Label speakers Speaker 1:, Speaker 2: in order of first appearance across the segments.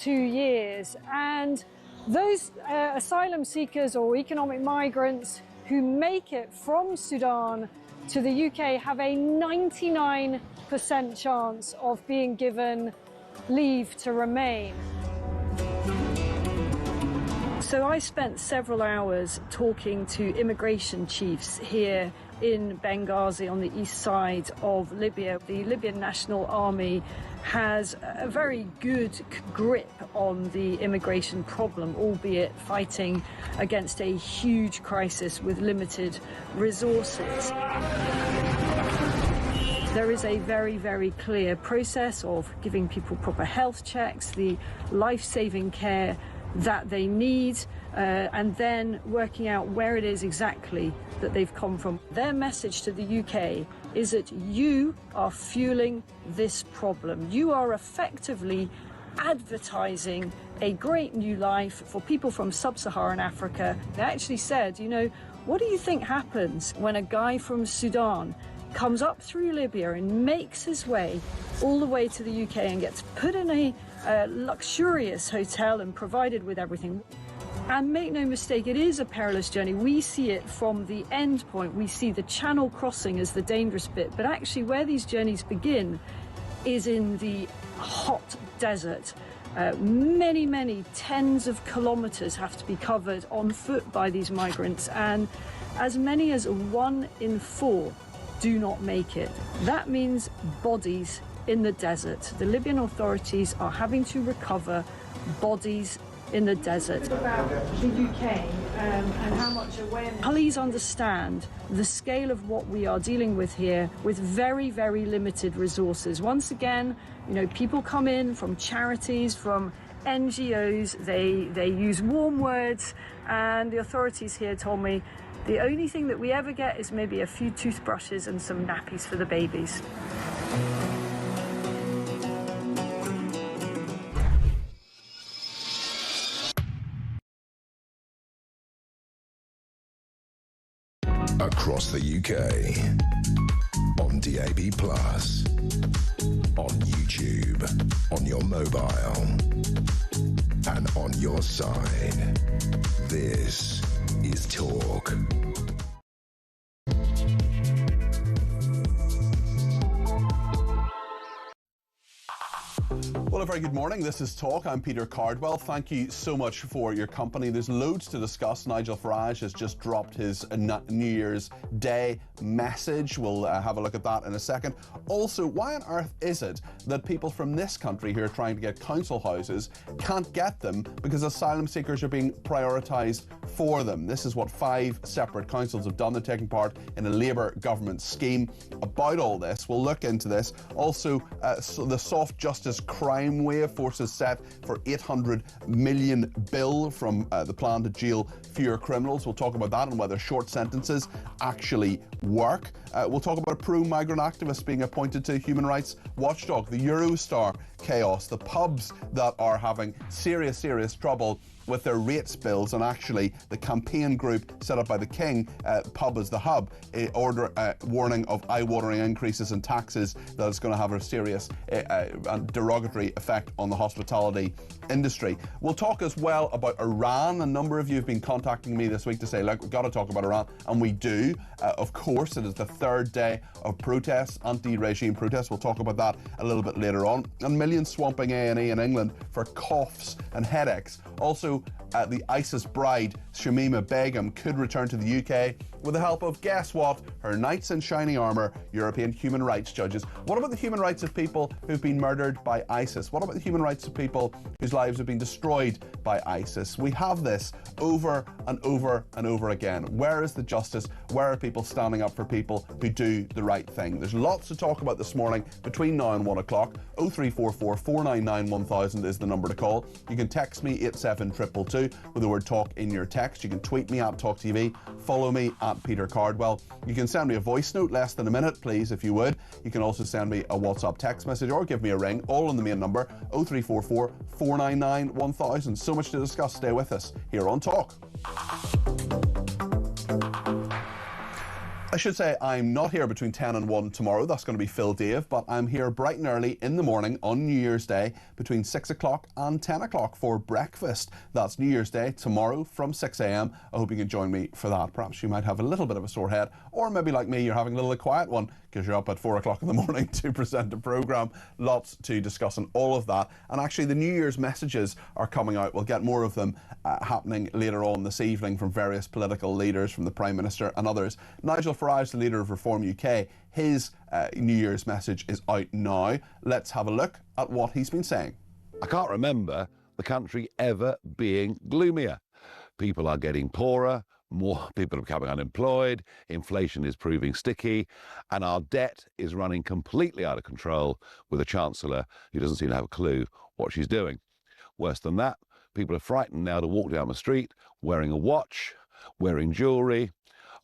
Speaker 1: 2 years. And those asylum seekers or economic migrants who make it from Sudan to the UK have a 99% chance of being given leave to remain. So I spent several hours talking to immigration chiefs here in Benghazi on the east side of Libya. The Libyan National Army has a very good grip on the immigration problem, albeit fighting against a huge crisis with limited resources. There is a very, very clear process of giving people proper health checks, the life-saving care that they need, and then working out where it is exactly that they've come from. Their message to the UK is that you are fueling this problem. You are effectively advertising a great new life for people from sub-Saharan Africa. They actually said, you know, what do you think happens when a guy from Sudan comes up through Libya and makes his way all the way to the UK and gets put in a luxurious hotel and provided with everything? And make no mistake, it is a perilous journey. We see it from the end point. We see the channel crossing as the dangerous bit. But actually where these journeys begin is in the hot desert. Many, many tens of kilometres have to be covered on foot by these migrants. And as many as 1 in 4 do not make it. That means bodies in the desert. The Libyan authorities are having to recover bodies in the desert. About the UK and how much awareness. Please understand the scale of what we are dealing with here with very, very limited resources. Once again, you know, people come in from charities, from NGOs, they use warm words, and the authorities here told me the only thing that we ever get is maybe a few toothbrushes and some nappies for the babies.
Speaker 2: Across the UK, on DAB+, on YouTube, on your mobile, and on your side. This is Talk.
Speaker 3: Well, a very good morning. This is Talk. I'm Peter Cardwell. Thank you so much for your company. There's loads to discuss. Nigel Farage has just dropped his New Year's Day message. We'll have a look at that in a second. Also, why on earth is it that people from this country who are trying to get council houses can't get them because asylum seekers are being prioritised for them? This is what 5 separate councils have done. They're taking part in a Labour government scheme about all this. We'll look into this. Also, so the soft justice crime wave forces set for $800 million bill from the plan to jail fewer criminals. We'll talk about that and whether short sentences actually work. We'll talk about a pro-migrant activist being appointed to human rights watchdog, the Eurostar chaos, the pubs that are having serious trouble with their rates bills, and actually the campaign group set up by the King, Pub as the Hub, warning of eye-watering increases in taxes that is going to have a serious and derogatory effect on the hospitality industry. We'll talk as well about Iran. A number of you have been contacting me this week to say, look, we've got to talk about Iran, and we do. Of course, it is the 3rd day of protests, anti-regime protests. We'll talk about that a little bit later on. And millions swamping A&E in England for coughs and headaches. Also, the ISIS bride, Shamima Begum, could return to the UK with the help of, guess what, her knights in shining armour, European human rights judges. What about the human rights of people who've been murdered by ISIS? What about the human rights of people whose lives have been destroyed by ISIS? We have this over and over and over again. Where is the justice? Where are people standing up for people who do the right thing? There's lots to talk about this morning between now and 1 o'clock. 0344 499 1000 is the number to call. You can text me 87222 with the word talk in your text. You can tweet me at talkTV. Follow me at Peter Cardwell. You can send me a voice note, less than a minute, please, if you would. You can also send me a WhatsApp text message or give me a ring, all on the main number, 0344 499 1000. So much to discuss. Stay with us here on Talk. I should say I'm not here between 10 and 1 tomorrow. That's going to be Phil Dave, but I'm here bright and early in the morning on New Year's Day between 6 o'clock and 10 o'clock for breakfast. That's New Year's Day tomorrow from 6 a.m. I hope you can join me for that. Perhaps you might have a little bit of a sore head, or maybe like me, you're having a little quiet one because you're up at 4 o'clock in the morning to present a programme. Lots to discuss on all of that. And actually the New Year's messages are coming out. We'll get more of them happening later on this evening from various political leaders, from the Prime Minister and others. Nigel Farage, the leader of Reform UK, his New Year's message is out now. Let's have a look at what he's been saying.
Speaker 4: I can't remember the country ever being gloomier. People are getting poorer, more people are becoming unemployed, inflation is proving sticky, and our debt is running completely out of control with a Chancellor who doesn't seem to have a clue what she's doing. Worse than that, people are frightened now to walk down the street wearing a watch, wearing jewellery.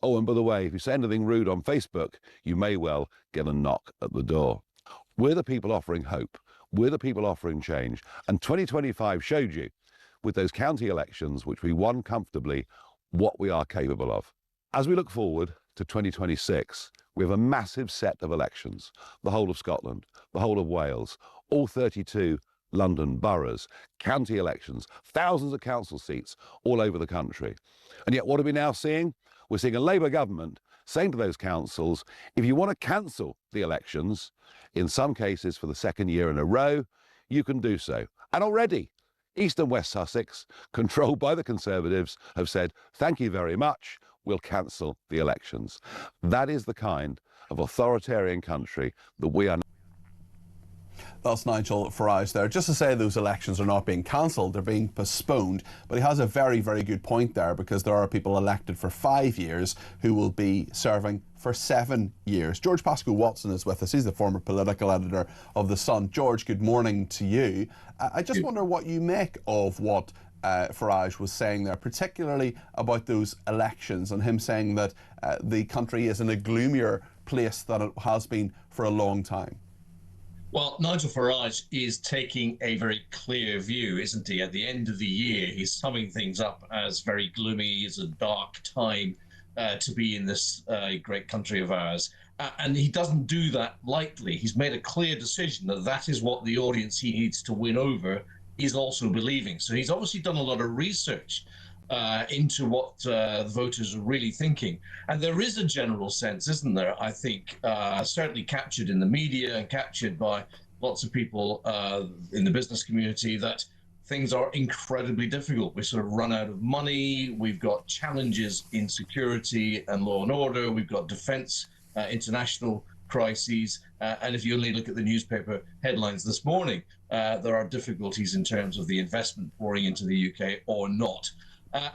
Speaker 4: Oh, and by the way, if you say anything rude on Facebook, you may well get a knock at the door. We're the people offering hope. We're the people offering change. And 2025 showed you, with those county elections, which we won comfortably, what we are capable of. As we look forward to 2026, we have a massive set of elections. The whole of Scotland, the whole of Wales, all 32 London boroughs, county elections, thousands of council seats all over the country. And yet what are we now seeing? We're seeing a Labour government saying to those councils, if you want to cancel the elections, in some cases for the second year in a row, you can do so. And already, East and West Sussex, controlled by the Conservatives, have said, thank you very much, we'll cancel the elections. That is the kind of authoritarian country that we are.
Speaker 3: That's Nigel Farage there. Just to say those elections are not being cancelled, they're being postponed. But he has a very, very good point there, because there are people elected for 5 years who will be serving for 7 years. George Pascoe Watson is with us. He's the former political editor of The Sun. George, good morning to you. I just wonder what you make of what Farage was saying there, particularly about those elections and him saying that the country is in a gloomier place than it has been for a long time.
Speaker 5: Well, Nigel Farage is taking a very clear view, isn't he? At the end of the year, he's summing things up as very gloomy. It's a dark time to be in this great country of ours. And he doesn't do that lightly. He's made a clear decision that that is what the audience he needs to win over is also believing. So he's obviously done a lot of research into what the voters are really thinking. And there is a general sense, isn't there, I think, certainly captured in the media and captured by lots of people in the business community, that things are incredibly difficult. We sort of run out of money. We've got challenges in security and law and order. We've got defence, international crises. And if you only look at the newspaper headlines this morning, there are difficulties in terms of the investment pouring into the UK or not.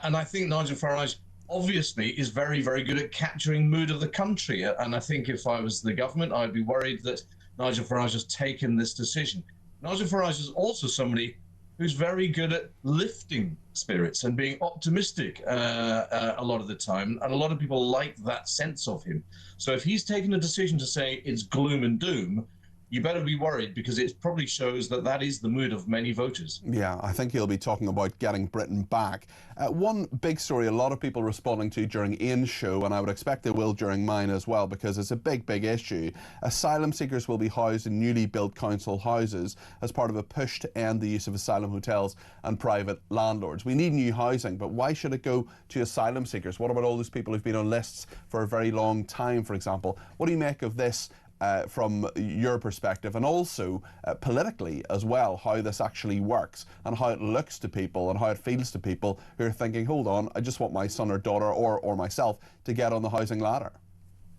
Speaker 5: And I think Nigel Farage obviously is very, very good at capturing mood of the country. And I think if I was the government, I'd be worried that Nigel Farage has taken this decision. Nigel Farage is also somebody who's very good at lifting spirits and being optimistic a lot of the time. And a lot of people like that sense of him. So if he's taken a decision to say it's gloom and doom, you better be worried, because it probably shows that that is the mood of many voters.
Speaker 3: Yeah, I think he'll be talking about getting Britain back. One big story a lot of people responding to during Ian's show, and I would expect they will during mine as well, because it's a big, big issue. Asylum seekers will be housed in newly built council houses as part of a push to end the use of asylum hotels and private landlords. We need new housing, but why should it go to asylum seekers? What about all those people who've been on lists for a very long time, for example? What do you make of this from your perspective, and also politically as well, how this actually works and how it looks to people and how it feels to people who are thinking, hold on, I just want my son or daughter or myself to get on the housing ladder?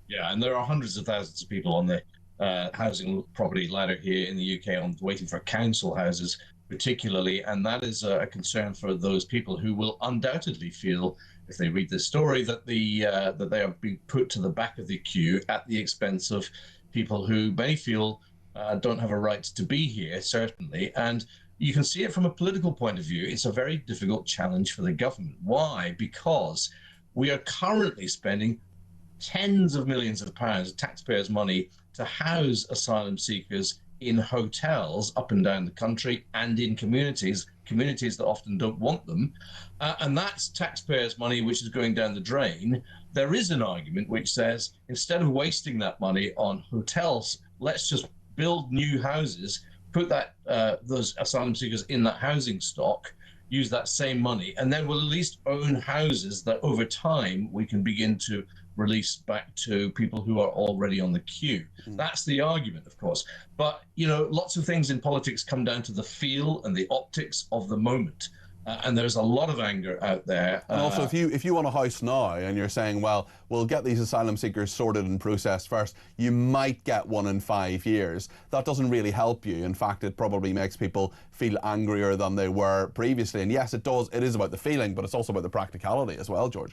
Speaker 5: Yeah, and there are hundreds of thousands of people on the housing property ladder here in the UK waiting for council houses particularly, and that is a concern for those people who will undoubtedly feel, if they read this story, that they are being put to the back of the queue at the expense of people who may feel don't have a right to be here, certainly. And you can see it from a political point of view. It's a very difficult challenge for the government. Why? Because we are currently spending tens of millions of pounds of taxpayers' money to house asylum seekers in hotels up and down the country and in communities that often don't want them. And that's taxpayers' money which is going down the drain. There is an argument which says, instead of wasting that money on hotels, let's just build new houses, put those asylum seekers in that housing stock, use that same money, and then we'll at least own houses that over time we can begin to release back to people who are already on the queue. That's the argument, of course. But, you know, lots of things in politics come down to the feel and the optics of the moment. And there's a lot of anger out there.
Speaker 3: And also, if you want a house now and you're saying, well, we'll get these asylum seekers sorted and processed first, you might get 1 in 5 years. That doesn't really help you. In fact, it probably makes people feel angrier than they were previously. And yes, it does. It is about the feeling, but it's also about the practicality as well, George.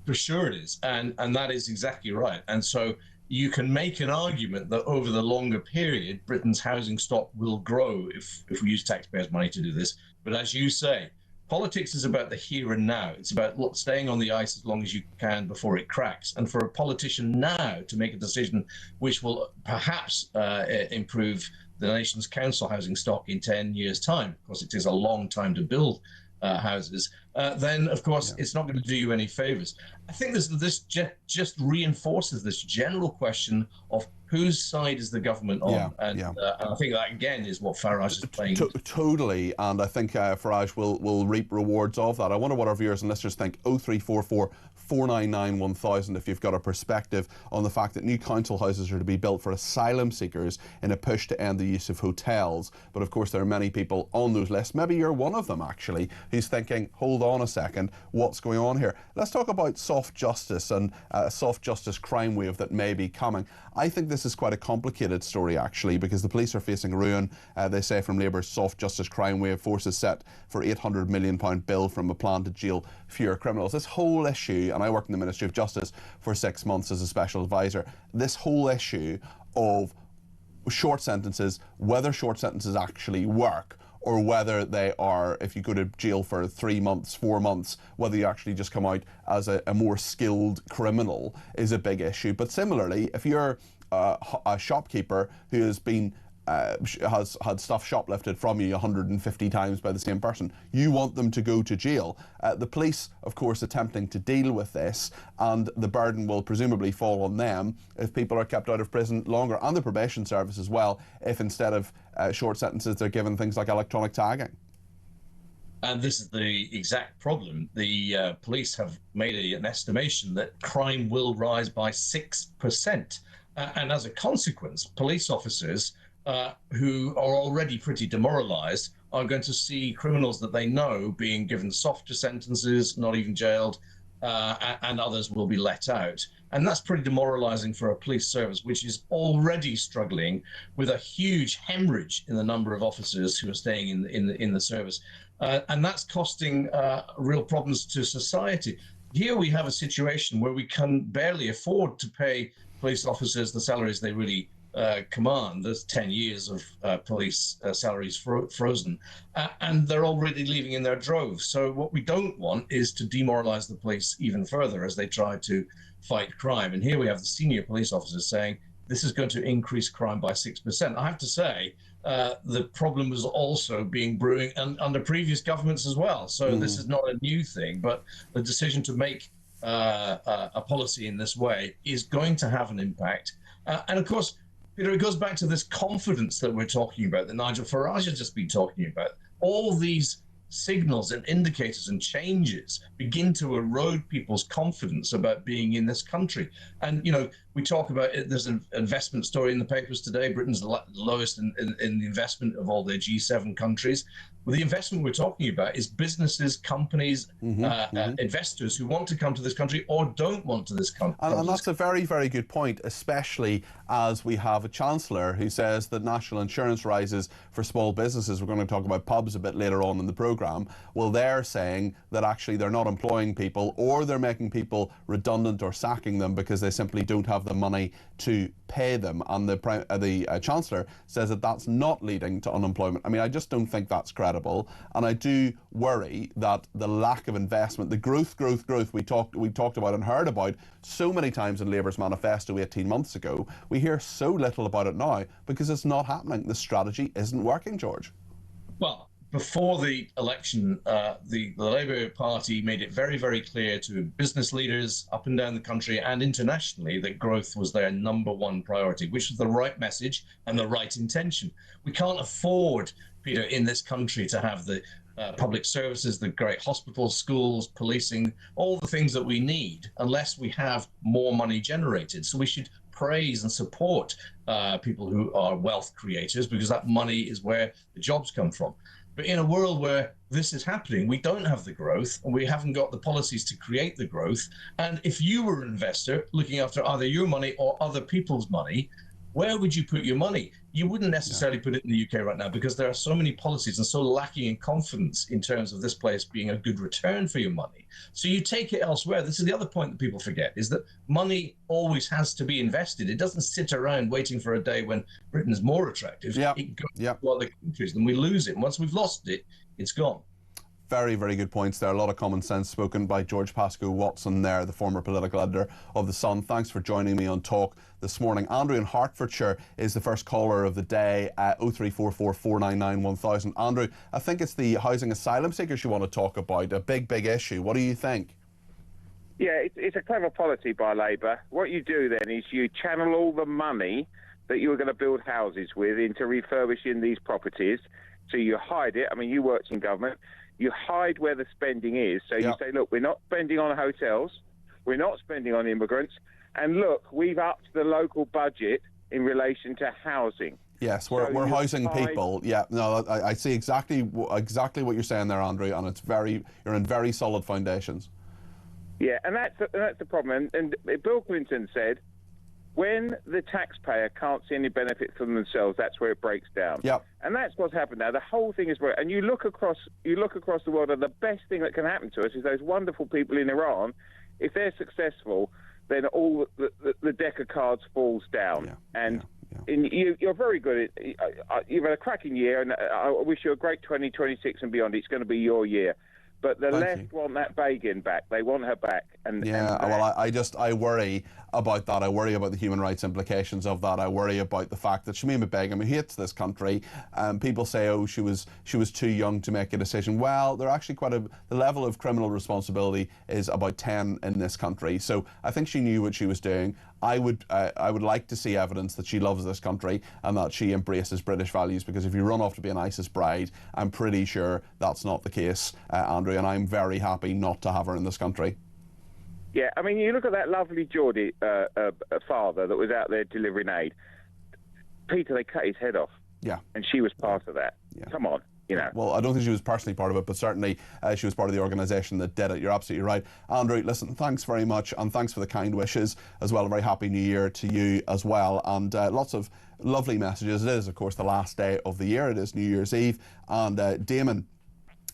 Speaker 5: For sure it is. And that is exactly right. And so you can make an argument that over the longer period, Britain's housing stock will grow if we use taxpayers' money to do this. But as you say, politics is about the here and now. It's about staying on the ice as long as you can before it cracks. And for a politician now to make a decision which will perhaps improve the nation's council housing stock in 10 years' time, because it is a long time to build houses, then of course it's not going to do you any favors. I think this just reinforces this general question of whose side is the government on, and I think that again is what Farage is playing.
Speaker 3: Totally, and I think Farage will reap rewards of that. I wonder what our viewers and listeners think. 0344 499 1000 if you've got a perspective on the fact that new council houses are to be built for asylum seekers in a push to end the use of hotels. But of course there are many people on those lists, maybe you're one of them actually, who's thinking, hold on a second, what's going on here? Let's talk about soft justice and a soft justice crime wave that may be coming. I think this is quite a complicated story actually, because the police are facing ruin, they say, from Labour's soft justice crime wave. Forces set for £800 million bill from a plan to jail fewer criminals. This whole issue, and I worked in the Ministry of Justice for 6 months as a special advisor, this whole issue of short sentences, whether short sentences actually work, or whether they are, if you go to jail for 3 months, 4 months, whether you actually just come out as a more skilled criminal, is a big issue. But similarly, if you're a shopkeeper who has been has had stuff shoplifted from you 150 times by the same person, you want them to go to jail. The police, of course, attempting to deal with this, and the burden will presumably fall on them if people are kept out of prison longer, and the probation service as well, if instead of short sentences they're given things like electronic tagging.
Speaker 5: And this is the exact problem. The police have made an estimation that crime will rise by 6%. And as a consequence, police officers who are already pretty demoralised are going to see criminals that they know being given softer sentences, not even jailed, and others will be let out. And that's pretty demoralising for a police service, which is already struggling with a huge hemorrhage in the number of officers who are staying in the service. And that's costing real problems to society. Here we have a situation where we can barely afford to pay police officers the salaries they really command. There's 10 years of police salaries frozen, and they're already leaving in their droves. So what we don't want is to demoralize the police even further as they try to fight crime. And here we have the senior police officers saying this is going to increase crime by 6%. I have to say, the problem was also being brewing under previous governments as well. So this is not a new thing, but the decision to make a policy in this way is going to have an impact. And of course, Peter, it goes back to this confidence that we're talking about, that Nigel Farage has just been talking about. All these signals and indicators and changes begin to erode people's confidence about being in this country. And, you know, we talk about it, there's an investment story in the papers today. Britain's the lowest in the investment of all the G7 countries. Well, the investment we're talking about is businesses, companies, investors who want to come to this country or don't want to this country.
Speaker 3: And that's a very, very good point, especially as we have a Chancellor who says that national insurance rises for small businesses. We're going to talk about pubs a bit later on in the programme. Well, they're saying that actually they're not employing people, or they're making people redundant or sacking them because they simply don't have have the money to pay them, and the Chancellor says that that's not leading to unemployment. I mean, I just don't think that's credible, and I do worry that the lack of investment, the growth we talked about and heard about so many times in Labour's manifesto 18 months ago, we hear so little about it now because it's not happening. The strategy isn't working, George.
Speaker 5: Well, before the election, the Labour Party made it very, very clear to business leaders up and down the country and internationally that growth was their #1 priority, which was the right message and the right intention. We can't afford, Peter, in this country to have the public services, the great hospitals, schools, policing, all the things that we need unless we have more money generated. So we should praise and support people who are wealth creators, because that money is where the jobs come from. But in a world where this is happening, we don't have the growth and we haven't got the policies to create the growth. And if you were an investor looking after either your money or other people's money, where would you put your money? You wouldn't necessarily put it in the UK right now, because there are so many policies and so lacking in confidence in terms of this place being a good return for your money. So you take it elsewhere. This is the other point that people forget, is that money always has to be invested. It doesn't sit around waiting for a day when Britain's more attractive. It goes to other countries, then we lose it. And once we've lost it, it's gone.
Speaker 3: Very, very good points there. A lot of common sense spoken by George Pascoe Watson there, the former political editor of The Sun. Thanks for joining me on Talk this morning. Andrew in Hertfordshire is the first caller of the day at 0344 499 1000. Andrew, I think it's the housing asylum seekers you want to talk about, a big, big issue. What do you think?
Speaker 6: Yeah, it's a clever policy by Labour. What you do then is you channel all the money that you were going to build houses with into refurbishing these properties. So you hide it. I mean, you worked in government. You hide where the spending is. So you say, look, we're not spending on hotels, we're not spending on immigrants, and look, we've upped the local budget in relation to housing.
Speaker 3: Yes, we're housing people. Yeah, no, I see exactly what you're saying there, Andrew, and you're in very solid foundations.
Speaker 6: Yeah, and that's the problem. And Bill Clinton said, when the taxpayer can't see any benefit from themselves, that's where it breaks down.
Speaker 3: Yep.
Speaker 6: And that's what's happened now. The whole thing is and you look across the world, and the best thing that can happen to us is those wonderful people in Iran. If they're successful, then all the deck of cards falls down. You're very good. You've had a cracking year, and I wish you a great 2026 and beyond. It's going to be your year. But the left want that Begin back. They want her back.
Speaker 3: I worry about that. I worry about the human rights implications of that. I worry about the fact that Shamima Begum hates this country. People say, oh, she was too young to make a decision. Well, they're actually the level of criminal responsibility is about 10 in this country. So I think she knew what she was doing. I would like to see evidence that she loves this country and that she embraces British values, because if you run off to be an ISIS bride, I'm pretty sure that's not the case, Andrew, and I'm very happy not to have her in this country.
Speaker 6: Yeah, I mean, you look at that lovely Geordie father that was out there delivering aid. Peter, they cut his head off.
Speaker 3: Yeah.
Speaker 6: And she was part of that. Yeah. Come on. You know.
Speaker 3: Well, I don't think she was personally part of it, but certainly she was part of the organisation that did it. You're absolutely right. Andrew, listen, thanks very much, and thanks for the kind wishes as well. A very happy New Year to you as well, and lots of lovely messages. It is, of course, the last day of the year. It is New Year's Eve, and Damon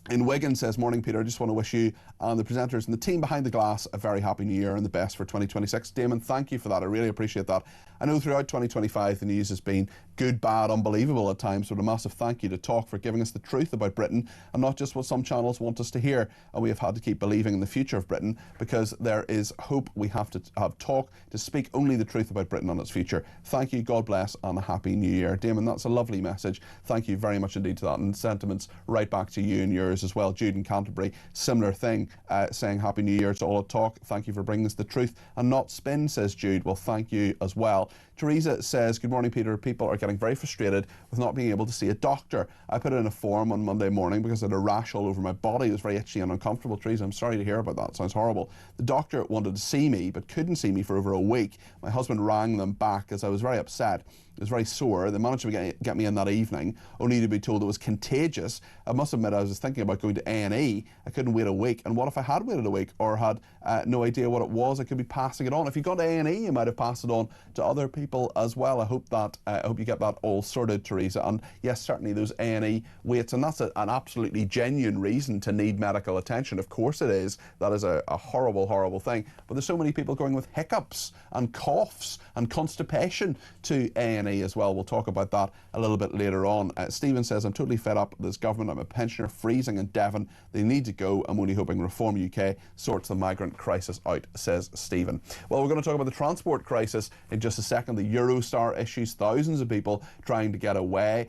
Speaker 3: in Wigan says, morning Peter, I just want to wish you and the presenters and the team behind the glass a very happy new year and the best for 2026. Damon, thank you for that. I really appreciate that. I know throughout 2025 the news has been good, bad, unbelievable at times, but a massive thank you to Talk for giving us the truth about Britain and not just what some channels want us to hear. And we have had to keep believing in the future of Britain, because there is hope. We have to have Talk to speak only the truth about Britain and its future. Thank you, God bless, and a happy new year. Damon, that's a lovely message. Thank you very much indeed to that, and sentiments right back to you and yours as well. Jude in Canterbury, similar thing, saying happy new year to all at Talk. Thank you for bringing us the truth and not spin, says Jude. Well, thank you as well. Teresa says, good morning Peter, people are getting very frustrated with not being able to see a doctor. I put in a form on Monday morning because I had a rash all over my body. It was very itchy and uncomfortable. Teresa, I'm sorry to hear about that. It sounds horrible. The doctor wanted to see me but couldn't see me for over a week. My husband rang them back as I was very upset. was very sore. They managed to get me in that evening, only to be told it was contagious. I must admit, I was thinking about going to A&E. I couldn't wait a week. And what if I had waited a week or had no idea what it was? I could be passing it on. If you got to A&E, you might have passed it on to other people as well. I hope you get that all sorted, Teresa. And yes, certainly those A&E waits, and that's an absolutely genuine reason to need medical attention. Of course it is. That is a horrible, horrible thing. But there's so many people going with hiccups and coughs and constipation to A&E as well. We'll talk about that a little bit later on. Stephen says, I'm totally fed up with this government. I'm a pensioner freezing in Devon. They need to go. I'm only hoping Reform UK sorts the migrant crisis out, says Stephen. Well, we're going to talk about the transport crisis in just a second. The Eurostar issues, thousands of people trying to get away.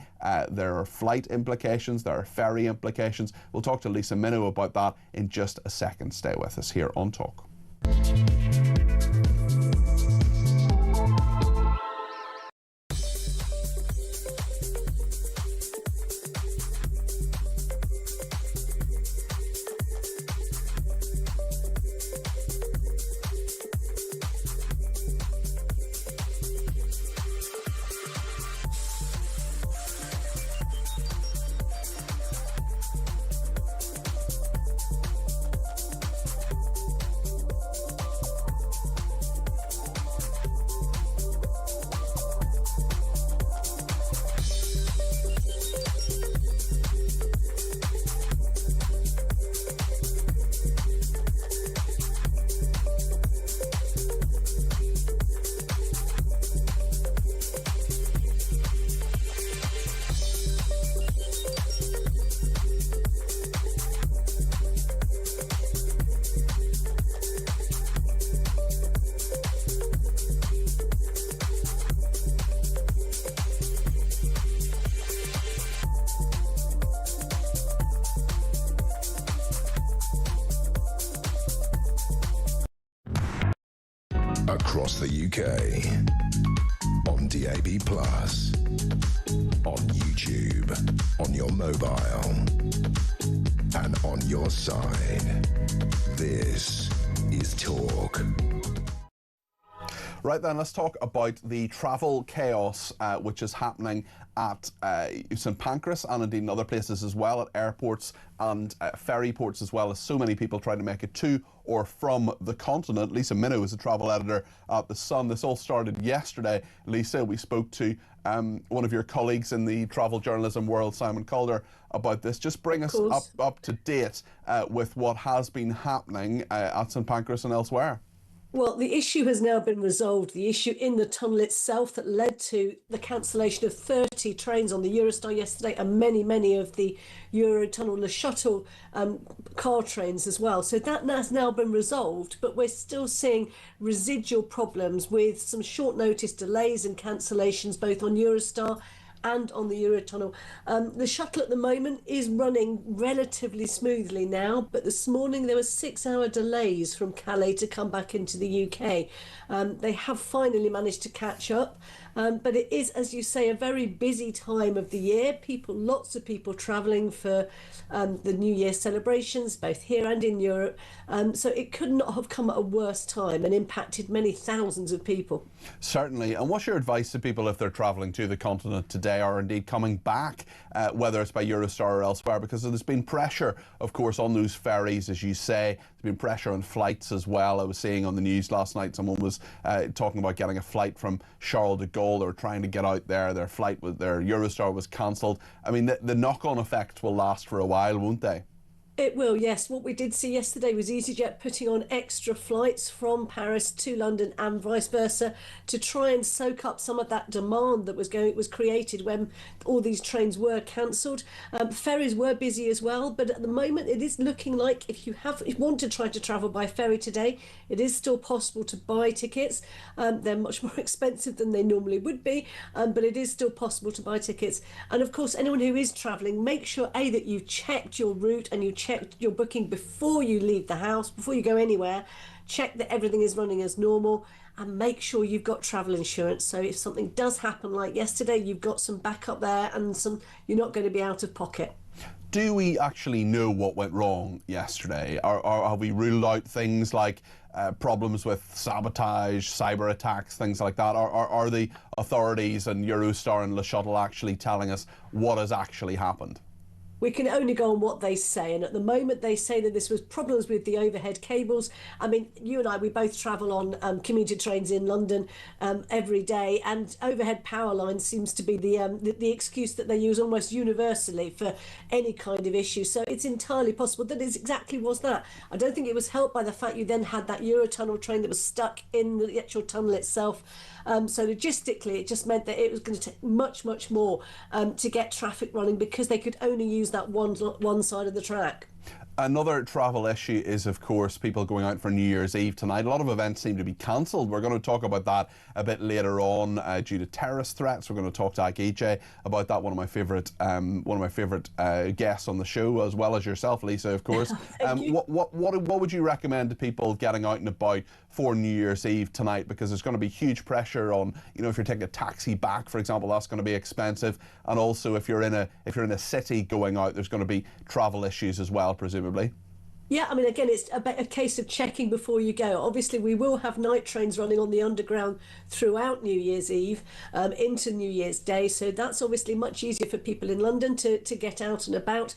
Speaker 3: There are flight implications. There are ferry implications. We'll talk to Lisa Minow about that in just a second. Stay with us here on Talk.
Speaker 2: Across the UK, on DAB+, on YouTube, on your mobile, and on your side. This is Talk.
Speaker 3: Right then, let's talk about the travel chaos which is happening at St Pancras and indeed in other places as well, at airports and ferry ports as well, as so many people trying to make it to or from the continent. Lisa Minow is a travel editor at The Sun. This all started yesterday. Lisa, we spoke to one of your colleagues in the travel journalism world, Simon Calder, about this. Just bring us up to date with what has been happening at St Pancras and elsewhere.
Speaker 7: Well, the issue has now been resolved. The issue in the tunnel itself that led to the cancellation of 30 trains on the Eurostar yesterday and many of the Eurotunnel, the shuttle car trains as well. So that has now been resolved, but we're still seeing residual problems with some short notice delays and cancellations both on Eurostar and on the Eurotunnel. The shuttle at the moment is running relatively smoothly now, but this morning there were 6-hour delays from Calais to come back into the UK. They have finally managed to catch up, but it is, as you say, a very busy time of the year. Lots of people travelling for the New Year celebrations, both here and in Europe. So it could not have come at a worse time and impacted many thousands of people.
Speaker 3: Certainly. And what's your advice to people if they're travelling to the continent today, or indeed coming back, whether it's by Eurostar or elsewhere? Because there's been pressure, of course, on those ferries, as you say. There's been pressure on flights as well. I was seeing on the news last night someone was talking about getting a flight from Charles de Gaulle. They were trying to get out there. Their Eurostar was cancelled. I mean, the knock-on effects will last for a while, won't they?
Speaker 7: It will, yes. What we did see yesterday was EasyJet putting on extra flights from Paris to London and vice versa to try and soak up some of that demand that was created when all these trains were cancelled. Ferries were busy as well, but at the moment it is looking like if you want to try to travel by ferry today, it is still possible to buy tickets. They're much more expensive than they normally would be, but it is still possible to buy tickets. And of course, anyone who is travelling, make sure that you've checked your route and you checked your booking before you leave the house, before you go anywhere. Check that everything is running as normal and make sure you've got travel insurance. So if something does happen like yesterday, you've got some backup there and you're not going to be out of pocket.
Speaker 3: Do we actually know what went wrong yesterday? Or have we ruled out things like problems with sabotage, cyber attacks, things like that? Are the authorities and Eurostar and Le Shuttle actually telling us what has actually happened?
Speaker 7: We can only go on what they say, and at the moment they say that this was problems with the overhead cables. I mean, you and I, we both travel on commuter trains in London every day, and overhead power lines seems to be the excuse that they use almost universally for any kind of issue. So it's entirely possible that it exactly was that. I don't think it was helped by the fact you then had that Eurotunnel train that was stuck in the actual tunnel itself. So logistically, it just meant that it was going to take much, much more to get traffic running, because they could only use that one side of the track.
Speaker 3: Another travel issue is, of course, people going out for New Year's Eve tonight. A lot of events seem to be cancelled. We're going to talk about that a bit later on due to terrorist threats. We're going to talk to EJ about that. One of my favourite guests on the show, as well as yourself, Lisa, of course. What would you recommend to people getting out and about for New Year's Eve tonight? Because there's going to be huge pressure on, you know, if you're taking a taxi back, for example, that's going to be expensive, and also if you're in a city going out, there's going to be travel issues as well, presumably.
Speaker 7: Yeah, I mean, again, it's a case of checking before you go. Obviously, we will have night trains running on the Underground throughout New Year's Eve into New Year's Day. So that's obviously much easier for people in London to get out and about.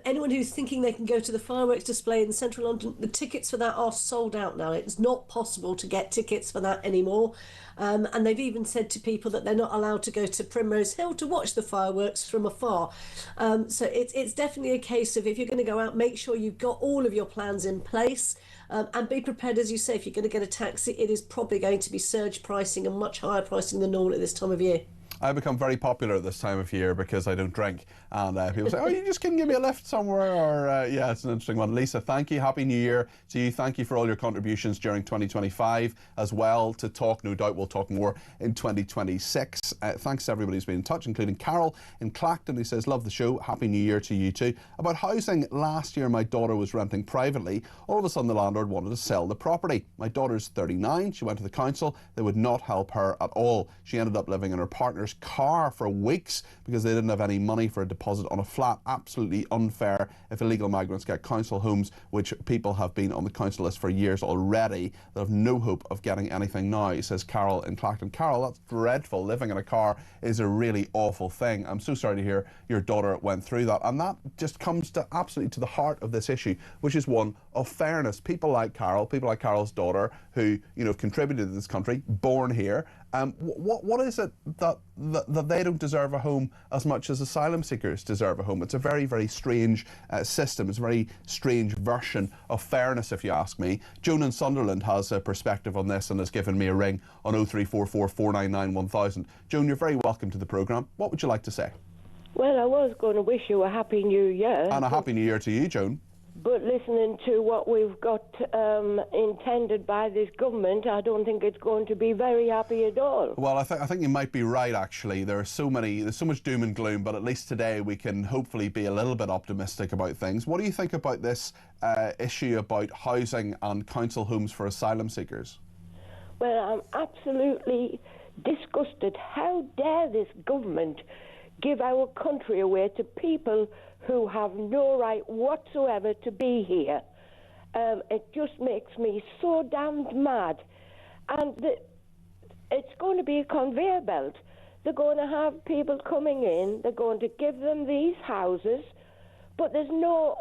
Speaker 7: Anyone who's thinking they can go to the fireworks display in central London, the tickets for that are sold out now. It's not possible to get tickets for that anymore. And they've even said to people that they're not allowed to go to Primrose Hill to watch the fireworks from afar. So it's definitely a case of, if you're going to go out, make sure you've got all of your plans in place, and be prepared, as you say, if you're going to get a taxi, it is probably going to be surge pricing and much higher pricing than normal at this time of year.
Speaker 3: I become very popular at this time of year because I don't drink, and people say, oh, you just can give me a lift somewhere, or yeah, it's an interesting one. Lisa, thank you. Happy New Year to you. Thank you for all your contributions during 2025 as well. To talk, no doubt we'll talk more in 2026. Thanks to everybody who's been in touch, including Carol in Clacton, who says, love the show. Happy New Year to you too. About housing, last year my daughter was renting privately. All of a sudden the landlord wanted to sell the property. My daughter's 39. She went to the council. They would not help her at all. She ended up living in her partner's car for weeks because they didn't have any money for a deposit on a flat. Absolutely unfair if illegal migrants get council homes, which people have been on the council list for years already. They have no hope of getting anything now, says Carol in Clacton. Carol, that's dreadful. Living in a car is a really awful thing. I'm so sorry to hear your daughter went through that, and that just comes to absolutely to the heart of this issue, which is one of fairness. People like Carol, people like Carol's daughter, who, you know, have contributed to this country, born here. What is it that they don't deserve a home as much as asylum seekers deserve a home? It's a very, very strange system. It's a very strange version of fairness, if you ask me. Joan in Sunderland has a perspective on this and has given me a ring on 0344 499 1000. Joan, you're very welcome to the programme. What would you like to say?
Speaker 8: Well, I was going to wish you a Happy New Year.
Speaker 3: And a Happy New Year to you, Joan.
Speaker 8: But listening to what we've got intended by this government, I don't think it's going to be very happy at all.
Speaker 3: Well, I think you might be right, actually. There's so much doom and gloom, but at least today we can hopefully be a little bit optimistic about things. What do you think about this issue about housing and council homes for asylum seekers?
Speaker 8: Well, I'm absolutely disgusted. How dare this government give our country away to people who have no right whatsoever to be here. It just makes me so damned mad. And it's going to be a conveyor belt. They're going to have people coming in, they're going to give them these houses, but there's no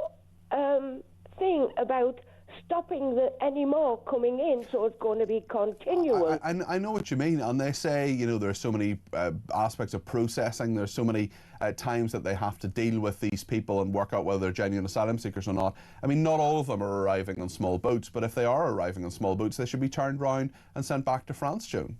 Speaker 8: thing about stopping any more coming in, so it's going to be continual.
Speaker 3: I know what you mean, and they say, you know, there's so many aspects of processing, there's so many times that they have to deal with these people and work out whether they're genuine asylum seekers or not. I mean, not all of them are arriving on small boats, but if they are arriving on small boats, they should be turned round and sent back to France, Joan.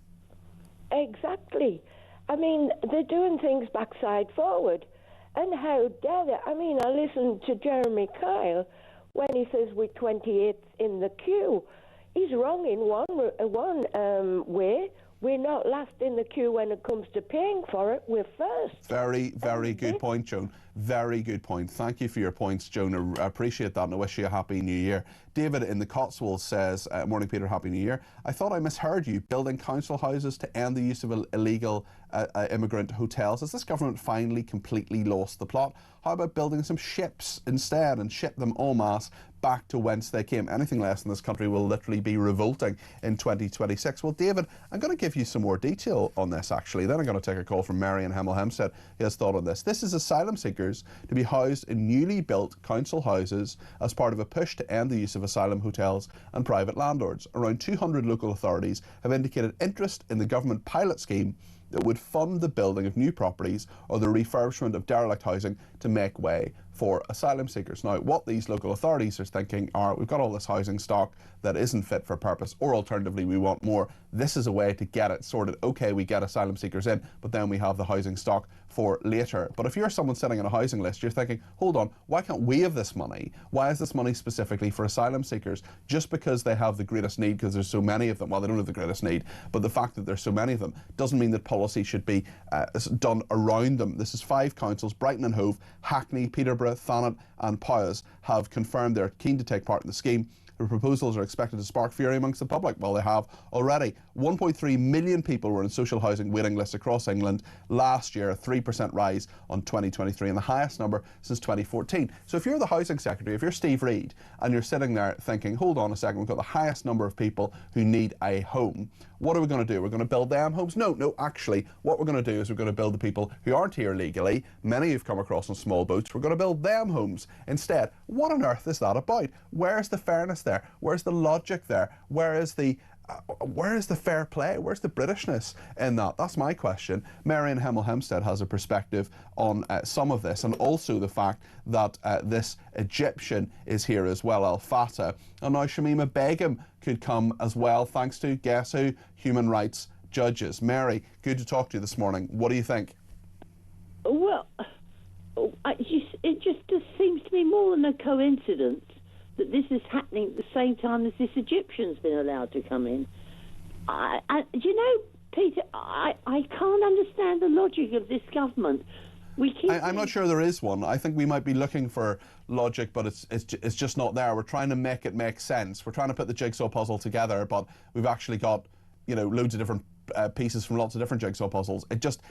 Speaker 8: Exactly. I mean, they're doing things backside forward, and how dare they? I mean, I listened to Jeremy Kyle when he says we're 28th in the queue. He's wrong in one way. We're not last in the queue when it comes to paying for it. We're first.
Speaker 3: Very, very good point, Joan. Very good point. Thank you for your points, Joan. I appreciate that, and I wish you a happy new year. David in the Cotswolds says, morning Peter, happy new year. I thought I misheard you. Building council houses to end the use of illegal immigrant hotels. Has this government finally completely lost the plot? How about building some ships instead and ship them en masse back to whence they came? Anything less in this country will literally be revolting in 2026. Well, David, I'm going to give you some more detail on this, actually. Then I'm going to take a call from Mary in Hemel Hempstead, who has thought on this. This is asylum seekers to be housed in newly built council houses as part of a push to end the use of asylum hotels and private landlords. Around 200 local authorities have indicated interest in the government pilot scheme that would fund the building of new properties or the refurbishment of derelict housing to make way for asylum seekers. Now, what these local authorities are thinking are, we've got all this housing stock that isn't fit for purpose, or alternatively, we want more. This is a way to get it sorted. Okay, we get asylum seekers in, but then we have the housing stock for later. But if you're someone sitting on a housing list, you're thinking, hold on, why can't we have this money? Why is this money specifically for asylum seekers? Just because they have the greatest need, because there's so many of them. Well, they don't have the greatest need, but the fact that there's so many of them doesn't mean that policy should be done around them. This is 5 councils, Brighton and Hove, Hackney, Peterborough, Thanet and Powys, have confirmed they're keen to take part in the scheme. The proposals are expected to spark fury amongst the public. Well, they have already. 1.3 million people were in social housing waiting lists across England last year, a 3% rise on 2023, and the highest number since 2014. So if you're the housing secretary, if you're Steve Reid, and you're sitting there thinking, hold on a second, we've got the highest number of people who need a home, what are we going to do? We're going to build them homes? No, actually, what we're going to do is we're going to build the people who aren't here legally, many who've come across on small boats, we're going to build them homes instead. What on earth is that about? Where's the fairness there? Where's the logic there? Where is the fair play? Where's the Britishness in that? That's my question. Mary in Hemel Hempstead has a perspective on some of this, and also the fact that this Egyptian is here as well, Al Fatah. And now Shamima Begum could come as well, thanks to, guess who? Human rights judges. Mary, good to talk to you this morning. What do you think?
Speaker 9: Well, it just seems to me more than a coincidence that this is happening at the same time as this Egyptian's been allowed to come in. You know, Peter, I can't understand the logic of this government. I'm
Speaker 3: not sure there is one. I think we might be looking for logic, but it's just not there. We're trying to make it make sense. We're trying to put the jigsaw puzzle together, but we've actually got, you know, loads of different pieces from lots of different jigsaw puzzles. It just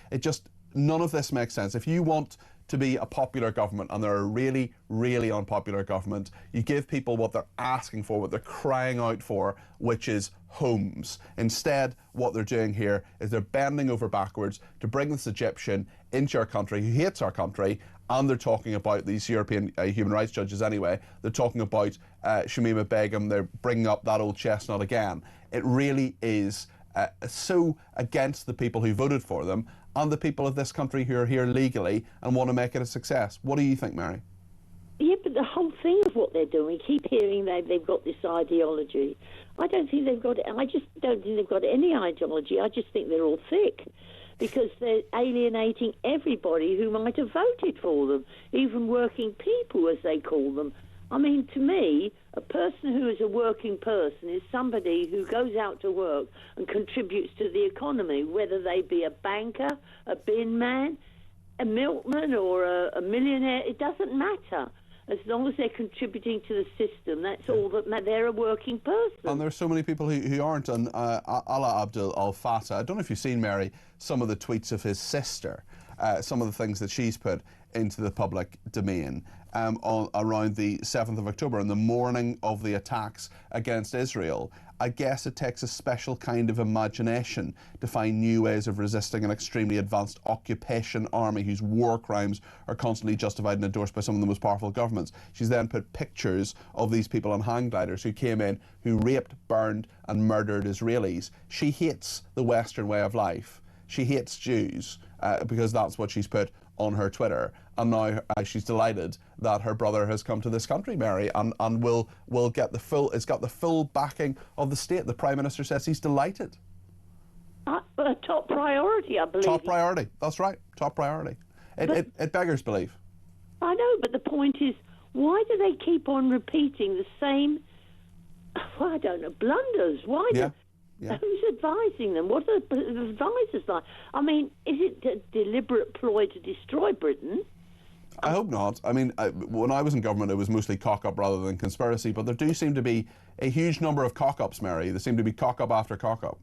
Speaker 3: none of this makes sense. If you want to be a popular government, and they're a really, really unpopular government, you give people what they're asking for, what they're crying out for, which is homes. Instead, what they're doing here is they're bending over backwards to bring this Egyptian into our country who hates our country, and they're talking about these European human rights judges anyway. They're talking about Shamima Begum. They're bringing up that old chestnut again. It really is so against the people who voted for them and the people of this country who are here legally and want to make it a success. What do you think, Mary?
Speaker 9: Yeah, but the whole thing of what they're doing, we keep hearing they've got this ideology. I don't think they've got it. I just don't think they've got any ideology. I just think they're all thick, because they're alienating everybody who might have voted for them, even working people, as they call them. I mean, to me, a person who is a working person is somebody who goes out to work and contributes to the economy, whether they be a banker, a bin man, a milkman, or a millionaire. It doesn't matter. As long as they're contributing to the system, that's all that they're a working person.
Speaker 3: And there's so many people who aren't. And Ala Abdul Al Fatah, I don't know if you've seen, Mary, some of the tweets of his sister, some of the things that she's put into the public domain around the 7th of October, in the morning of the attacks against Israel. I guess it takes a special kind of imagination to find new ways of resisting an extremely advanced occupation army whose war crimes are constantly justified and endorsed by some of the most powerful governments. She's then put pictures of these people on hang gliders who came in, who raped, burned and murdered Israelis. She hates the Western way of life. She hates Jews because that's what she's put on her Twitter, and now she's delighted that her brother has come to this country, Mary, and will get the full. It's got the full backing of the state. The Prime Minister says he's delighted.
Speaker 9: A top priority, I believe.
Speaker 3: Top priority. That's right. Top priority. It beggars belief.
Speaker 9: I know, but the point is, why do they keep on repeating the same? Well, I don't know, blunders. Why?
Speaker 3: Yeah.
Speaker 9: Who's advising them? What are the advisors like? I mean, is it a deliberate ploy to destroy Britain?
Speaker 3: I hope not. I mean, when I was in government, it was mostly cock-up rather than conspiracy, but there do seem to be a huge number of cock-ups, Mary. There seem to be cock-up after cock-up.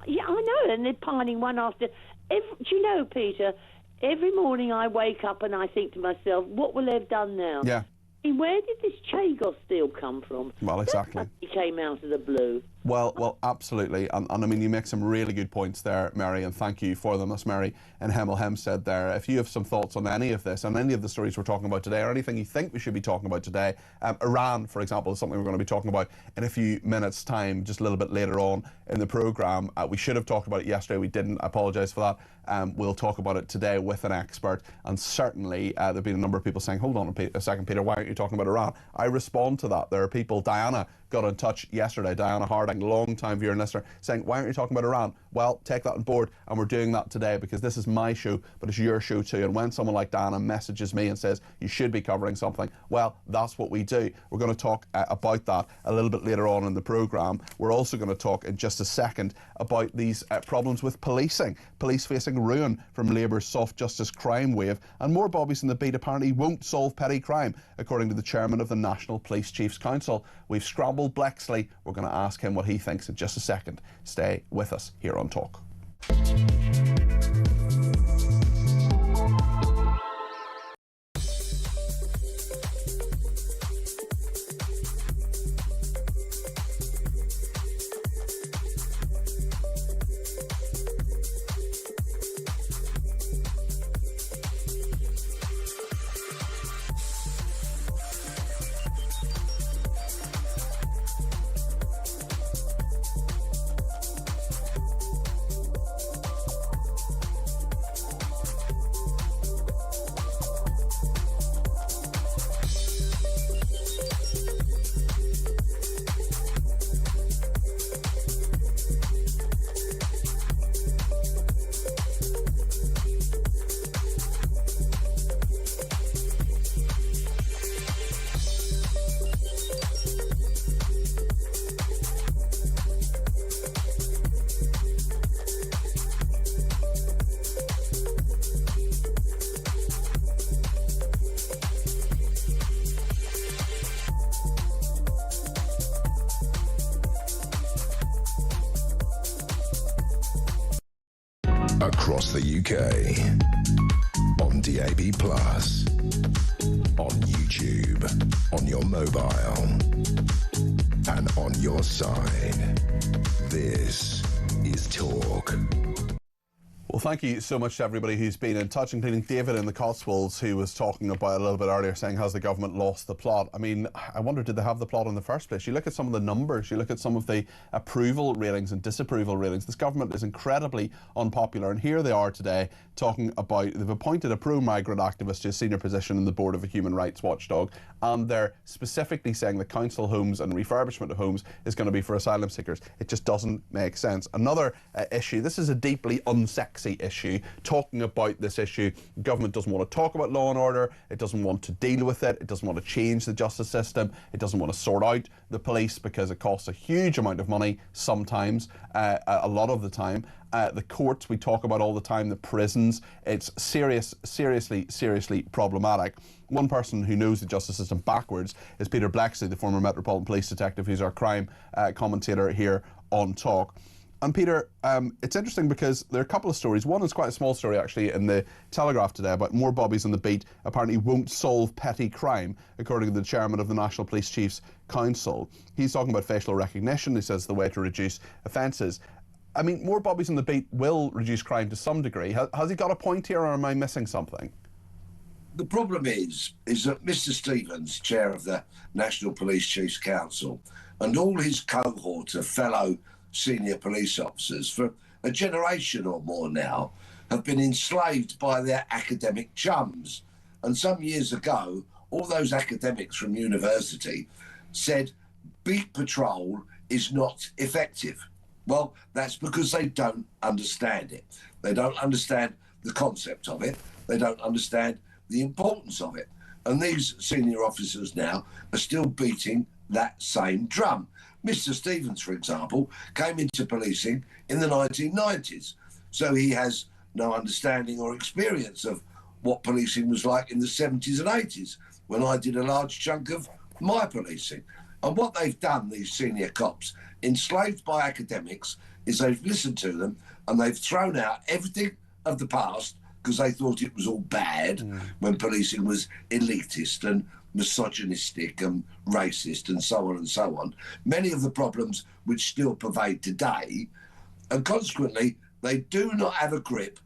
Speaker 9: Yeah, I know, and they're piling one after... do you know, Peter, every morning I wake up and I think to myself, what will they have done now?
Speaker 3: Yeah.
Speaker 9: I mean, where did this Chagos deal come from?
Speaker 3: Well, exactly.
Speaker 9: It came out of the blue.
Speaker 3: Well, absolutely. And I mean, you make some really good points there, Mary, and thank you for them. As Mary and Hemel Hempstead there. If you have some thoughts on any of this, and any of the stories we're talking about today, or anything you think we should be talking about today, Iran, for example, is something we're going to be talking about in a few minutes' time, just a little bit later on in the programme. We should have talked about it yesterday. We didn't. I apologise for that. We'll talk about it today with an expert. And certainly, there have been a number of people saying, hold on a second, Peter, why aren't you talking about Iran? I respond to that. There are people, Diana got in touch yesterday, Diana Harding, long-time viewer and listener, saying, why aren't you talking about Iran? Well, take that on board, and we're doing that today because this is my show, but it's your show too. And when someone like Diana messages me and says, you should be covering something, well, that's what we do. We're going to talk about that a little bit later on in the programme. We're also going to talk in just a second about these problems with policing. Police facing ruin from Labour's soft justice crime wave, and more bobbies in the beat apparently won't solve petty crime, according to the chairman of the National Police Chiefs Council. We've scrambled Blexley. We're going to ask him what he thinks in just a second. Stay with us here on Talk.
Speaker 2: Across the UK, on DAB+, on YouTube, on your mobile, and on your side. This is Talk.
Speaker 3: Well, thank you so much to everybody who's been in touch, including David in the Cotswolds, who was talking about a little bit earlier, saying, has the government lost the plot? I mean, I wonder, did they have the plot in the first place? You look at some of the numbers, you look at some of the approval ratings and disapproval ratings. This government is incredibly unpopular, and here they are today talking about, they've appointed a pro-migrant activist to a senior position in the board of a human rights watchdog, and they're specifically saying that council homes and refurbishment of homes is going to be for asylum seekers. It just doesn't make sense. Another issue, this is a deeply unsexy issue, talking about this issue. The government doesn't want to talk about law and order, it doesn't want to deal with it, it doesn't want to change the justice system, it doesn't want to sort out the police because it costs a huge amount of money sometimes, a lot of the time. The courts we talk about all the time, the prisons, it's seriously problematic. One person who knows the justice system backwards is Peter Blexley, the former Metropolitan Police detective, who's our crime commentator here on Talk. And Peter, it's interesting because there are a couple of stories. One is quite a small story actually in the Telegraph today about more bobbies on the beat apparently won't solve petty crime, according to the chairman of the National Police Chiefs Council. He's talking about facial recognition. He says the way to reduce offences. I mean, more bobbies on the beat will reduce crime to some degree. Has he got a point here, or am I missing something?
Speaker 10: The problem is that Mr. Stevens, chair of the National Police Chiefs Council, and all his cohort of fellow senior police officers for a generation or more now have been enslaved by their academic chums. And some years ago, all those academics from university said beat patrol is not effective. Well, that's because they don't understand it. They don't understand the concept of it. They don't understand the importance of it. And these senior officers now are still beating that same drum. Mr. Stevens, for example, came into policing in the 1990s. So he has no understanding or experience of what policing was like in the 70s and 80s, when I did a large chunk of my policing. And what they've done, these senior cops, enslaved by academics, is they've listened to them and they've thrown out everything of the past because they thought it was all bad when policing was elitist and misogynistic and racist and so on and so on. Many of the problems which still pervade today, and consequently, they do not have a grip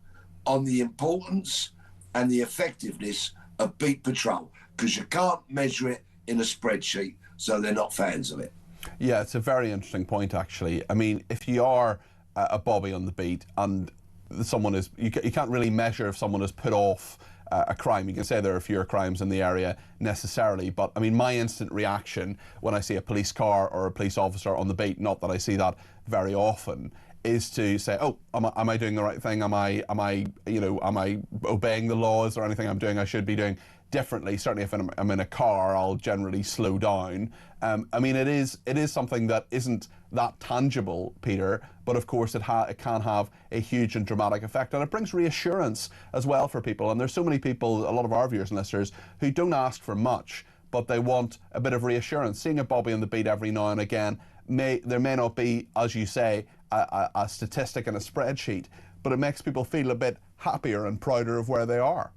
Speaker 10: on the importance and the effectiveness of beat patrol, because you can't measure it in a spreadsheet, so they're not fans of it.
Speaker 3: Yeah, it's a very interesting point, actually. I mean, if you are a bobby on the beat and someone is, you can't really measure if someone has put off a crime. You can say there are fewer crimes in the area necessarily, but I mean, my instant reaction when I see a police car or a police officer on the beat, not that I see that very often, is to say, oh, am I doing the right thing? Am I obeying the laws, or anything I'm doing I should be doing differently? Certainly if I'm in a car, I'll generally slow down. I mean, it is something that isn't that tangible, Peter, but of course it can have a huge and dramatic effect, and it brings reassurance as well for people. And there's so many people, a lot of our viewers and listeners, who don't ask for much, but they want a bit of reassurance. Seeing a bobby on the beat every now and again, there may not be, as you say, a statistic in a spreadsheet, but it makes people feel a bit happier and prouder of where they are.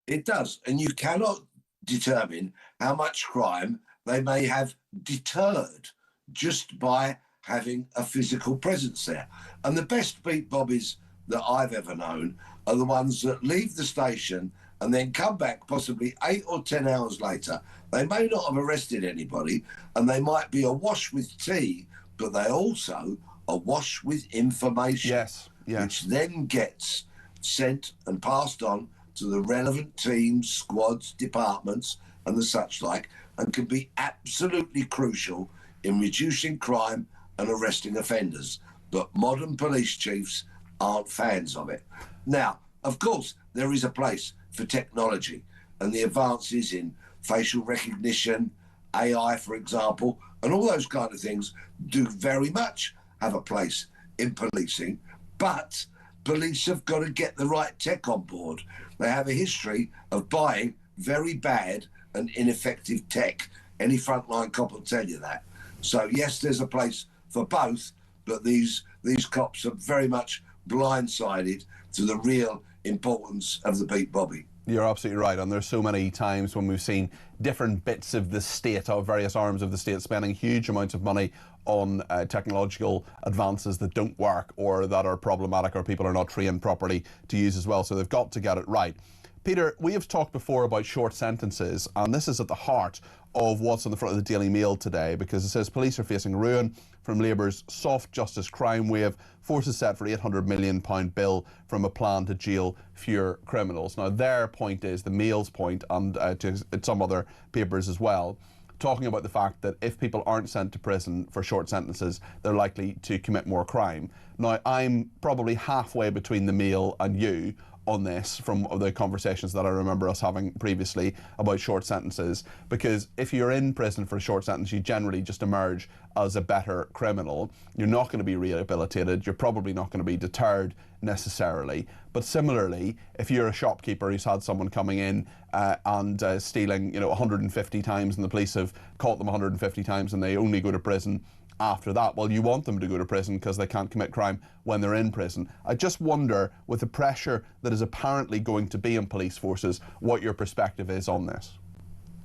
Speaker 10: It does, and you cannot determine how much crime they may have deterred just by having a physical presence there. And the best beat bobbies that I've ever known are the ones that leave the station and then come back possibly 8 or 10 hours later. They may not have arrested anybody, and they might be awash with tea, but they also awash with information,
Speaker 3: yes.
Speaker 10: which then gets sent and passed on to the relevant teams, squads, departments, and the such like, and can be absolutely crucial in reducing crime and arresting offenders. But modern police chiefs aren't fans of it. Now, of course, there is a place for technology, and the advances in facial recognition, AI, for example, and all those kind of things do very much have a place in policing, but police have got to get the right tech on board. They have a history of buying very bad and ineffective tech. Any frontline cop will tell you that. So yes, there's a place for both, but these cops are very much blindsided to the real importance of the beat bobby.
Speaker 3: You're absolutely right, and there's so many times when we've seen different bits of the state, of various arms of the state, spending huge amounts of money on technological advances that don't work or that are problematic, or people are not trained properly to use as well. So they've got to get it right. Peter, we have talked before about short sentences, and this is at the heart of what's on the front of the Daily Mail today, because it says police are facing ruin from Labour's soft justice crime wave, forces set for £800 million bill from a plan to jail fewer criminals. Now, their point is, the Mail's point, and to some other papers as well, talking about the fact that if people aren't sent to prison for short sentences, they're likely to commit more crime. Now, I'm probably halfway between the Mail and you on this from the conversations that I remember us having previously about short sentences, because if you're in prison for a short sentence, you generally just emerge as a better criminal. You're not going to be rehabilitated, you're probably not going to be deterred necessarily. But similarly, if you're a shopkeeper who's had someone coming in and stealing 150 times, and the police have caught them 150 times and they only go to prison after that, well, you want them to go to prison because they can't commit crime when they're in prison. I just wonder, with the pressure that is apparently going to be in police forces, what your perspective is on this.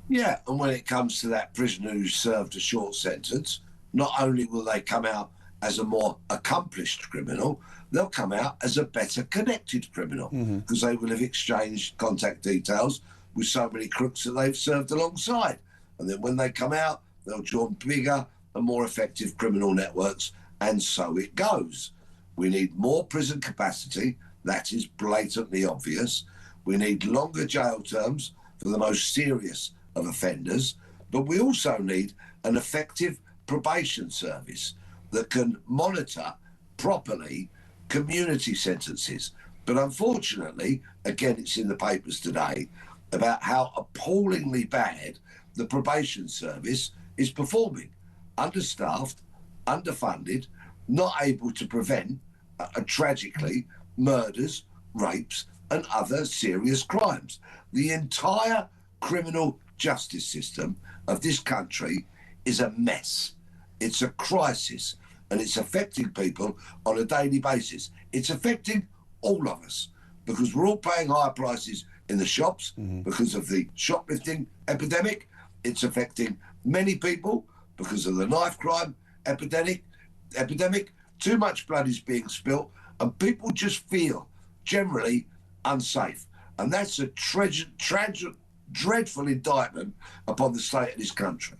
Speaker 10: Yeah, and when it comes to that prisoner who served a short sentence, not only will they come out as a more accomplished criminal, they'll come out as a better connected criminal, because they will have exchanged contact details with so many crooks that they've served alongside. And then when they come out, they'll join bigger and more effective criminal networks, and so it goes. We need more prison capacity, that is blatantly obvious. We need longer jail terms for the most serious of offenders, but we also need an effective probation service that can monitor properly community sentences. But unfortunately, again, it's in the papers today about how appallingly bad the probation service is performing. Understaffed, underfunded, not able to prevent, tragically, murders, rapes, and other serious crimes. The entire criminal justice system of this country is a mess. It's a crisis, and it's affecting people on a daily basis. It's affecting all of us because we're all paying higher prices in the shops because of the shoplifting epidemic. It's affecting many people because of the knife crime epidemic. Too much blood is being spilt, and people just feel generally unsafe. And that's a dreadful indictment upon the state of this country.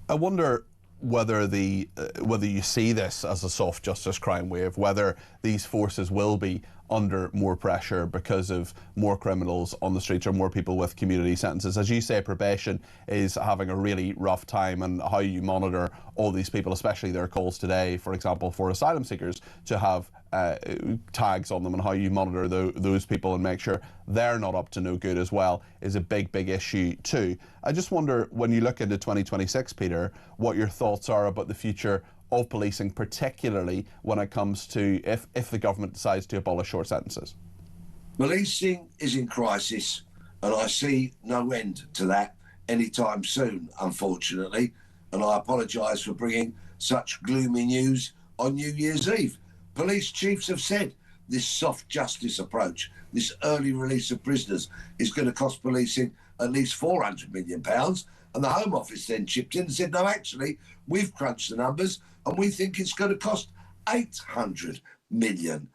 Speaker 3: I wonder whether you see this as a soft justice crime wave, whether these forces will be under more pressure because of more criminals on the streets or more people with community sentences. As you say, probation is having a really rough time, and how you monitor all these people, especially their calls today, for example, for asylum seekers to have tags on them, and how you monitor those people and make sure they're not up to no good as well, is a big issue too. I just wonder, when you look into 2026, Peter, what your thoughts are about the future of policing, particularly when it comes to if the government decides to abolish short sentences.
Speaker 10: Policing is in crisis, and I see no end to that anytime soon, unfortunately, and I apologise for bringing such gloomy news on New Year's Eve. Police chiefs have said this soft justice approach, this early release of prisoners, is going to cost policing at least £400 million, and the Home Office then chipped in and said, no, actually, we've crunched the numbers and we think it's going to cost £800 million.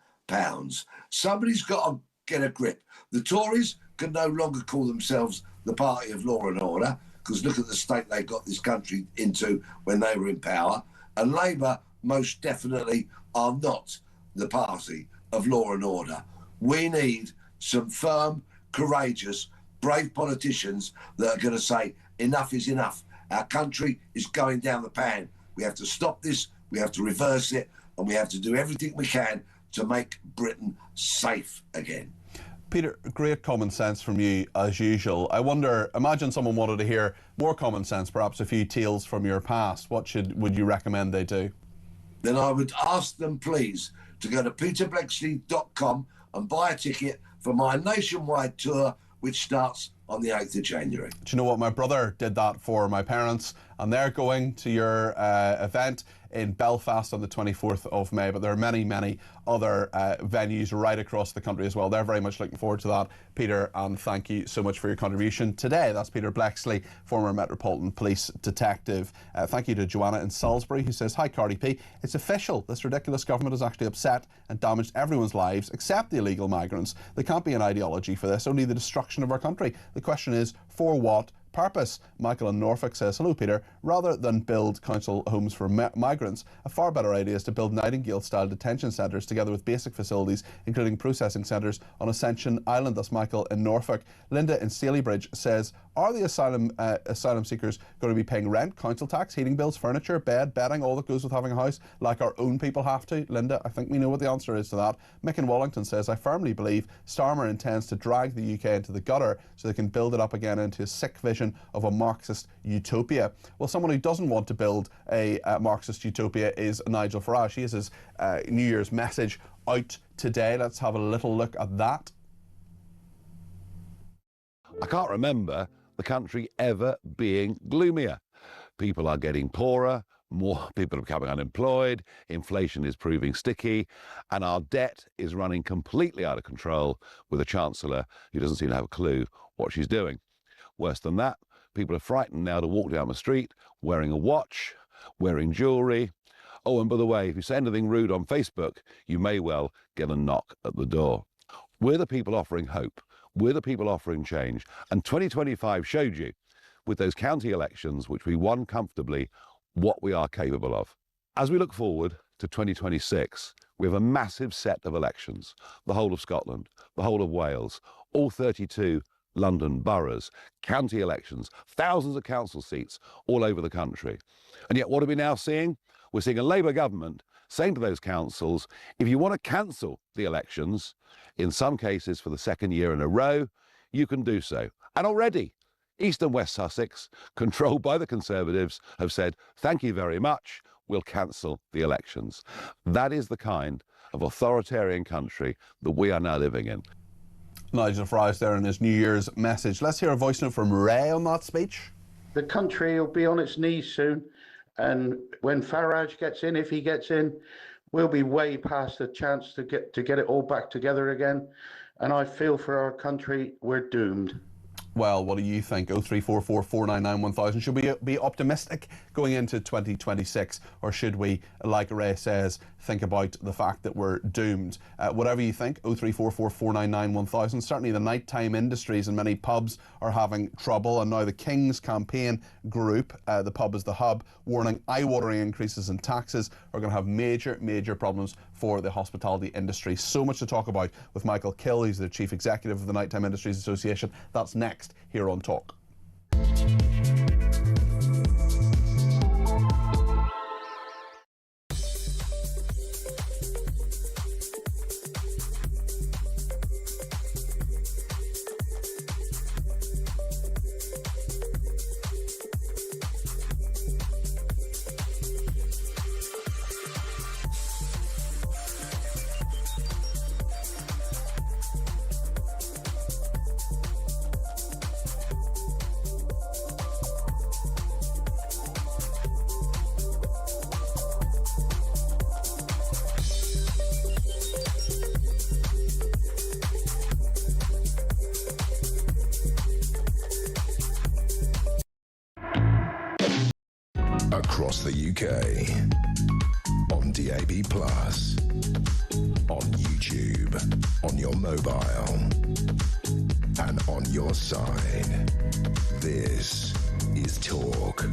Speaker 10: Somebody's got to get a grip. The Tories can no longer call themselves the party of law and order, because look at the state they got this country into when they were in power. And Labour most definitely are not the party of law and order. We need some firm, courageous, brave politicians that are going to say enough is enough. Our country is going down the pan. We have to stop this, we have to reverse it, and we have to do everything we can to make Britain safe again.
Speaker 3: Peter, great common sense from you as usual. I wonder, imagine someone wanted to hear more common sense, perhaps a few tales from your past. What would you recommend they do?
Speaker 10: Then I would ask them, please, to go to peterbexley.com and buy a ticket for my nationwide tour, which starts on the 8th of January.
Speaker 3: Do you know what? My brother did that for my parents, and they're going to your event in Belfast on the 24th of May, but there are many other venues right across the country as well. They're very much looking forward to that, Peter, and thank you so much for your contribution today. That's Peter Blexley, former Metropolitan Police detective. Thank you to Joanna in Salisbury, who says, hi Cardi P, it's official. This ridiculous government has actually upset and damaged everyone's lives except the illegal migrants. There can't be an ideology for this, only the destruction of our country. The question is, for what purpose? Michael in Norfolk says, hello Peter, rather than build council homes for migrants, a far better idea is to build Nightingale-style detention centres together with basic facilities, including processing centres on Ascension Island. That's Michael in Norfolk. Linda in Stalybridge says, are the asylum seekers going to be paying rent, council tax, heating bills, furniture, bed, bedding, all that goes with having a house, like our own people have to? Linda, I think we know what the answer is to that. Mick in Wallington says, I firmly believe Starmer intends to drag the UK into the gutter so they can build it up again into a sick vision of a Marxist utopia. Well, someone who doesn't want to build a Marxist utopia is Nigel Farage. He has his New Year's message out today. Let's have a little look at that.
Speaker 4: I can't remember the country ever being gloomier. People are getting poorer, more people are becoming unemployed, inflation is proving sticky, and our debt is running completely out of control with a Chancellor who doesn't seem to have a clue what she's doing. Worse than that, people are frightened now to walk down the street wearing a watch, wearing jewellery. Oh, and by the way, if you say anything rude on Facebook, you may well get a knock at the door. We're the people offering hope. We're the people offering change. And 2025 showed you, with those county elections, which we won comfortably, what we are capable of. As we look forward to 2026, we have a massive set of elections. The whole of Scotland, the whole of Wales, all 32 London boroughs, county elections, thousands of council seats all over the country. And yet what are we now seeing? We're seeing a Labour government saying to those councils, if you want to cancel the elections, in some cases for the second year in a row, you can do so. And already, East and West Sussex, controlled by the Conservatives, have said, thank you very much, we'll cancel the elections. That is the kind of authoritarian country that we are now living in.
Speaker 3: Nigel Farage there in his New Year's message. Let's hear a voice note from Ray on that speech.
Speaker 11: The country will be on its knees soon, and when Farage gets in, if he gets in, we'll be way past the chance to get it all back together again. And I feel for our country, we're doomed.
Speaker 3: Well, what do you think? 0344 499 1000. Should we be optimistic going into 2026, or should we, like Ray says, think about the fact that we're doomed? Whatever you think, 0344 499 1000. Certainly the nighttime industries and many pubs are having trouble, and now the King's Campaign Group, the pub is the hub, warning eye-watering increases in taxes are going to have major problems for the hospitality industry. So much to talk about with Michael Kill, who's the Chief Executive of the Nighttime Industries Association. That's next here on Talk.
Speaker 2: Across the UK, on DAB+, on YouTube, on your mobile, and on your side. This is Talk.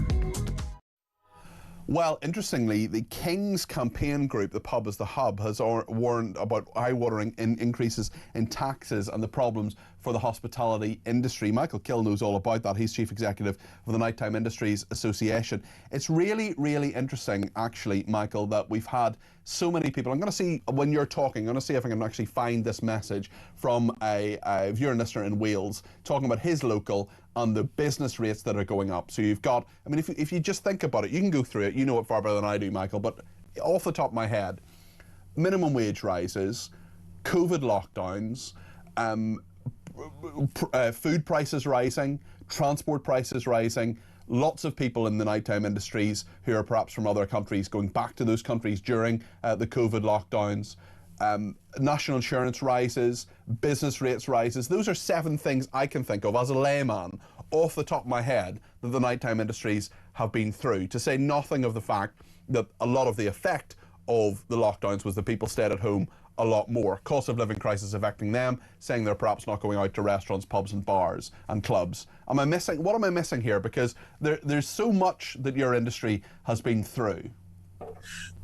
Speaker 3: Well, interestingly, the King's Campaign Group, the pub is the hub, has warned about eye-watering increases in taxes and the problems for the hospitality industry. Michael Kill knows all about that. He's Chief Executive of the Nighttime Industries Association. It's really interesting, actually, Michael, that we've had so many people. I'm going to see, when you're talking, I'm going to see if I can actually find this message from a viewer and listener in Wales talking about his local and the business rates that are going up. So you've got, I mean, if you just think about it, you can go through it. You know it far better than I do, Michael, but off the top of my head, minimum wage rises, COVID lockdowns, food prices rising, transport prices rising, lots of people in the nighttime industries who are perhaps from other countries going back to those countries during the COVID lockdowns. National insurance rises, business rates rises. Those are 7 things I can think of as a layman off the top of my head that the nighttime industries have been through, to say nothing of the fact that a lot of the effect of the lockdowns was that people stayed at home a lot more. Cost of living crisis affecting them, saying they're perhaps not going out to restaurants, pubs and bars and clubs. What am I missing here? Because there's so much that your industry has been through.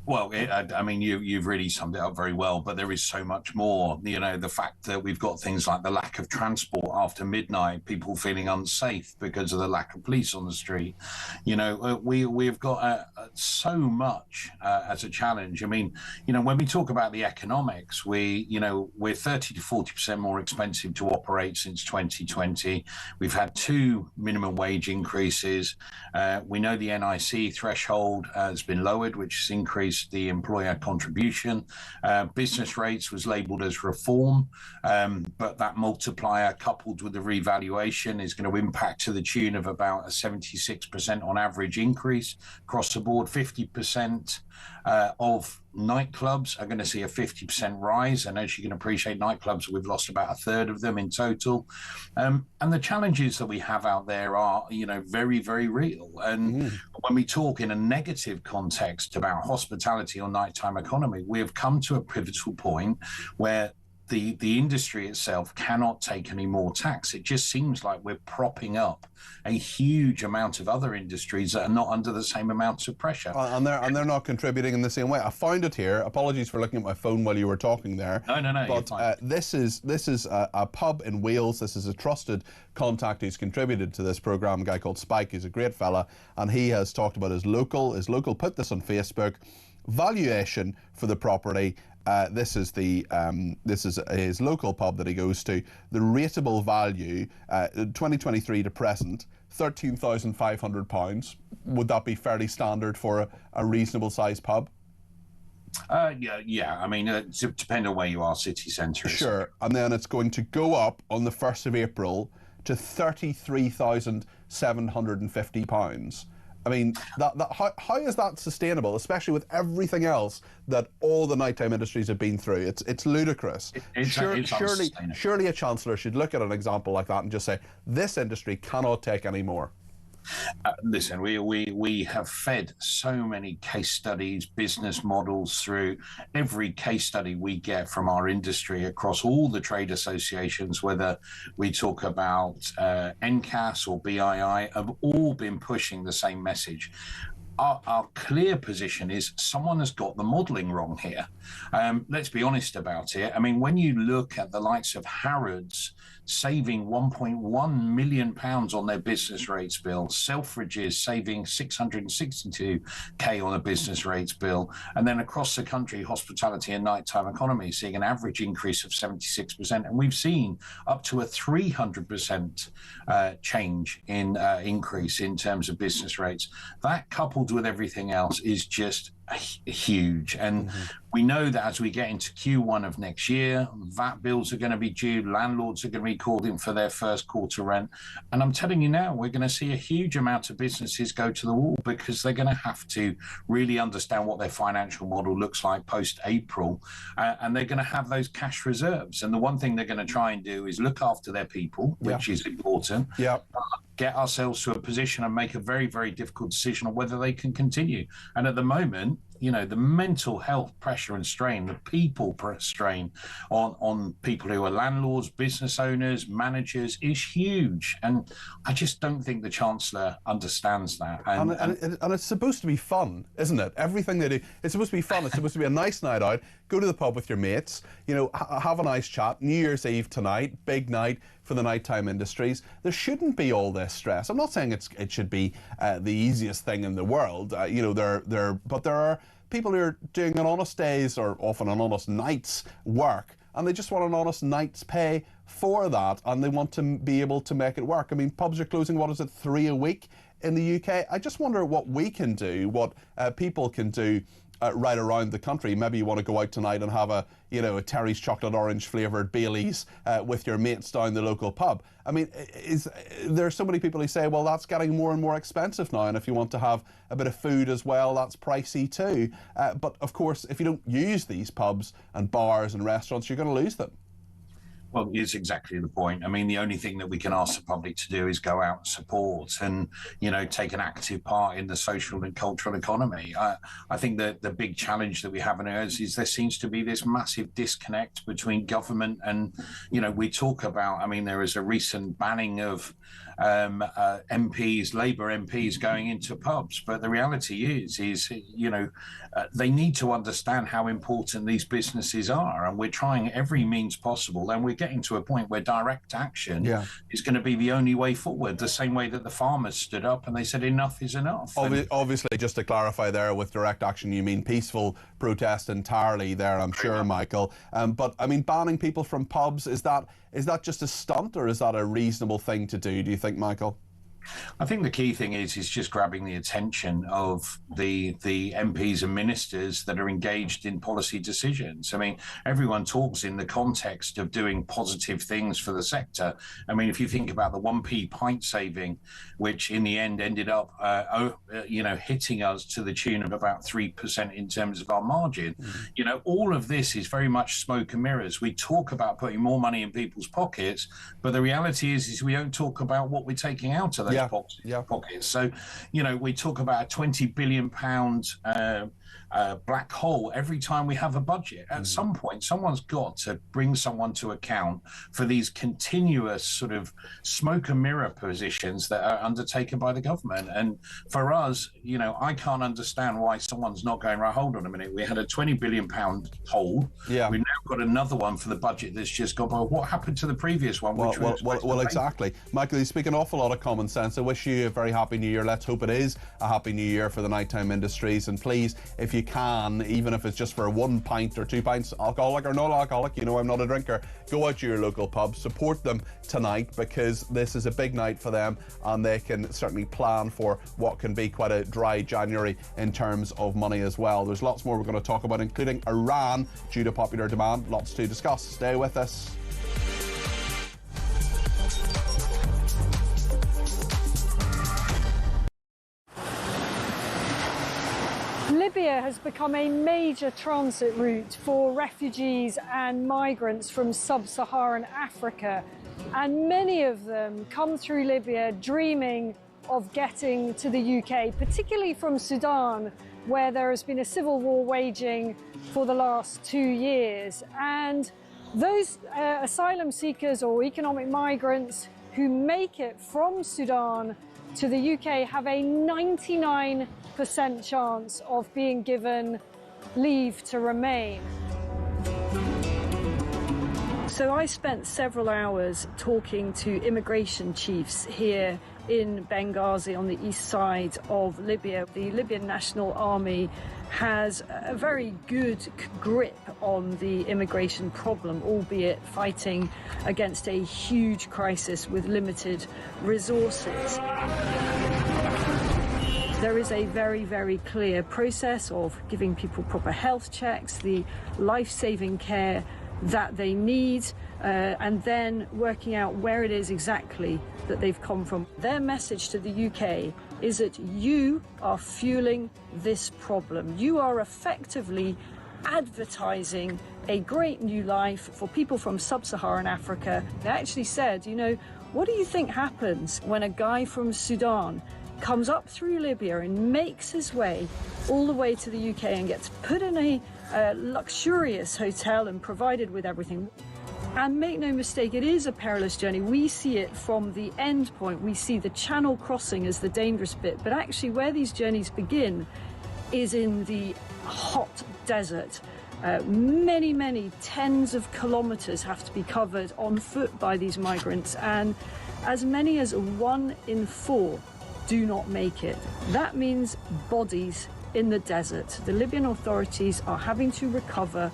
Speaker 12: Well, I mean, you've really summed it up very well, but there is so much more. You know, the fact that we've got things like the lack of transport after midnight, people feeling unsafe because of the lack of police on the street. You know, we've got so much as a challenge. I mean, you know, when we talk about the economics, we're 30 to 40% more expensive to operate since 2020. We've had 2 minimum wage increases. We know the NIC threshold has been lowered, which has increased the employer contribution. Business rates was labelled as reform, but that multiplier coupled with the revaluation is going to impact to the tune of about a 76% on average increase across the board. 50% of nightclubs are going to see a 50% rise, and as you can appreciate, nightclubs, we've lost about a third of them in total, and the challenges that we have out there are, you know, very real. And when we talk in a negative context about hospitality or nighttime economy, we have come to a pivotal point where the industry itself cannot take any more tax. It just seems like we're propping up a huge amount of other industries that are not under the same amount of pressure.
Speaker 3: And they're not contributing in the same way. I found it here. Apologies for looking at my phone while you were talking there.
Speaker 12: No,
Speaker 3: but this is a pub in Wales. This is a trusted contact who's contributed to this programme, a guy called Spike. He's a great fella, and he has talked about his local, put this on Facebook, valuation for the property. This is his local pub that he goes to. The rateable value, 2023 to present, £13,500. Would that be fairly standard for a reasonable sized pub?
Speaker 12: Yeah. I mean, it depends on where you are, city centre.
Speaker 3: Sure, and then it's going to go up on the 1st of April to £33,750. I mean, how is that sustainable, especially with everything else that all the nighttime industries have been through? It's ludicrous. Surely a chancellor should look at an example like that and just say, this industry cannot take any more.
Speaker 12: Listen, we have fed so many case studies, business models through every case study we get from our industry across all the trade associations, whether we talk about NCAS or BII, have all been pushing the same message. Our clear position is someone has got the modelling wrong here. Let's be honest about it. I mean, when you look at the likes of Harrods saving £1.1 million on their business rates bill, Selfridges saving 662k on a business rates bill, and then across the country, hospitality and nighttime economy seeing an average increase of 76%, and we've seen up to a 300% change in increase in terms of business rates. That coupled with everything else is just huge. And we know that as we get into Q1 of next year, VAT bills are going to be due, landlords are going to be called in for their first quarter rent. And I'm telling you now, we're going to see a huge amount of businesses go to the wall because they're going to have to really understand what their financial model looks like post-April. And they're going to have those cash reserves. And the one thing they're going to try and do is look after their people, which is important. Get ourselves to a position and make a very, very difficult decision on whether they can continue. And at the moment, you know, the mental health pressure and strain, the people strain on people who are landlords, business owners, managers is huge. And I just don't think the Chancellor understands that.
Speaker 3: And it's supposed to be fun, isn't it? Everything they do, it's supposed to be fun. It's supposed to be a nice night out. Go to the pub with your mates, you know, have a nice chat. New Year's Eve tonight, big night for the nighttime industries. There shouldn't be all this stress. I'm not saying it should be the easiest thing in the world. You know, but there are people who are doing an honest day's or often an honest night's work, and they just want an honest night's pay for that, and they want to be able to make it work. I mean, pubs are closing, what is it, 3 a week in the UK? I just wonder what we can do, what people can do right around the country. Maybe you want to go out tonight and have a Terry's chocolate orange flavoured Baileys with your mates down the local pub. I mean, there are so many people who say, well, that's getting more and more expensive now, and if you want to have a bit of food as well, that's pricey too. But of course, if you don't use these pubs and bars and restaurants, you're going to lose them.
Speaker 12: Well, it's exactly the point. I mean, the only thing that we can ask the public to do is go out and support and, you know, take an active part in the social and cultural economy. I think that the big challenge that we have in ours is there seems to be this massive disconnect between government and, you know, we talk about, I mean, there is a recent banning of MPs, Labour MPs going into pubs. But the reality is you know, they need to understand how important these businesses are. And we're trying every means possible. And we're getting to a point where direct action is going to be the only way forward, the same way that the farmers stood up and they said enough is enough.
Speaker 3: Obviously, just to clarify there, with direct action, you mean peaceful protest entirely there, I'm sure, Michael. But, I mean, banning people from pubs, is that just a stunt, or is that a reasonable thing to do you think, Michael?
Speaker 12: I think the key thing is just grabbing the attention of the MPs and ministers that are engaged in policy decisions. I mean, everyone talks in the context of doing positive things for the sector. I mean, if you think about the 1p pint saving, which in the end ended up, hitting us to the tune of about 3% in terms of our margin. You know, all of this is very much smoke and mirrors. We talk about putting more money in people's pockets, but the reality is we don't talk about what we're taking out of those pockets. So, you know, we talk about a £20 billion black hole every time we have a budget. At some point, someone's got to bring someone to account for these continuous sort of smoke and mirror positions that are undertaken by the government. And for us, you know, I can't understand why someone's not going, right, hold on a minute. We had a £20 billion hole. We've now got another one for the budget that's just gone by. What happened to the previous one?
Speaker 3: Well, exactly. Michael, you speak an awful lot of common sense. I wish you a very happy new year. Let's hope it is a happy new year for the nighttime industries. And please, if you can, even if it's just for 1 pint or 2 pints, alcoholic or non-alcoholic, you know I'm not a drinker, go out to your local pub, support them tonight, because this is a big night for them and they can certainly plan for what can be quite a dry January in terms of money as well. There's lots more we're going to talk about, including Iran due to popular demand. Lots to discuss. Stay with us.
Speaker 1: Libya has become a major transit route for refugees and migrants from sub-Saharan Africa, and many of them come through Libya dreaming of getting to the UK, particularly from Sudan, where there has been a civil war waging for the last 2 years. And those asylum seekers or economic migrants who make it from Sudan to the UK have a 99% chance of being given leave to remain. So I spent several hours talking to immigration chiefs here in Benghazi on the east side of Libya. The Libyan National Army has a very good grip on the immigration problem, albeit fighting against a huge crisis with limited resources. There is a very, very clear process of giving people proper health checks, the life-saving care that they need, and then working out where it is exactly that they've come from. Their message to the UK is that you are fueling this problem. You are effectively advertising a great new life for people from sub-Saharan Africa. They actually said, you know, what do you think happens when a guy from Sudan comes up through Libya and makes his way all the way to the UK and gets put in a luxurious hotel and provided with everything? And make no mistake, it is a perilous journey. We see it from the end point. We see the channel crossing as the dangerous bit, but actually where these journeys begin is in the hot desert. Many tens of kilometers have to be covered on foot by these migrants, and as many as 1 in 4 do not make it. That means bodies in the desert. The Libyan authorities are having to recover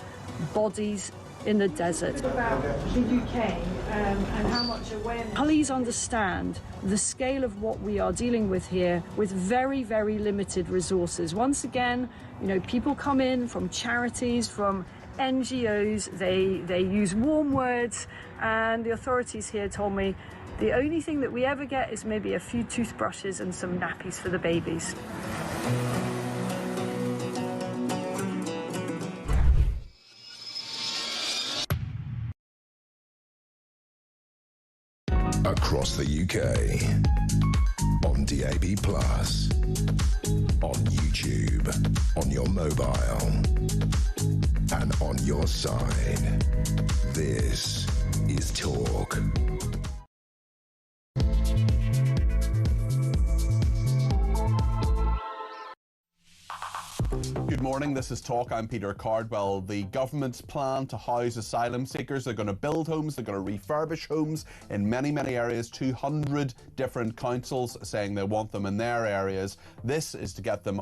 Speaker 1: bodies in the desert. About the UK and how much awareness. Please understand the scale of what we are dealing with here, with very, very limited resources. Once again, you know, people come in from charities, from NGOs, they use warm words, and the authorities here told me the only thing that we ever get is maybe a few toothbrushes and some nappies for the babies.
Speaker 2: Across the UK, on DAB+, on YouTube, on your mobile, and on your side. This is Talk.
Speaker 3: Good morning, this is Talk. I'm Peter Cardwell. The government's plan to house asylum seekers. They're going to build homes, they're going to refurbish homes in many areas. 200 different councils saying they want them in their areas. This is to get them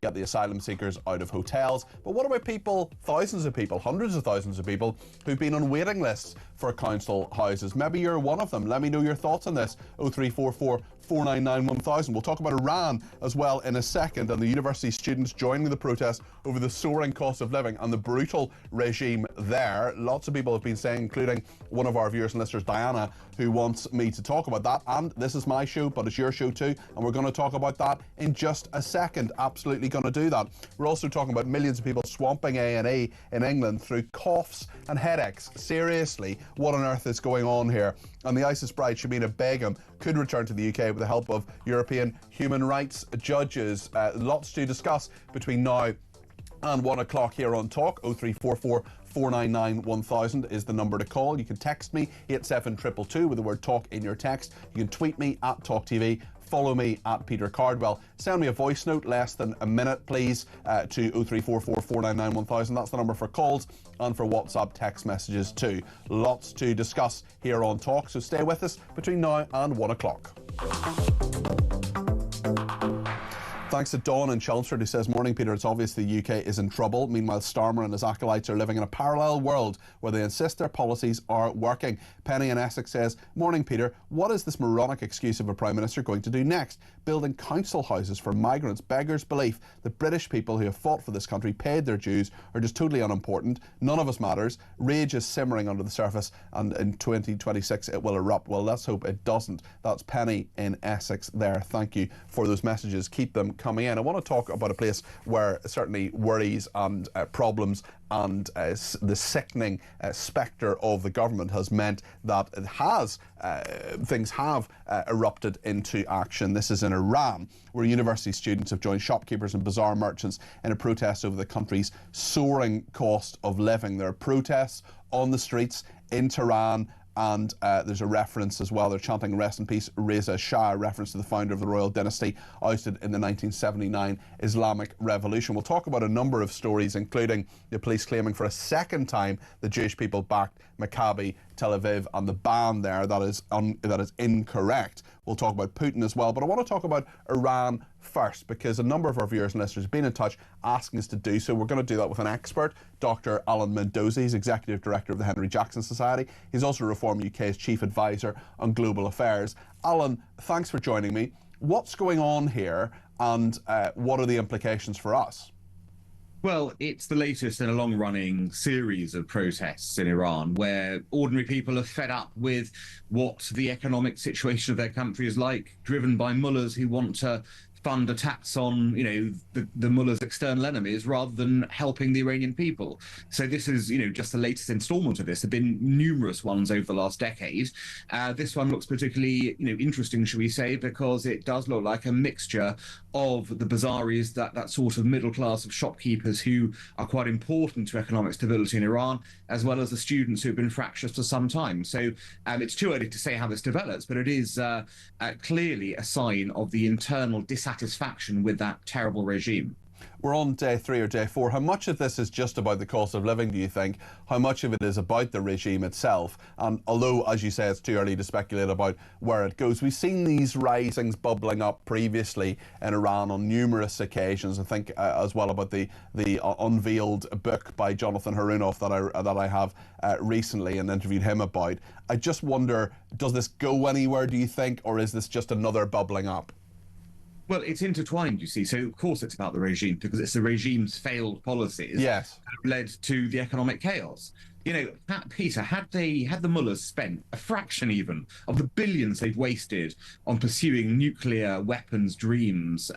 Speaker 3: get the asylum seekers out of hotels. But what about people, thousands of people, hundreds of thousands of people who've been on waiting lists for council houses? Maybe you're one of them. Let me know your thoughts on this. 0344 499 1000. We'll talk about Iran as well in a second, and the university students joining the protest over the soaring cost of living and the brutal regime there. Lots of people have been saying, including one of our viewers and listeners, Diana, who wants me to talk about that. And this is my show, but it's your show too, and we're going to talk about that in just a second. Absolutely going to do that. We're also talking about millions of people swamping A&E in England through coughs and headaches. Seriously, what on earth is going on here? And the ISIS bride Shamina Begum could return to the UK with the help of European human rights judges. Lots to discuss between now and 1 o'clock here on Talk. 0344 499 1000 is the number to call. You can text me 87222 with the word Talk in your text. You can tweet me at talkTV. follow me at Peter Cardwell. Send me a voice note, less than a minute, please, to 0344 499 1000. That's the number for calls and for WhatsApp text messages too. Lots to discuss here on Talk, so stay with us between now and 1 o'clock. Thanks to Dawn in Chelmsford, who says, "Morning, Peter. It's obvious the UK is in trouble. Meanwhile, Starmer and his acolytes are living in a parallel world where they insist their policies are working." Penny in Essex says, "Morning, Peter. What is this moronic excuse of a Prime Minister going to do next? Building council houses for migrants beggars belief. The British people who have fought for this country, paid their dues, are just totally unimportant. None of us matters. Rage is simmering under the surface, and in 2026 it will erupt." Well, let's hope it doesn't. That's Penny in Essex there. Thank you for those messages. Keep them coming in. I want to talk about a place where certainly worries and problems and the sickening spectre of the government has meant that it has things have erupted into action. This is in Iran, where university students have joined shopkeepers and bazaar merchants in a protest over the country's soaring cost of living. There are protests on the streets in Tehran, and there's a reference as well. They're chanting "Rest in peace, Reza Shah," a reference to the founder of the royal dynasty ousted in the 1979 Islamic Revolution. We'll talk about a number of stories, including the police claiming for a second time the Jewish people backed Maccabi Tel Aviv and the ban there. That is incorrect. We'll talk about Putin as well, but I want to talk about Iran first, because a number of our viewers and listeners have been in touch asking us to do so. We're going to do that with an expert, Dr. Alan Mendoza. He's Executive Director of the Henry Jackson Society. He's also Reform UK's Chief Advisor on Global Affairs. Alan, thanks for joining me. What's going on here, and what are the implications for us?
Speaker 13: Well, it's the latest in a long-running series of protests in Iran, where ordinary people are fed up with what the economic situation of their country is like, driven by mullahs who want to fund attacks on, the mullah's external enemies rather than helping the Iranian people. So this is, just the latest installment of this. There have been numerous ones over the last decade. This one looks particularly, interesting, shall we say, because it does look like a mixture of the bazaris, that sort of middle class of shopkeepers who are quite important to economic stability in Iran, as well as the students who've been fractious for some time. So it's too early to say how this develops, but it is clearly a sign of the internal dissatisfaction with that terrible regime.
Speaker 3: We're on day 3 or day 4. How much of this is just about the cost of living, do you think? How much of it is about the regime itself? And although, as you say, it's too early to speculate about where it goes, we've seen these risings bubbling up previously in Iran on numerous occasions. I think as well about the unveiled book by Jonathan Harunoff that I have recently and interviewed him about. I just wonder, does this go anywhere, do you think, or is this just another bubbling up?
Speaker 13: Well, it's intertwined, you see. So, of course, it's about the regime, because it's the regime's failed policies that have led to the economic chaos. Peter, had the mullahs spent a fraction even of the billions they've wasted on pursuing nuclear weapons dreams,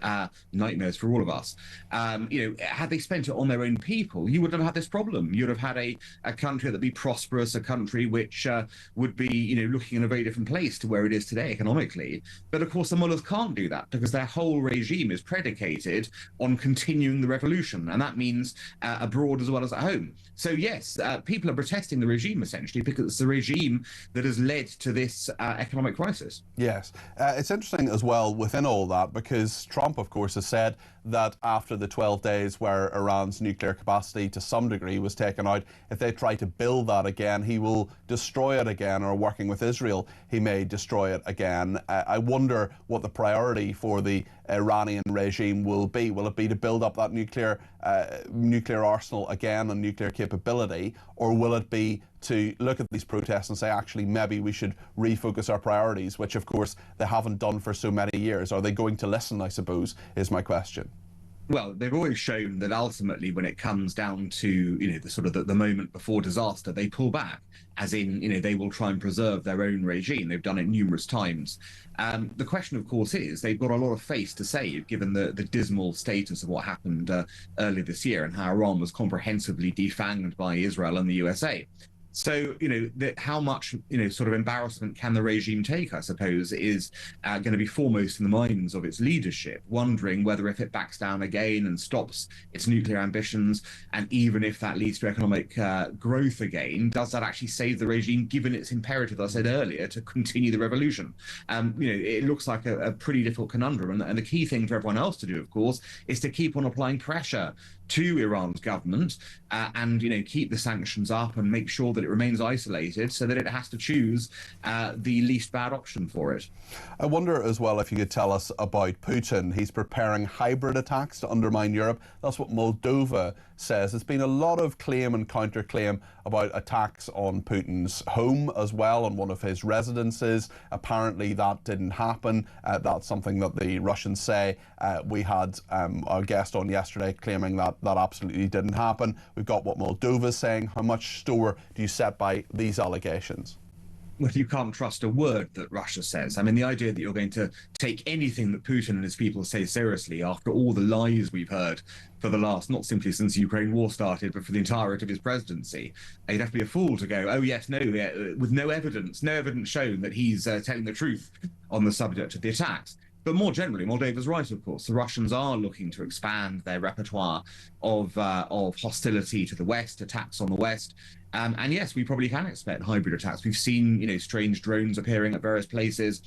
Speaker 13: nightmares for all of us, had they spent it on their own people, you wouldn't have had this problem. You'd have had a country that'd be prosperous, a country which would be, looking in a very different place to where it is today economically. But of course, the mullahs can't do that, because their whole regime is predicated on continuing the revolution, and that means abroad as well as at home. So yes, people are protesting the regime essentially because it's the regime that has led to this economic crisis.
Speaker 3: Yes. It's interesting as well within all that, because Trump, of course, has said that after the 12 days where Iran's nuclear capacity to some degree was taken out, if they try to build that again, he will destroy it again, or working with Israel, he may destroy it again. I wonder what the priority for the Iranian regime will be. Will it be to build up that nuclear arsenal again and nuclear capability, or will it be to look at these protests and say, actually, maybe we should refocus our priorities, which, of course, they haven't done for so many years? Are they going to listen, I suppose, is my question.
Speaker 13: Well, they've always shown that ultimately, when it comes down to, the moment before disaster, they pull back, as in, they will try and preserve their own regime. They've done it numerous times. The question, of course, is they've got a lot of face to save, given the dismal status of what happened earlier this year and how Iran was comprehensively defanged by Israel and the USA. So, how much, sort of embarrassment can the regime take, I suppose, is going to be foremost in the minds of its leadership, wondering whether if it backs down again and stops its nuclear ambitions, and even if that leads to economic growth again, does that actually save the regime, given its imperative, as I said earlier, to continue the revolution? It looks like a pretty difficult conundrum. And the key thing for everyone else to do, of course, is to keep on applying pressure to Iran's government and keep the sanctions up and make sure that it remains isolated so that it has to choose the least bad option for it.
Speaker 3: I wonder as well if you could tell us about Putin. He's preparing hybrid attacks to undermine Europe. That's what Moldova says. There's been a lot of claim and counterclaim about attacks on Putin's home as well, on one of his residences. Apparently that didn't happen. That's something that the Russians say. We had our guest on yesterday claiming that that absolutely didn't happen. We've got what Moldova's saying. How much store do you set by these allegations?
Speaker 13: Well, you can't trust a word that Russia says. I mean, the idea that you're going to take anything that Putin and his people say seriously after all the lies we've heard for the last, not simply since the Ukraine war started, but for the entirety of his presidency, you'd have to be a fool to go, oh, yes, no, with no evidence shown that he's telling the truth on the subject of the attacks. But more generally, Moldova's right, of course. The Russians are looking to expand their repertoire of hostility to the West, attacks on the West. And yes, we probably can expect hybrid attacks. We've seen, strange drones appearing at various places.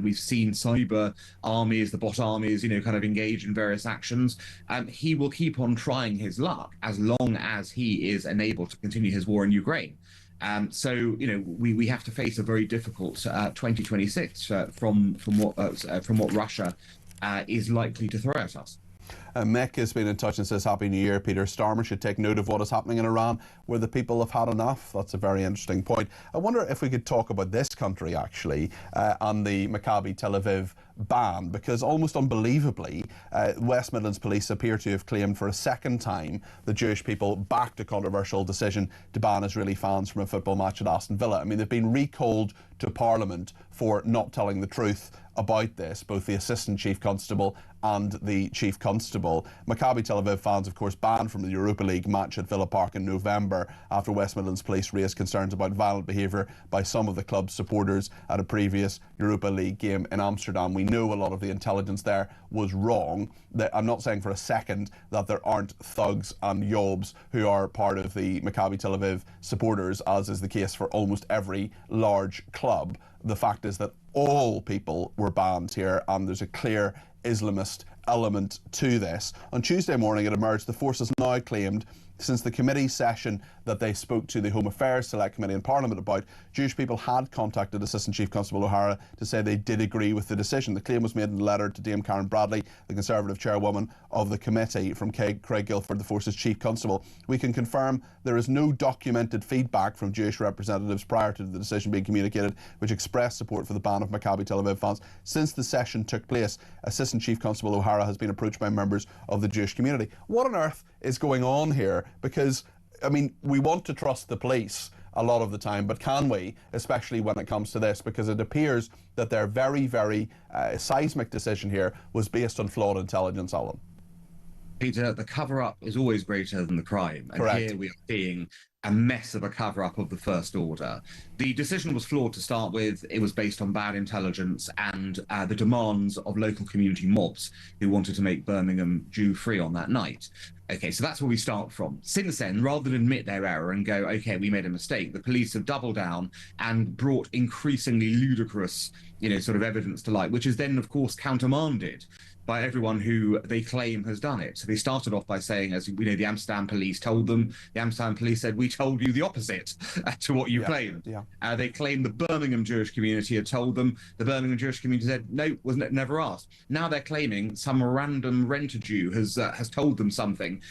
Speaker 13: We've seen cyber armies, the bot armies, kind of engage in various actions. He will keep on trying his luck as long as he is enabled to continue his war in Ukraine. So we have to face a very difficult 2026 from what Russia is likely to throw at us.
Speaker 3: Mick has been in touch and says, Happy New Year. Peter Starmer should take note of what is happening in Iran, where the people have had enough. That's a very interesting point. I wonder if we could talk about this country, actually, and the Maccabi Tel Aviv ban, because almost unbelievably, West Midlands police appear to have claimed for a second time the Jewish people backed a controversial decision to ban Israeli fans from a football match at Aston Villa. I mean, they've been recalled to Parliament for not telling the truth about this, both the Assistant Chief Constable and the Chief Constable. Maccabi Tel Aviv fans, of course, banned from the Europa League match at Villa Park in November after West Midlands police raised concerns about violent behaviour by some of the club's supporters at a previous Europa League game in Amsterdam. We know a lot of the intelligence there was wrong. I'm not saying for a second that there aren't thugs and yobs who are part of the Maccabi Tel Aviv supporters, as is the case for almost every large club. The fact is that all people were banned here, and there's a clear Islamist element to this. On Tuesday morning, it emerged the forces now claimed, since the committee session that they spoke to the Home Affairs Select Committee in Parliament about, Jewish people had contacted Assistant Chief Constable O'Hara to say they did agree with the decision. The claim was made in a letter to Dame Karen Bradley, the Conservative chairwoman of the committee, from Craig Guilford, the Force's Chief Constable. We can confirm there is no documented feedback from Jewish representatives prior to the decision being communicated, which expressed support for the ban of Maccabi Tel Aviv fans. Since the session took place, Assistant Chief Constable O'Hara has been approached by members of the Jewish community. What on earth is going on here? Because, I mean, we want to trust the police a lot of the time, but can we, especially when it comes to this? Because it appears that their very, very seismic decision here was based on flawed intelligence, Alan.
Speaker 13: Peter, the cover-up is always greater than the crime. And
Speaker 3: Correct.
Speaker 13: Here we are seeing a mess of a cover-up of the First Order. The decision was flawed to start with. It was based on bad intelligence and the demands of local community mobs who wanted to make Birmingham Jew-free on that night. Okay, so that's where we start from. Since then, rather than admit their error and go, okay, we made a mistake, the police have doubled down and brought increasingly ludicrous, sort of evidence to light, which is then, of course, countermanded by everyone who they claim has done it. So they started off by saying, as we know, the Amsterdam police told them. The Amsterdam police said, we told you the opposite to what you claimed. Yeah. They claimed the Birmingham Jewish community had told them. The Birmingham Jewish community said, no, never asked. Now they're claiming some random renter Jew has told them something.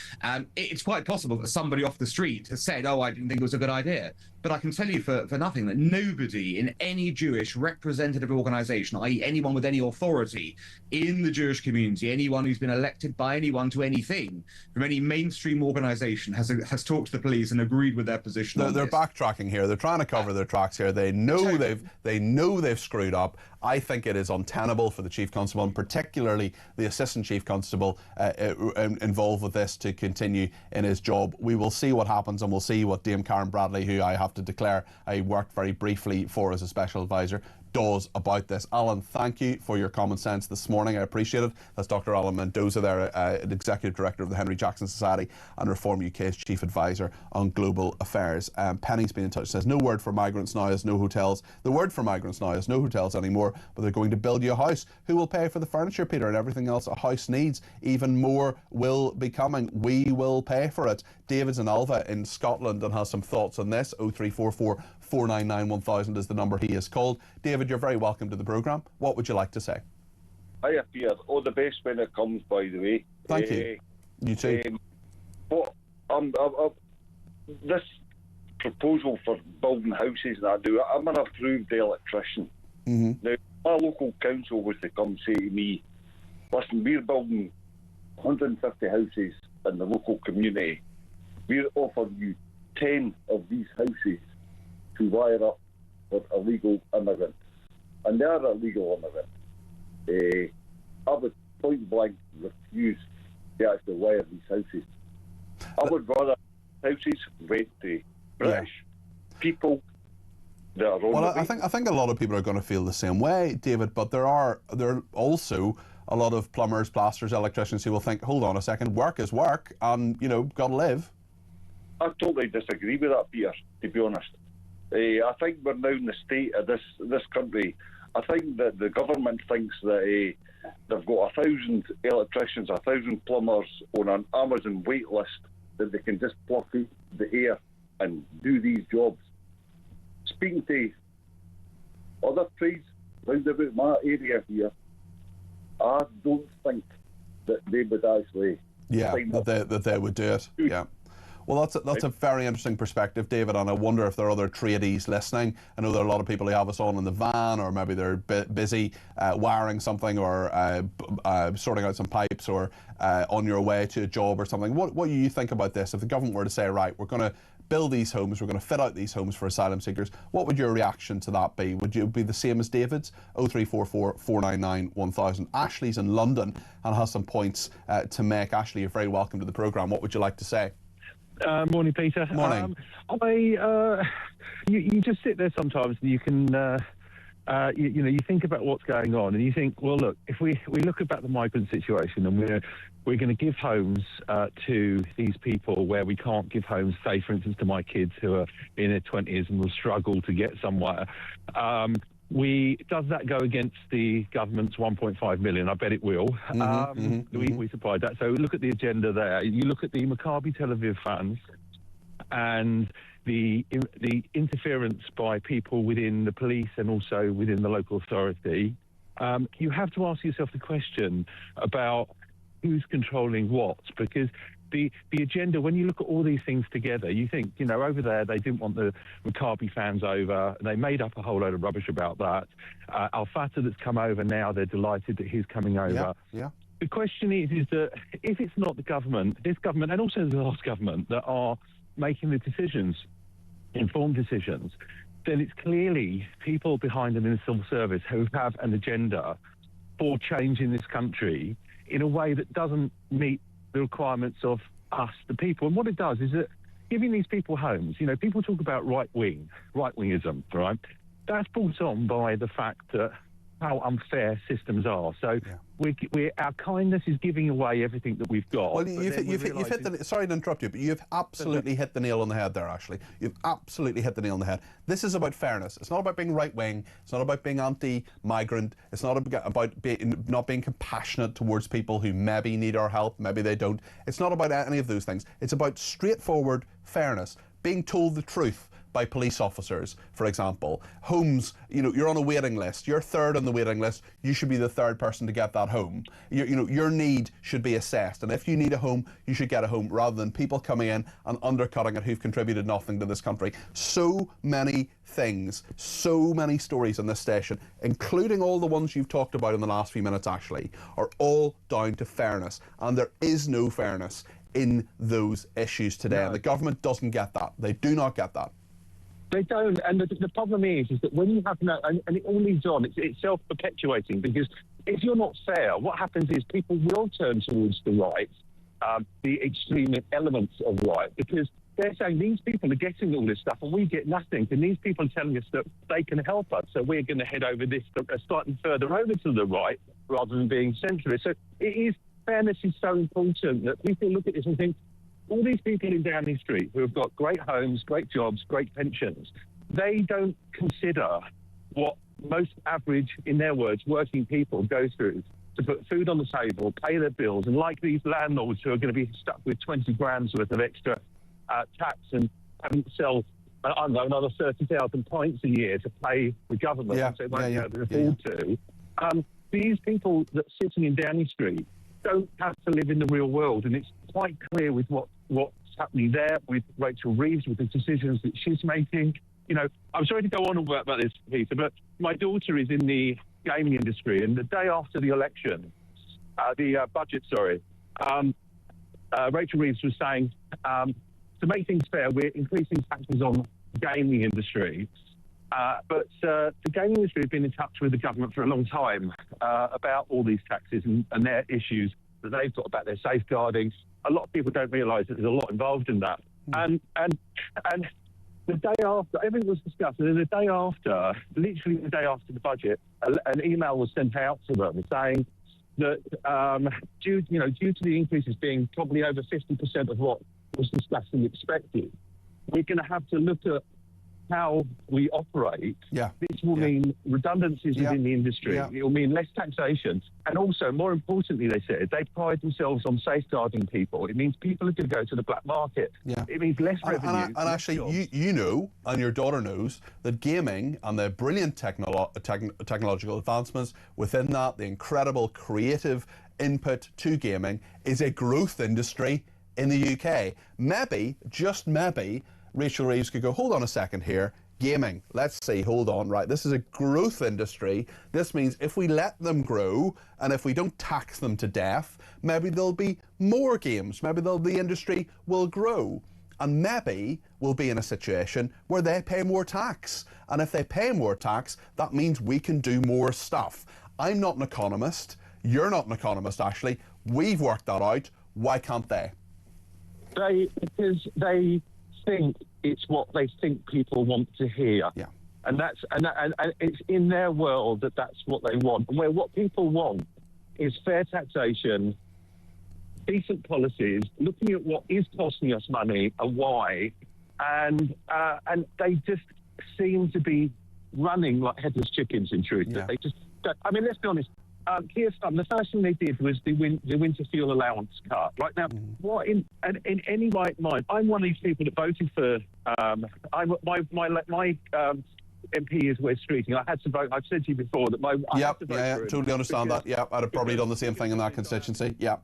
Speaker 13: It's quite possible that somebody off the street has said, oh, I didn't think it was a good idea. But I can tell you for nothing that nobody in any Jewish representative organisation, i.e. anyone with any authority in the Jewish community, anyone who's been elected by anyone to anything from any mainstream organisation has talked to the police and agreed with their position.
Speaker 3: They're backtracking here. They're trying to cover their tracks here. They know they've screwed up. I think it is untenable for the Chief Constable, and particularly the Assistant Chief Constable involved with this, to continue in his job. We will see what happens, and we'll see what Dame Karen Bradley, who I have to declare I worked very briefly for as a special advisor, does about this. Alan, thank you for your common sense this morning. I appreciate it. That's Dr. Alan Mendoza there, Executive Director of the Henry Jackson Society and Reform UK's Chief Advisor on Global Affairs. Penny's been in touch, says no word for migrants now as no hotels. The word for migrants now is no hotels anymore, but they're going to build you a house. Who will pay for the furniture, Peter, and everything else a house needs? Even more will be coming. We will pay for it. David's in Alva in Scotland and has some thoughts on this. 0344 499 1000 is the number he has called. David, you're very welcome to the programme. What would you like to say?
Speaker 14: Hiya, Peter. All the best when it comes, by the way.
Speaker 3: Thank you. You too.
Speaker 14: This proposal for building houses and I do, I'm an approved electrician. Now, my local council was to come say to me, listen, we're building 150 houses in the local community. We're offering you 10 of these houses to wire up for illegal immigrants. And they are illegal immigrants. I would point blank refuse to actually wire these houses. I would rather houses rent to British people that are on
Speaker 3: Well, I think a lot of people are going to feel the same way, David, but there are also a lot of plumbers, plasters, electricians who will think, hold on a second, work is work and, you know, got to live.
Speaker 14: I totally disagree with that, Peter, to be honest. I think we're now in the state of this country. I think that the government thinks that they've got 1,000 electricians, 1,000 plumbers on an Amazon wait list that they can just pluck out the air and do these jobs. Speaking to other trades round about my area here, I don't think that they would actually...
Speaker 3: that they would do it. Yeah. Well, that's a very interesting perspective, David, and I wonder if there are other tradies listening. I know there are a lot of people who have us on in the van, or maybe they're busy wiring something, or sorting out some pipes, or on your way to a job or something. What do you think about this? If the government were to say, right, we're going to build these homes, we're going to fit out these homes for asylum seekers, what would your reaction to that be? Would you be the same as David's? 0344 499 1000. Ashley's in London and has some points to make. Ashley, you're very welcome to the programme. What would you like to say?
Speaker 15: Morning, Peter.
Speaker 3: Morning.
Speaker 15: You just sit there sometimes and you can, you think about what's going on and you think, well, look, if we look about the migrant situation and we're going to give homes to these people where we can't give homes, say, for instance, to my kids who are in their 20s and will struggle to get somewhere. Does that go against the government's 1.5 million? I bet it will. We supplied that. So look at the agenda there. You look at the Maccabi Tel Aviv funds and the interference by people within the police and also within the local authority. You have to ask yourself the question about who's controlling what, because the agenda, when you look at all these things together, you think, over there, they didn't want the Maccabi fans over. They made up a whole load of rubbish about that. Al Fatah that's come over now, they're delighted that he's coming over.
Speaker 3: Yeah.
Speaker 15: The question is that if it's not the government, this government and also the last government that are making the decisions, informed decisions, then it's clearly people behind them in the civil service who have an agenda for change in this country in a way that doesn't meet the requirements of us, the people. And what it does is that giving these people homes, people talk about right-wingism, right? That's brought on by the fact that how unfair systems are. So our kindness is giving away everything that we've got.
Speaker 3: Well, you've hit the, sorry to interrupt you, but you've absolutely hit the nail on the head there, Ashley. You've absolutely hit the nail on the head. This is about fairness. It's not about being right-wing. It's not about being anti-migrant. It's not about not being compassionate towards people who maybe need our help, maybe they don't. It's not about any of those things. It's about straightforward fairness, being told the truth by police officers, for example. Homes, you know, you're on a waiting list. You're third on the waiting list. You should be the third person to get that home. You know, your need should be assessed. And if you need a home, you should get a home, rather than people coming in and undercutting it who've contributed nothing to this country. So many things, so many stories on this station, including all the ones you've talked about in the last few minutes, Ashley, are all down to fairness. And there is no fairness in those issues today.
Speaker 15: No.
Speaker 3: And the government doesn't get that. They do not get that.
Speaker 15: They don't, and the problem is that when you have no, and it all leads on, it's self-perpetuating, because if you're not fair, what happens is people will turn towards the right, the extreme elements of right, because they're saying these people are getting all this stuff and we get nothing, and these people are telling us that they can help us, so we're going to head over this slightly further over to the right rather than being centrist. So fairness is so important that people look at this and think, all these people in Downing Street who have got great homes, great jobs, great pensions, they don't consider what most average, in their words, working people go through to put food on the table, pay their bills, and like these landlords who are going to be stuck with 20 grand's worth of extra tax and having to sell, I don't know, another 30,000 pints a year to pay the government, so they won't be able to afford to. These people that are sitting in Downing Street don't have to live in the real world, and it's quite clear with what's happening there with Rachel Reeves, with the decisions that she's making. You know, I'm sorry to go on about this, Peter, but my daughter is in the gaming industry, and the day after the election, the budget, Rachel Reeves was saying, to make things fair, we're increasing taxes on the gaming industry. But the gaming industry have been in touch with the government for a long time about all these taxes and their issues that they've got about their safeguarding. A lot of people don't realise that there's a lot involved in that. And the day after, everything was discussed, and then the day after, literally the day after the budget, an email was sent out to them saying that due to the increases being probably over 50% of what was discussed and expected, we're going to have to look at how we operate. This will mean redundancies within the industry. It will mean less taxation. And also, more importantly, they said, they pride themselves on safeguarding people. It means people are going to go to the black market. It means less revenue.
Speaker 3: And actually, you know, and your daughter knows, that gaming and the brilliant technological advancements within that, the incredible creative input to gaming, is a growth industry in the UK. Maybe, just maybe, Rachel Reeves could go, hold on a second here, gaming, let's see, hold on, right, this is a growth industry. This means if we let them grow and if we don't tax them to death, maybe there'll be more games, maybe the industry will grow. And maybe we'll be in a situation where they pay more tax. And if they pay more tax, that means we can do more stuff. I'm not an economist. You're not an economist, Ashley. We've worked that out. Why can't they?
Speaker 15: Because they think it's what they think people want to hear. And it's in their world that's what they want. And where what people want is fair taxation, decent policies, looking at what is costing us money and why, and they just seem to be running like headless chickens, in truth. They just don't. I mean, let's be honest. Keir Starmer, the first thing they did was the winter fuel allowance cut. Right now, what in any right mind? I'm one of these people that voted for. My MP is West Streeting. I had to vote. I've said to you before that I had to vote for him.
Speaker 3: Totally understand that. Yeah, I'd have probably done the same thing in that constituency. Yeah.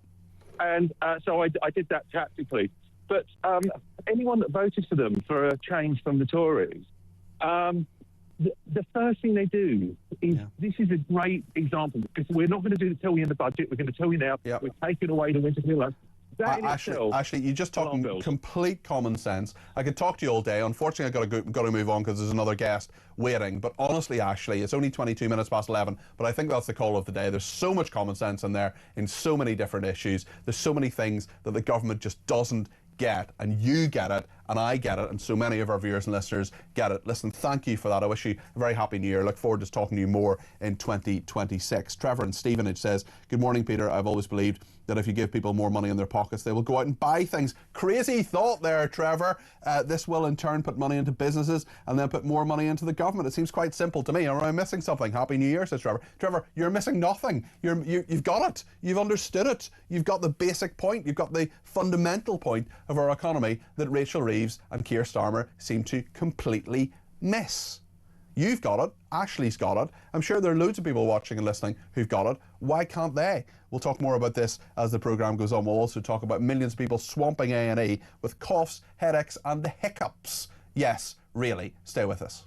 Speaker 15: And so I did that tactically. But anyone that voted for them for a change from the Tories. The first thing they do is, this is a great example, because we're not going to tell you in the budget, we're going to tell you now, we're taking away the winter fuel allowance.
Speaker 3: Actually, you're just talking complete common sense. I could talk to you all day. Unfortunately, I've got to move on because there's another guest waiting. But honestly, Ashley, it's only 22 minutes past 11, but I think that's the call of the day. There's so much common sense in there in so many different issues. There's so many things that the government just doesn't get, and you get it, and I get it, and so many of our viewers and listeners get it. Listen, thank you for that. I wish you a very happy new year. Look forward to talking to you more in 2026. Trevor in Stevenage says, good morning, Peter. I've always believed that if you give people more money in their pockets, they will go out and buy things. Crazy thought there, Trevor. This will in turn put money into businesses and then put more money into the government. It seems quite simple to me. Or am I missing something? Happy New Year, says Trevor. Trevor, you're missing nothing. You've got it. You've understood it. You've got the basic point. You've got the fundamental point of our economy that Rachel Reeves Reeves and Keir Starmer seem to completely miss. You've got it, Ashley's got it. I'm sure there are loads of people watching and listening who've got it. Why can't they? We'll talk more about this as the programme goes on. We'll also talk about millions of people swamping A&E with coughs, headaches and the hiccups. Yes, really, stay with us.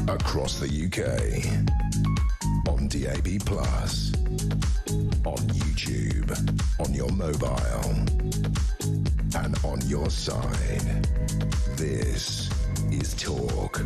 Speaker 2: Across the UK, on DAB+, on YouTube, on your mobile, and on your side. This is Talk.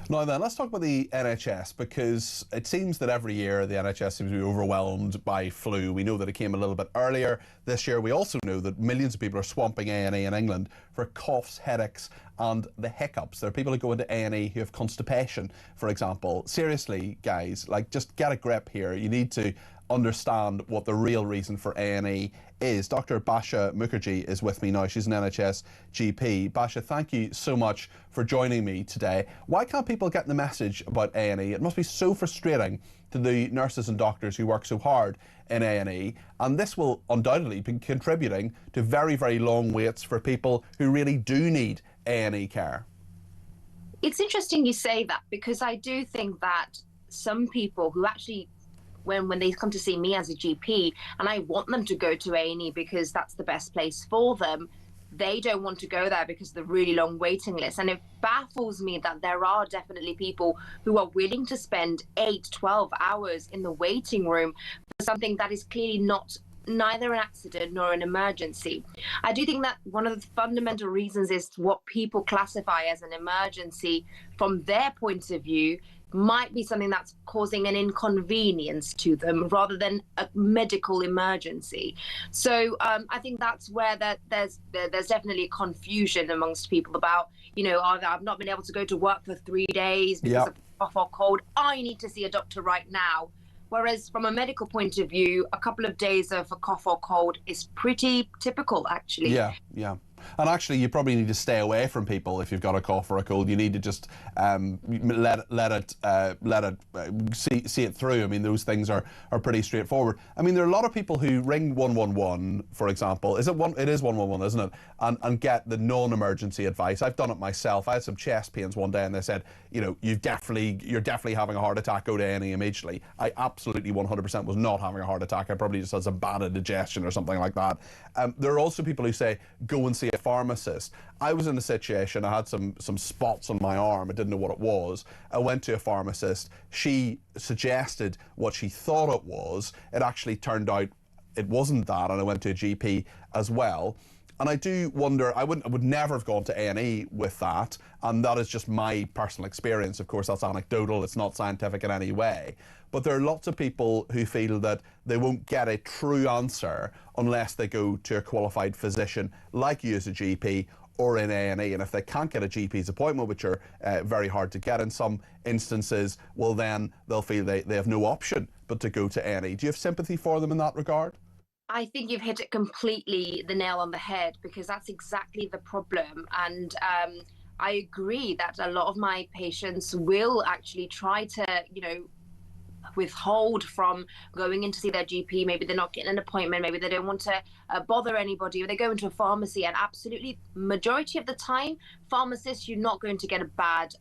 Speaker 3: Now then, let's talk about the NHS, because it seems that every year the NHS seems to be overwhelmed by flu. We know that it came a little bit earlier this year. We also know that millions of people are swamping A&E in England for coughs, headaches and the hiccups. There are people who go into A&E who have constipation, for example. Seriously, guys, like, just get a grip here. You need to understand what the real reason for A&E is. Dr. Basha Mukherjee is with me now. She's an NHS GP. Basha, thank you so much for joining me today. Why can't people get the message about A&E? It must be so frustrating to the nurses and doctors who work so hard in A&E, and this will undoubtedly be contributing to very, very long waits for people who really do need A&E care.
Speaker 16: It's interesting you say that, because I do think that some people who actually, when they come to see me as a GP and I want them to go to A&E because that's the best place for them, they don't want to go there because of the really long waiting list. And it baffles me that there are definitely people who are willing to spend 8, 12 hours in the waiting room for something that is clearly neither an accident nor an emergency. I do think that one of the fundamental reasons is what people classify as an emergency from their point of view might be something that's causing an inconvenience to them rather than a medical emergency. So I think that's where there's definitely confusion amongst people about, I've not been able to go to work for 3 days because of cough or cold. I need to see a doctor right now. Whereas from a medical point of view, a couple of days of a cough or cold is pretty typical, actually.
Speaker 3: Yeah. And actually, you probably need to stay away from people if you've got a cough or a cold. You need to just see it through. I mean, those things are pretty straightforward. I mean, there are a lot of people who ring 111, for example. It is 111, isn't it? And get the non-emergency advice. I've done it myself. I had some chest pains one day, and they said, you're definitely having a heart attack. Go to A&E immediately. I absolutely 100% was not having a heart attack. I probably just had some bad indigestion or something like that. There are also people who say, go and see a pharmacist. I was in a situation, I had some spots on my arm, I didn't know what it was. I went to a pharmacist, she suggested what she thought it was. It actually turned out it wasn't that, and I went to a GP as well. And I do wonder, I would never have gone to A&E with that, and that is just my personal experience. Of course, that's anecdotal, it's not scientific in any way. But there are lots of people who feel that they won't get a true answer unless they go to a qualified physician like you as a GP or in A&E. And if they can't get a GP's appointment, which are very hard to get in some instances, well, then they'll feel they have no option but to go to A&E. Do you have sympathy for them in that regard?
Speaker 16: I think you've hit it completely the nail on the head, because that's exactly the problem. And I agree that a lot of my patients will actually try to, withhold from going in to see their GP. Maybe they're not getting an appointment. Maybe they don't want to bother anybody. Or they go into a pharmacy, and absolutely majority of the time, pharmacists, you're not going to get a bad,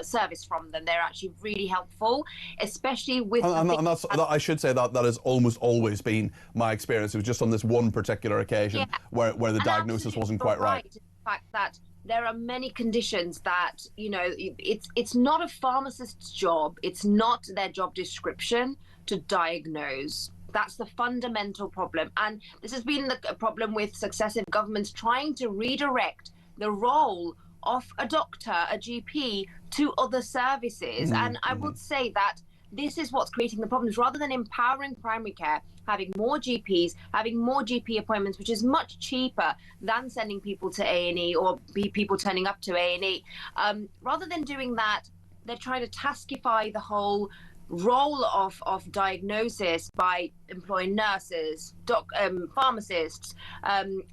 Speaker 16: service from them. They're actually really helpful, especially with.
Speaker 3: And that's, I should say that has almost always been my experience. It was just on this one particular occasion where the diagnosis wasn't quite right.
Speaker 16: The fact that there are many conditions that, it's not a pharmacist's job. It's not their job description to diagnose. That's the fundamental problem. And this has been the problem with successive governments trying to redirect the role of a doctor, a GP, to other services. And I would say that this is what's creating the problems. Rather than empowering primary care, having more GPs, having more GP appointments, which is much cheaper than sending people to A&E or people turning up to A&E. Rather than doing that, they're trying to taskify the whole role of diagnosis by employing nurses, pharmacists,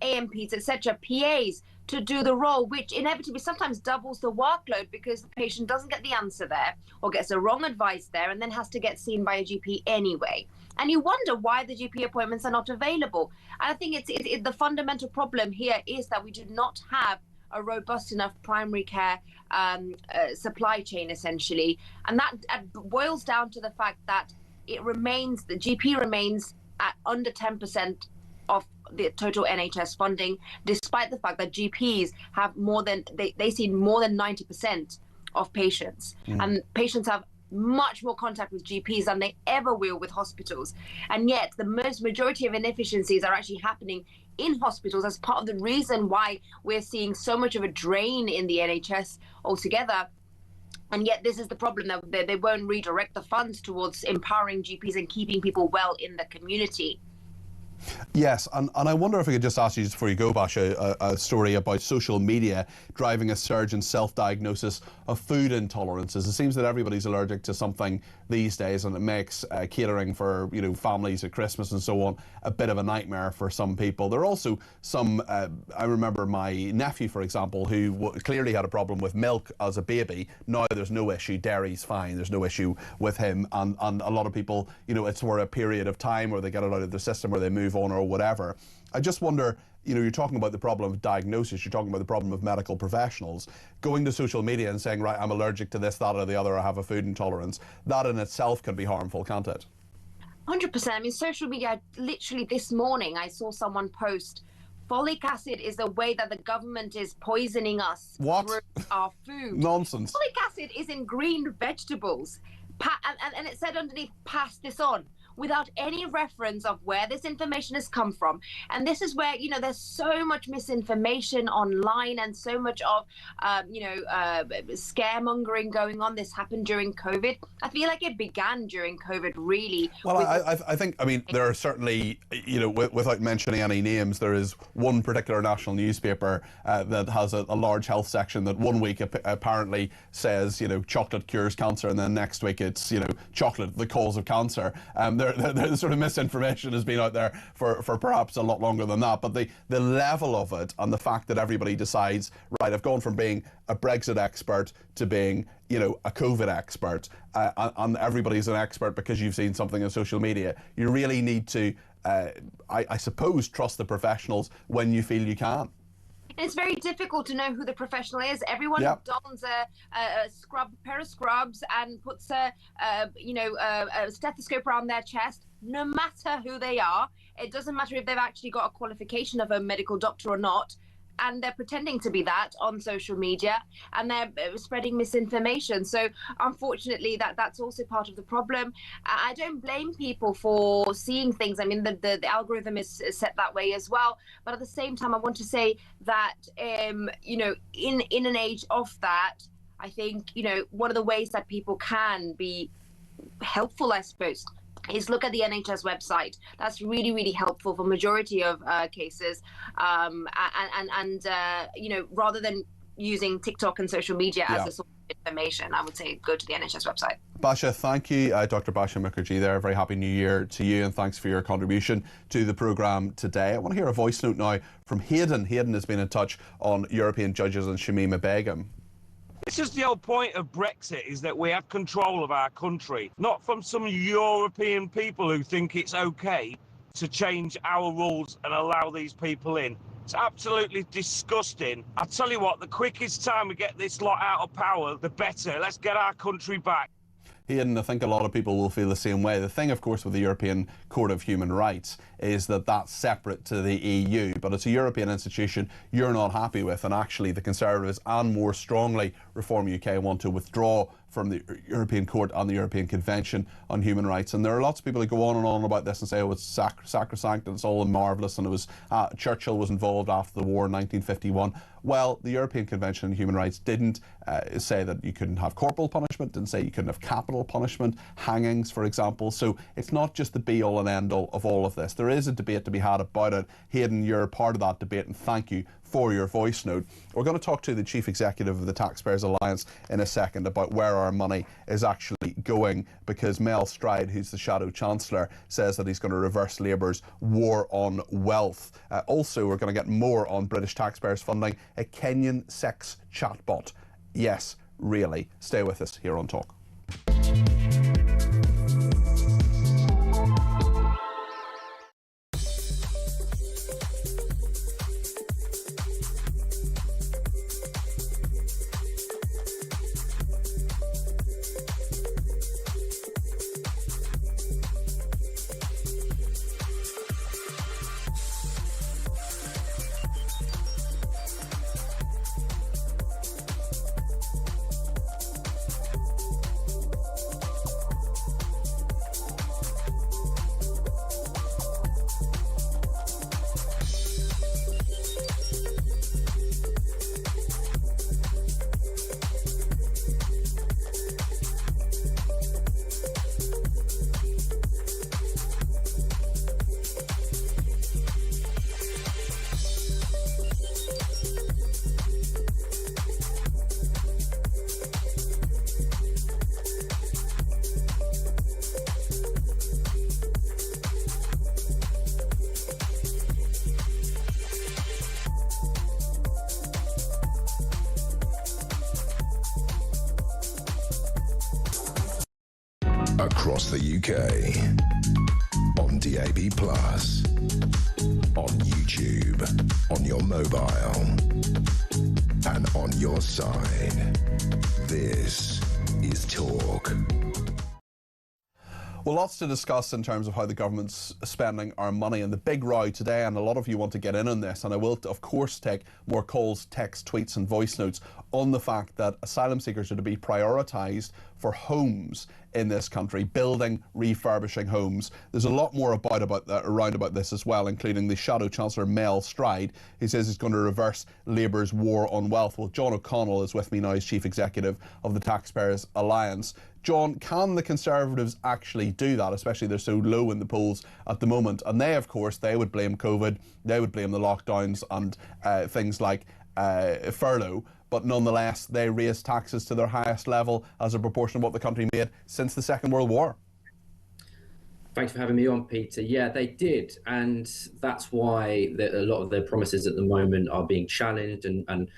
Speaker 16: AMPs, etc., PAs, to do the role, which inevitably sometimes doubles the workload because the patient doesn't get the answer there or gets the wrong advice there and then has to get seen by a GP anyway. And you wonder why the GP appointments are not available. And I think the fundamental problem here is that we do not have a robust enough primary care supply chain, essentially. And that boils down to the fact that the GP remains at under 10% of the total NHS funding, despite the fact that GPs have they see more than 90% of patients. And patients have much more contact with GPs than they ever will with hospitals. And yet the majority of inefficiencies are actually happening in hospitals as part of the reason why we're seeing so much of a drain in the NHS altogether. And yet this is the problem, that they won't redirect the funds towards empowering GPs and keeping people well in the community.
Speaker 3: Yes, and I wonder if I could just ask you, just before you go, Basha, a story about social media driving a surge in self-diagnosis of food intolerances. It seems that everybody's allergic to something these days, and it makes catering for families at Christmas and so on a bit of a nightmare for some people. There are also some, I remember my nephew, for example, who clearly had a problem with milk as a baby. Now there's no issue, dairy's fine, there's no issue with him, and a lot of people, it's for a period of time where they get it out of their system or they move on or whatever. I just wonder, you're talking about the problem of diagnosis, you're talking about the problem of medical professionals going to social media and saying, right, I'm allergic to this, that or the other, I have a food intolerance. That in itself can be harmful, can't it?
Speaker 16: 100%. I mean, social media, literally this morning I saw someone post, folic acid is the way that the government is poisoning us through our food.
Speaker 3: Nonsense.
Speaker 16: Folic acid is in green vegetables. And it said underneath, pass this on, without any reference of where this information has come from. And this is where, there's so much misinformation online and so much of, scaremongering going on. This happened during COVID. I feel like it began during COVID, really.
Speaker 3: Well, I think, there are certainly, without mentioning any names, there is one particular national newspaper that has a large health section that one week apparently says, chocolate cures cancer, and then next week it's, chocolate, the cause of cancer. The sort of misinformation has been out there for perhaps a lot longer than that. But the level of it and the fact that everybody decides, right, I've gone from being a Brexit expert to being, a COVID expert, and everybody's an expert because you've seen something on social media. You really need to, I suppose, trust the professionals when you feel you can.
Speaker 16: It's very difficult to know who the professional is. Everyone dons a pair of scrubs and puts a stethoscope around their chest, no matter who they are. It doesn't matter if they've actually got a qualification of a medical doctor or not. And they're pretending to be that on social media, and they're spreading misinformation. So unfortunately, that's also part of the problem. I don't blame people for seeing things. I mean, the algorithm is set that way as well. But at the same time, I want to say that, in an age of that, I think, one of the ways that people can be helpful, I suppose, is look at the NHS website. That's really, really helpful for majority of cases. Rather than using TikTok and social media as a source of information, I would say go to the NHS website.
Speaker 3: Basha, thank you. Dr. Basha Mukherjee there. Very happy New Year to you, and thanks for your contribution to the programme today. I want to hear a voice note now from Hayden. Hayden has been in touch on European judges and Shamima Begum.
Speaker 17: This is the whole point of Brexit, is that we have control of our country, not from some European people who think it's okay to change our rules and allow these people in. It's absolutely disgusting. I tell you what, the quickest time we get this lot out of power, the better. Let's get our country back.
Speaker 3: And I think a lot of people will feel the same way. The thing, of course, with the European Court of Human Rights is that that's separate to the EU, but it's a European institution you're not happy with, and actually the Conservatives and more strongly Reform UK want to withdraw from the European Court and the European Convention on Human Rights. And there are lots of people who go on and about this and say, oh, it's sacrosanct and it's all marvellous, and it was Churchill was involved after the war in 1951. Well, the European Convention on Human Rights didn't say that you couldn't have corporal punishment, didn't say you couldn't have capital punishment, hangings, for example. So it's not just the be-all and end-all of all of this. There is a debate to be had about it. Hayden, you're part of that debate, and thank you for your voice note. We're going to talk to the Chief Executive of the Taxpayers Alliance in a second about where our money is actually going, because Mel Stride, who's the Shadow Chancellor, says that he's going to reverse Labour's war on wealth. Also, we're going to get more on British taxpayers funding a Kenyan sex chatbot. Yes, really. Stay with us here on Talk.
Speaker 2: Across the UK, on DAB+, on YouTube, on your mobile, and on your side. This is Talk.
Speaker 3: Well, lots to discuss in terms of how the government's spending our money, and the big row today, and a lot of you want to get in on this, and I will of course take more calls, texts, tweets and voice notes on the fact that asylum seekers are to be prioritised for homes in this country, building, refurbishing homes. There's a lot more around about this as well, including the Shadow Chancellor Mel Stride, who says he's going to reverse Labour's war on wealth. Well, John O'Connell is with me now as Chief Executive of the Taxpayers Alliance. John, can the Conservatives actually do that, especially they're so low in the polls at the moment? And they, of course, they would blame COVID, they would blame the lockdowns and things like furlough, but nonetheless, they raised taxes to their highest level as a proportion of what the country made since the Second World War.
Speaker 18: Thanks for having me on, Peter. Yeah, they did, and that's why a lot of their promises at the moment are being challenged and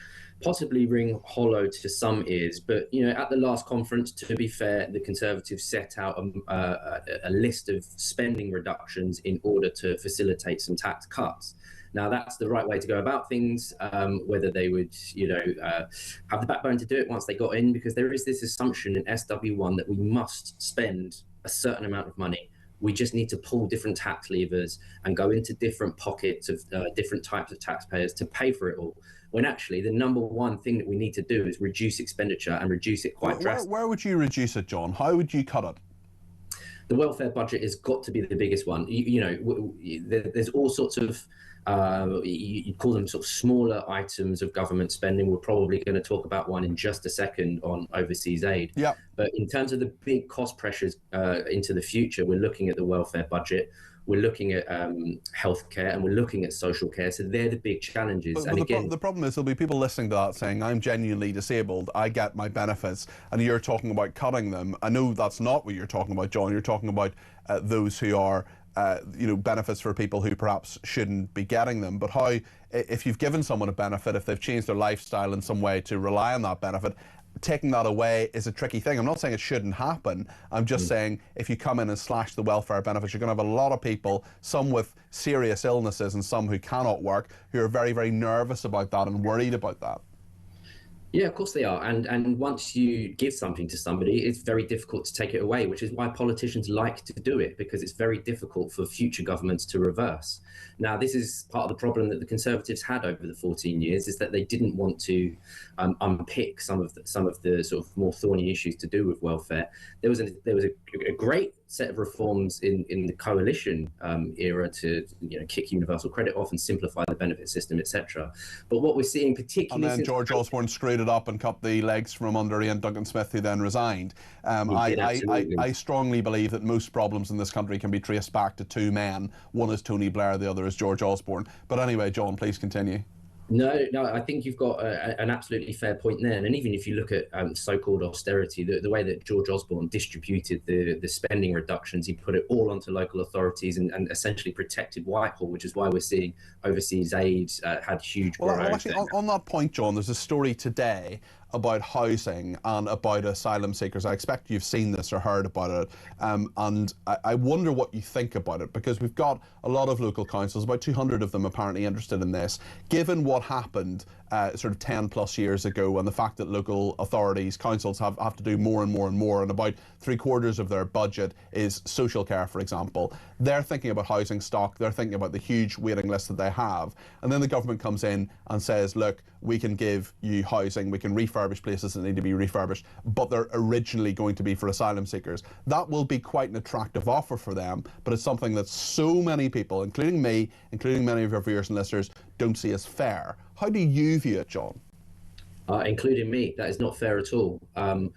Speaker 18: possibly ring hollow to some ears. But, you know, at the last conference, to be fair, the Conservatives set out a list of spending reductions in order to facilitate some tax cuts. Now, that's the right way to go about things, whether they would, have the backbone to do it once they got in, because there is this assumption in SW1 that we must spend a certain amount of money. We just need to pull different tax levers and go into different pockets of different types of taxpayers to pay for it all. When actually the number one thing that we need to do is reduce expenditure and reduce it quite drastically.
Speaker 3: Where would you reduce it, John? How would you cut it?
Speaker 18: The welfare budget has got to be the biggest one. There's all sorts of, you call them sort of smaller items of government spending. We're probably going to talk about one in just a second on overseas aid.
Speaker 3: Yeah.
Speaker 18: But in terms of the big cost pressures into the future, we're looking at the welfare budget. We're looking at healthcare, and we're looking at social care. So they're the big challenges.
Speaker 3: The problem is there'll be people listening to that saying, I'm genuinely disabled, I get my benefits, and you're talking about cutting them. I know that's not what you're talking about, John. You're talking about those who are, benefits for people who perhaps shouldn't be getting them. But how, if you've given someone a benefit, if they've changed their lifestyle in some way to rely on that benefit, taking that away is a tricky thing. I'm not saying it shouldn't happen. I'm just saying if you come in and slash the welfare benefits, you're going to have a lot of people, some with serious illnesses and some who cannot work, who are very, very nervous about that and worried about that.
Speaker 18: Yeah, of course they are. And once you give something to somebody, it's very difficult to take it away, which is why politicians like to do it, because it's very difficult for future governments to reverse. Now, this is part of the problem that the Conservatives had over the 14 years, is that they didn't want to unpick some of the sort of more thorny issues to do with welfare. There was a great set of reforms in the coalition era to kick universal credit off and simplify the benefit system, etc. But what we're seeing particularly,
Speaker 3: and then George Osborne screwed it up and cut the legs from under Ian Duncan Smith, who then resigned. I strongly believe that most problems in this country can be traced back to two men. One is Tony Blair, the other is George Osborne. But anyway, John, please continue.
Speaker 18: No, I think you've got an absolutely fair point there. And even if you look at so-called austerity, the way that George Osborne distributed the spending reductions, he put it all onto local authorities and essentially protected Whitehall, which is why we're seeing overseas aid had huge growth.
Speaker 3: Well, actually, on that point, John, there's a story today about housing and about asylum seekers. I expect you've seen this or heard about it, and I wonder what you think about it, because we've got a lot of local councils, about 200 of them apparently interested in this. Given what happened sort of 10 plus years ago, and the fact that local authorities, councils have to do more and more and more, and about 3/4 of their budget is social care, for example, they're thinking about housing stock, they're thinking about the huge waiting list that they have, and then the government comes in and says, look, we can give you housing, we can refurbish places that need to be refurbished, but they're originally going to be for asylum seekers. That will be quite an attractive offer for them, but it's something that so many people, including me, including many of your viewers and listeners, don't see as fair. How do you view it, John?
Speaker 18: Including me, that is not fair at all. All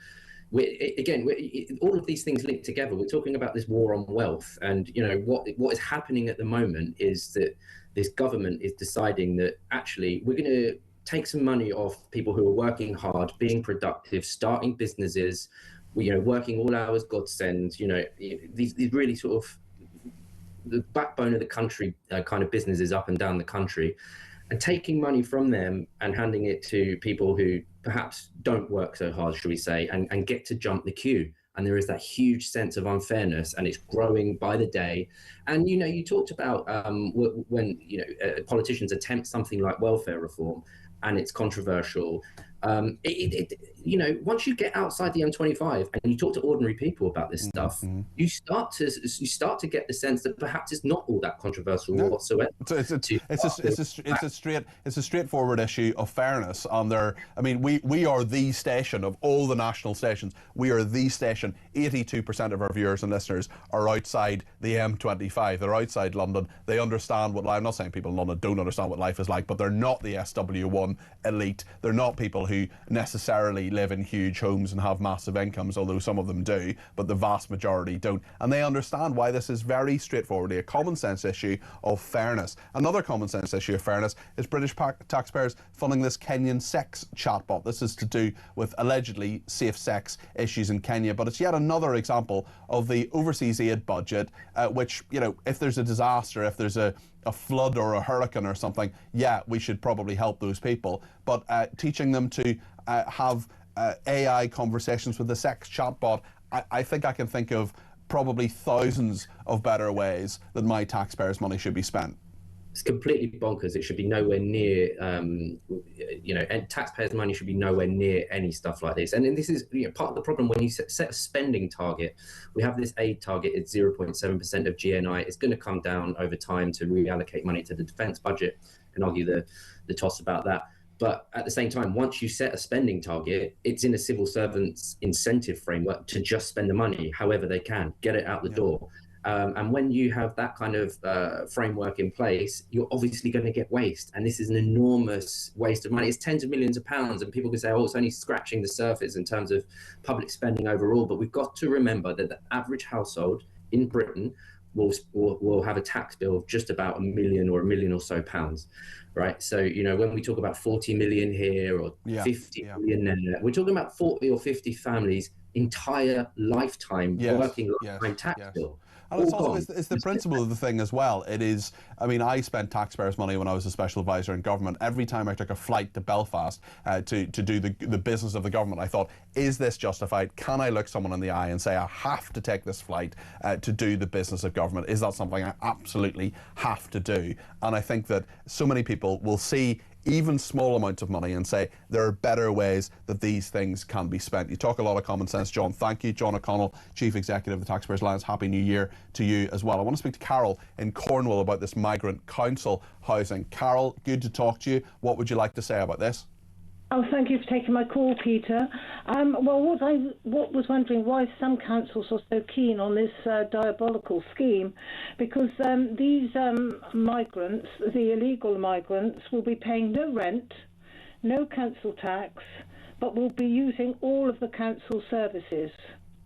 Speaker 18: of these things linked together. We're talking about this war on wealth, and what is happening at the moment is that this government is deciding that actually we're going to take some money off people who are working hard, being productive, starting businesses, working all hours God sends. These really sort of the backbone of the country kind of businesses up and down the country, and taking money from them and handing it to people who perhaps don't work so hard, should we say, and get to jump the queue. And there is that huge sense of unfairness, and it's growing by the day. And you talked about when politicians attempt something like welfare reform, and it's controversial. Once you get outside the M25 and you talk to ordinary people about this stuff, you start to get the sense that perhaps it's not all that controversial whatsoever.
Speaker 3: It's a straightforward issue of fairness. We are the station of all the national stations. We are the station. 82% of our viewers and listeners are outside the M25. They're outside London. They understand what life. I'm not saying people in London don't understand what life is like, but they're not the SW1 elite. They're not people who necessarily live in huge homes and have massive incomes, although some of them do, but the vast majority don't. And they understand why this is very straightforwardly a common sense issue of fairness. Another common sense issue of fairness is British taxpayers funding this Kenyan sex chatbot. This is to do with allegedly safe sex issues in Kenya, but it's yet another example of the overseas aid budget, which, if there's a disaster, if there's a flood or a hurricane or something, yeah, we should probably help those people. But teaching them to have AI conversations with the sex chatbot, I think I can think of probably thousands of better ways that my taxpayers' money should be spent.
Speaker 18: It's completely bonkers. It should be nowhere near, and taxpayers' money should be nowhere near any stuff like this. And then this is part of the problem when you set a spending target. We have this aid target, it's 0.7% of GNI. It's going to come down over time to reallocate money to the defence budget. And argue the toss about that. But at the same time, once you set a spending target, it's in a civil servant's incentive framework to just spend the money however they can, get it out the door. And when you have that kind of framework in place, you're obviously going to get waste. And this is an enormous waste of money. It's tens of millions of pounds. And people can say, oh, it's only scratching the surface in terms of public spending overall. But we've got to remember that the average household in Britain will have a tax bill of just about £1 million or £1 million or so pounds, right? So, when we talk about 40 million here or 50 million there, we're talking about 40 or 50 families' entire lifetime, working lifetime tax bill.
Speaker 3: And it's also it's the principle of the thing as well. It is, I mean, I spent taxpayers' money when I was a special advisor in government. Every time I took a flight to Belfast to do the business of the government, I thought, is this justified? Can I look someone in the eye and say, I have to take this flight to do the business of government? Is that something I absolutely have to do? And I think that so many people will see even small amounts of money and say there are better ways that these things can be spent. You talk a lot of common sense, John. Thank you. John O'Connell, Chief Executive of the Taxpayers Alliance. Happy New Year to you as well. I want to speak to Carol in Cornwall about this migrant council housing. Carol, good to talk to you. What would you like to say about this?
Speaker 19: Oh, thank you for taking my call, Peter. Well, what was wondering why some councils are so keen on this diabolical scheme, because these migrants, the illegal migrants, will be paying no rent, no council tax, but will be using all of the council services.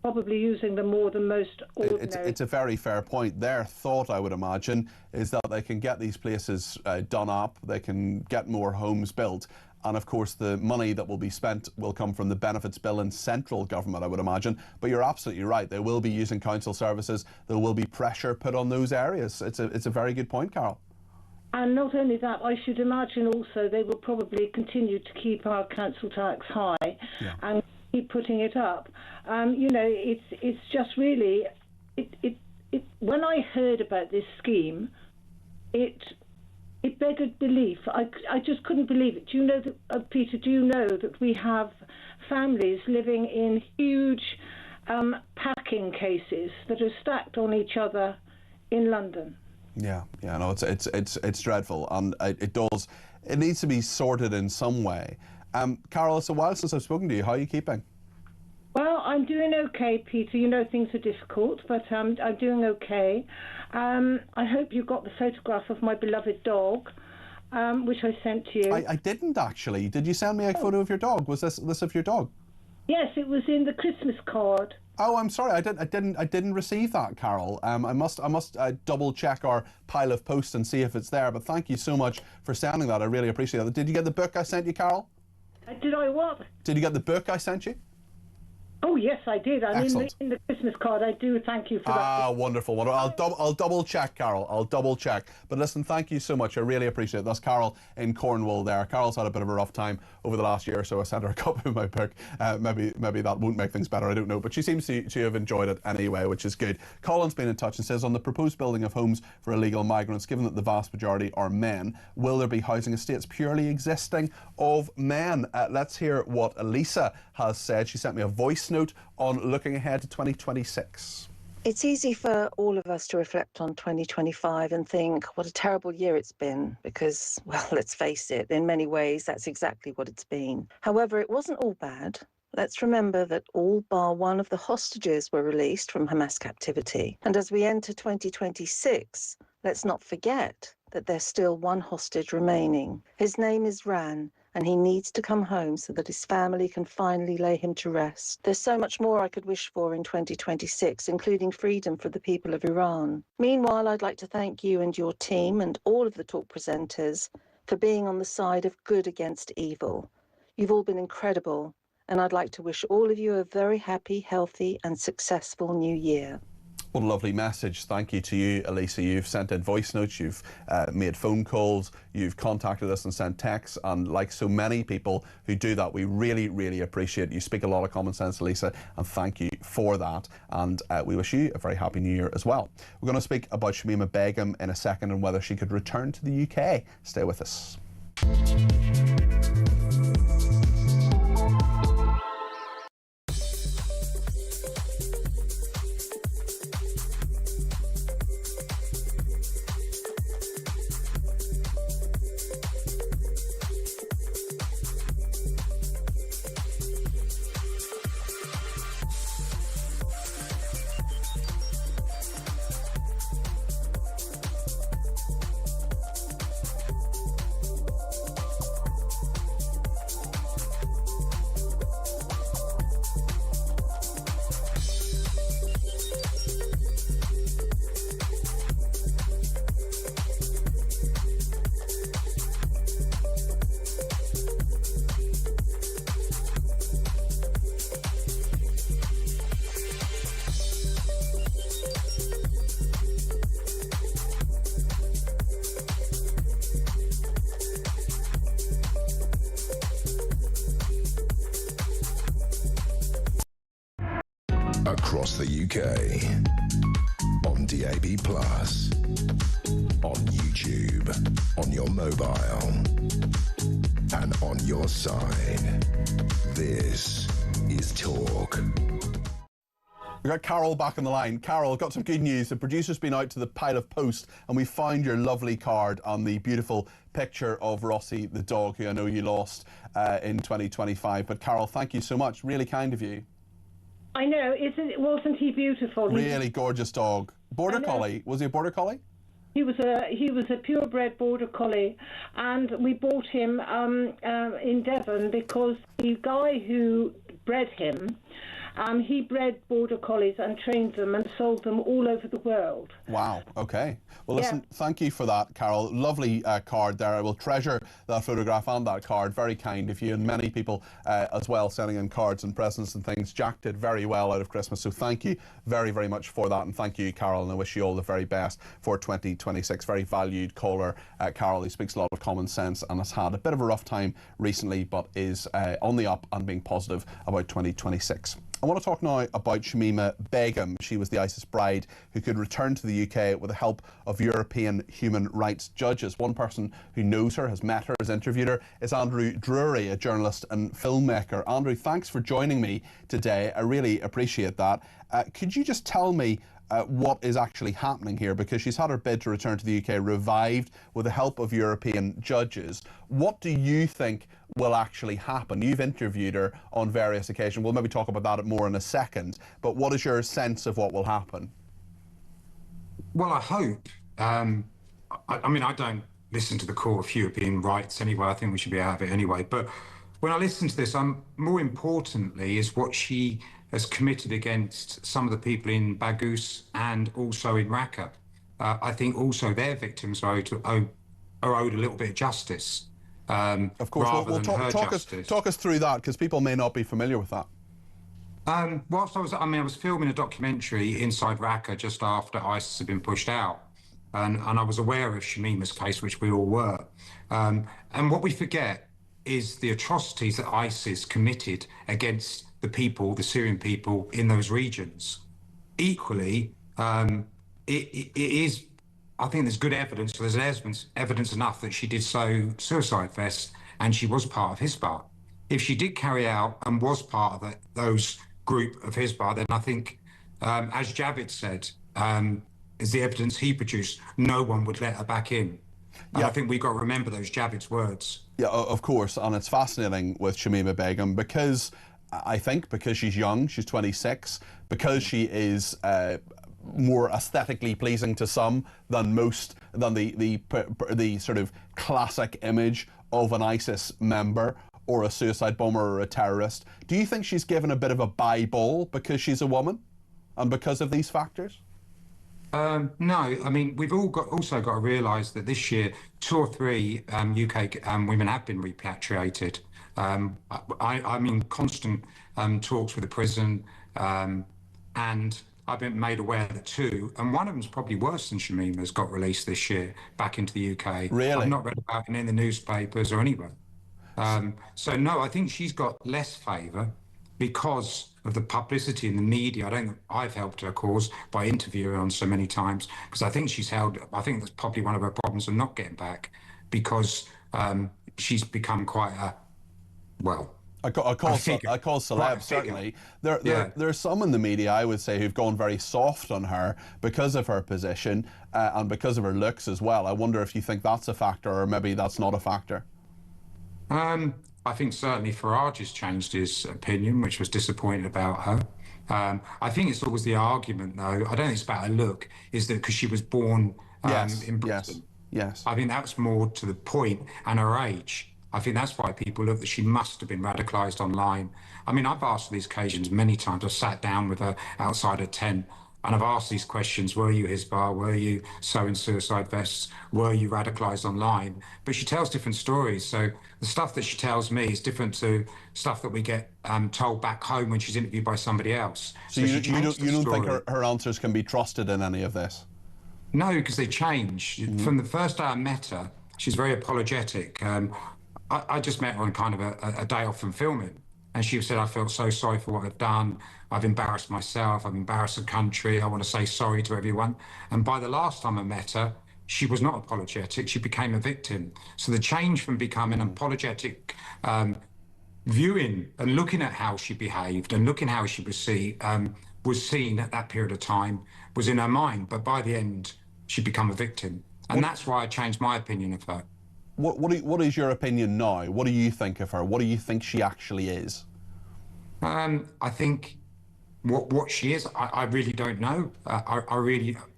Speaker 19: Probably using them more than most ordinary.
Speaker 3: It's a very fair point. Their thought, I would imagine, is that they can get these places done up, they can get more homes built, and of course the money that will be spent will come from the benefits bill in central government, I would imagine. But you're absolutely right, they will be using council services, there will be pressure put on those areas. It's a very good point, Carol.
Speaker 19: And not only that, I should imagine also they will probably continue to keep our council tax high and keep putting it up. You know, it's just really, when I heard about this scheme, it beggared belief. I just couldn't believe it. Do you know that, Peter, do you know that we have families living in huge packing cases that are stacked on each other in London?
Speaker 3: Yeah, no, it's dreadful, and it needs to be sorted in some way. Carol, it's a while since I've spoken to you. How are you keeping?
Speaker 19: Well, I'm doing okay, Peter. You know things are difficult, but I'm doing okay. I hope you got the photograph of my beloved dog, which I sent to you.
Speaker 3: I didn't actually. Did you send me a photo of your dog? Was this of your dog?
Speaker 19: Yes, it was in the Christmas card.
Speaker 3: Oh, I'm sorry. I didn't receive that, Carol. I must double check our pile of posts and see if it's there. But thank you so much for sending that. I really appreciate it. Did you get the book I sent you, Carol?
Speaker 19: Did I what?
Speaker 3: Did you get the book I sent you?
Speaker 19: Oh yes, I did. I mean,
Speaker 3: Excellent.
Speaker 19: in the Christmas card, I do thank you for that.
Speaker 3: Ah, wonderful. I'll double check, Carol. I'll double check. But listen, thank you so much. I really appreciate it. That's Carol in Cornwall there. Carol's had a bit of a rough time over the last year or so. I sent her a copy of my book. Maybe that won't make things better. I don't know. But she seems to have enjoyed it anyway, which is good. Colin's been in touch and says, on the proposed building of homes for illegal migrants, given that the vast majority are men, will there be housing estates purely existing of men? Let's hear what Elisa has said. She sent me a voice note on looking ahead to 2026.
Speaker 20: It's easy for all of us to reflect on 2025 and think what a terrible year it's been because, well, let's face it, in many ways that's exactly what it's been. However, it wasn't all bad. Let's remember that all bar one of the hostages were released from Hamas captivity. And as we enter 2026, let's not forget that there's still one hostage remaining. His name is Ran, and he needs to come home so that his family can finally lay him to rest. There's so much more I could wish for in 2026, including freedom for the people of Iran. Meanwhile, I'd like to thank you and your team and all of the talk presenters for being on the side of good against evil. You've all been incredible, and I'd like to wish all of you a very happy, healthy and successful new year.
Speaker 3: What a lovely message. Thank you to you, Elisa. You've sent in voice notes, you've made phone calls, you've contacted us and sent texts, and like so many people who do that, we really, really appreciate it. You speak a lot of common sense, Elisa, and thank you for that. And we wish you a very happy new year as well. We're going to speak about Shamima Begum in a second and whether she could return to the UK. Stay with us.
Speaker 2: across the UK. On DAB+, on YouTube, on your mobile, and on your side. This is Talk.
Speaker 3: We've got Carol back on the line. Carol, got some good news. The producer's been out to the pile of post and we found your lovely card on the beautiful picture of Rossi the dog, who I know you lost in 2025. But Carol, thank you so much. Really kind of you.
Speaker 19: I know, wasn't he beautiful?
Speaker 3: Really gorgeous dog. Border Collie. Was he a Border Collie?
Speaker 19: He was a purebred Border Collie, and we bought him in Devon because the guy who bred him, he bred Border Collies and trained them and sold them all over the world.
Speaker 3: Wow, okay. Well, listen, thank you for that, Carol. Lovely card there. I will treasure that photograph and that card. Very kind of you, and many people as well sending in cards and presents and things. Jack did very well out of Christmas, so thank you very, very much for that. And thank you, Carol, and I wish you all the very best for 2026. Very valued caller, Carol. He speaks a lot of common sense and has had a bit of a rough time recently, but is on the up and being positive about 2026. I want to talk now about Shamima Begum. She was the ISIS bride who could return to the UK with the help of European human rights judges. One person who knows her, has met her, has interviewed her, is Andrew Drury, a journalist and filmmaker. Andrew, thanks for joining me today. I really appreciate that. Could you just tell me what is actually happening here, because she's had her bid to return to the UK revived with the help of European judges. What do you think will actually happen? You've interviewed her on various occasions. We'll maybe talk about that more in a second, but what is your sense of what will happen?
Speaker 21: Well, I hope. I mean, I don't listen to the call of European rights anyway. I think we should be out of it anyway. But when I listen to this, more importantly is what she has committed against some of the people in Baghouz and also in Raqqa. I think also their victims are owed a little bit of justice.
Speaker 3: Of course, we'll talk us through that, because people may not be familiar with that.
Speaker 21: Whilst I was filming a documentary inside Raqqa just after ISIS had been pushed out, and I was aware of Shamima's case, which we all were. And what we forget is the atrocities that ISIS committed against the people, the Syrian people in those regions. Equally, it is, I think there's good evidence, so there's evidence enough that she did sow suicide vests and she was part of Hizbah. If she did carry out and was part of those group of Hizbah, then I think, as Javid said, is the evidence he produced, no one would let her back in. And I think we've got to remember those Javid's words. Yeah, of course, and it's fascinating with Shamima Begum because she's young, she's 26, because she is more aesthetically pleasing to some than the sort of classic image of an ISIS member or a suicide bomber or a terrorist. Do you think she's given a bit of a bye-ball because she's a woman and because of these factors? No, I mean, we've also got to realise that this year 2 or 3 UK women have been repatriated. I'm in constant talks with the prison, and I've been made aware that 2, and one of them's probably worse than Shamima's, got released this year back into the UK. Really? I've not read about it in the newspapers or anywhere. So no, I think she's got less favour because of the publicity in the media. I don't think I've helped her cause by interviewing her on so many times, because I think I think that's probably one of her problems of not getting back, because she's become quite a, well, I call
Speaker 3: celeb, certainly. There are some in the media, I would say, who've gone very soft on her because of her position and because of her looks as well. I wonder if you think that's a factor, or maybe that's not a factor.
Speaker 21: I think certainly Farage has changed his opinion, which was disappointed about her. I think it's always the argument, though, I don't think it's about her look, is that because she was born in Britain. Yes. I think that's more to the point, and her age. I think that's why people look that she must have been radicalised online. I mean, I've asked these occasions many times. I've sat down with her outside a tent and I've asked these questions. Were you Hizbah? Were you sewing suicide vests? Were you radicalised online? But she tells different stories. So the stuff that she tells me is different to stuff that we get told back home when she's interviewed by somebody else.
Speaker 3: So you don't think her answers can be trusted in any of this?
Speaker 21: No, because they change. Mm-hmm. From the first day I met her, she's very apologetic. I just met her on kind of a day off from filming. And she said, I felt so sorry for what I've done. I've embarrassed myself. I've embarrassed the country. I want to say sorry to everyone. And by the last time I met her, she was not apologetic. She became a victim. So the change from becoming apologetic, viewing and looking at how she behaved and looking how she was seen at that period of time was in her mind. But by the end, she'd become a victim. And that's why I changed my opinion of her.
Speaker 3: What is your opinion now? What do you think of her? What do you think she actually is?
Speaker 21: I think what she is, I really don't know.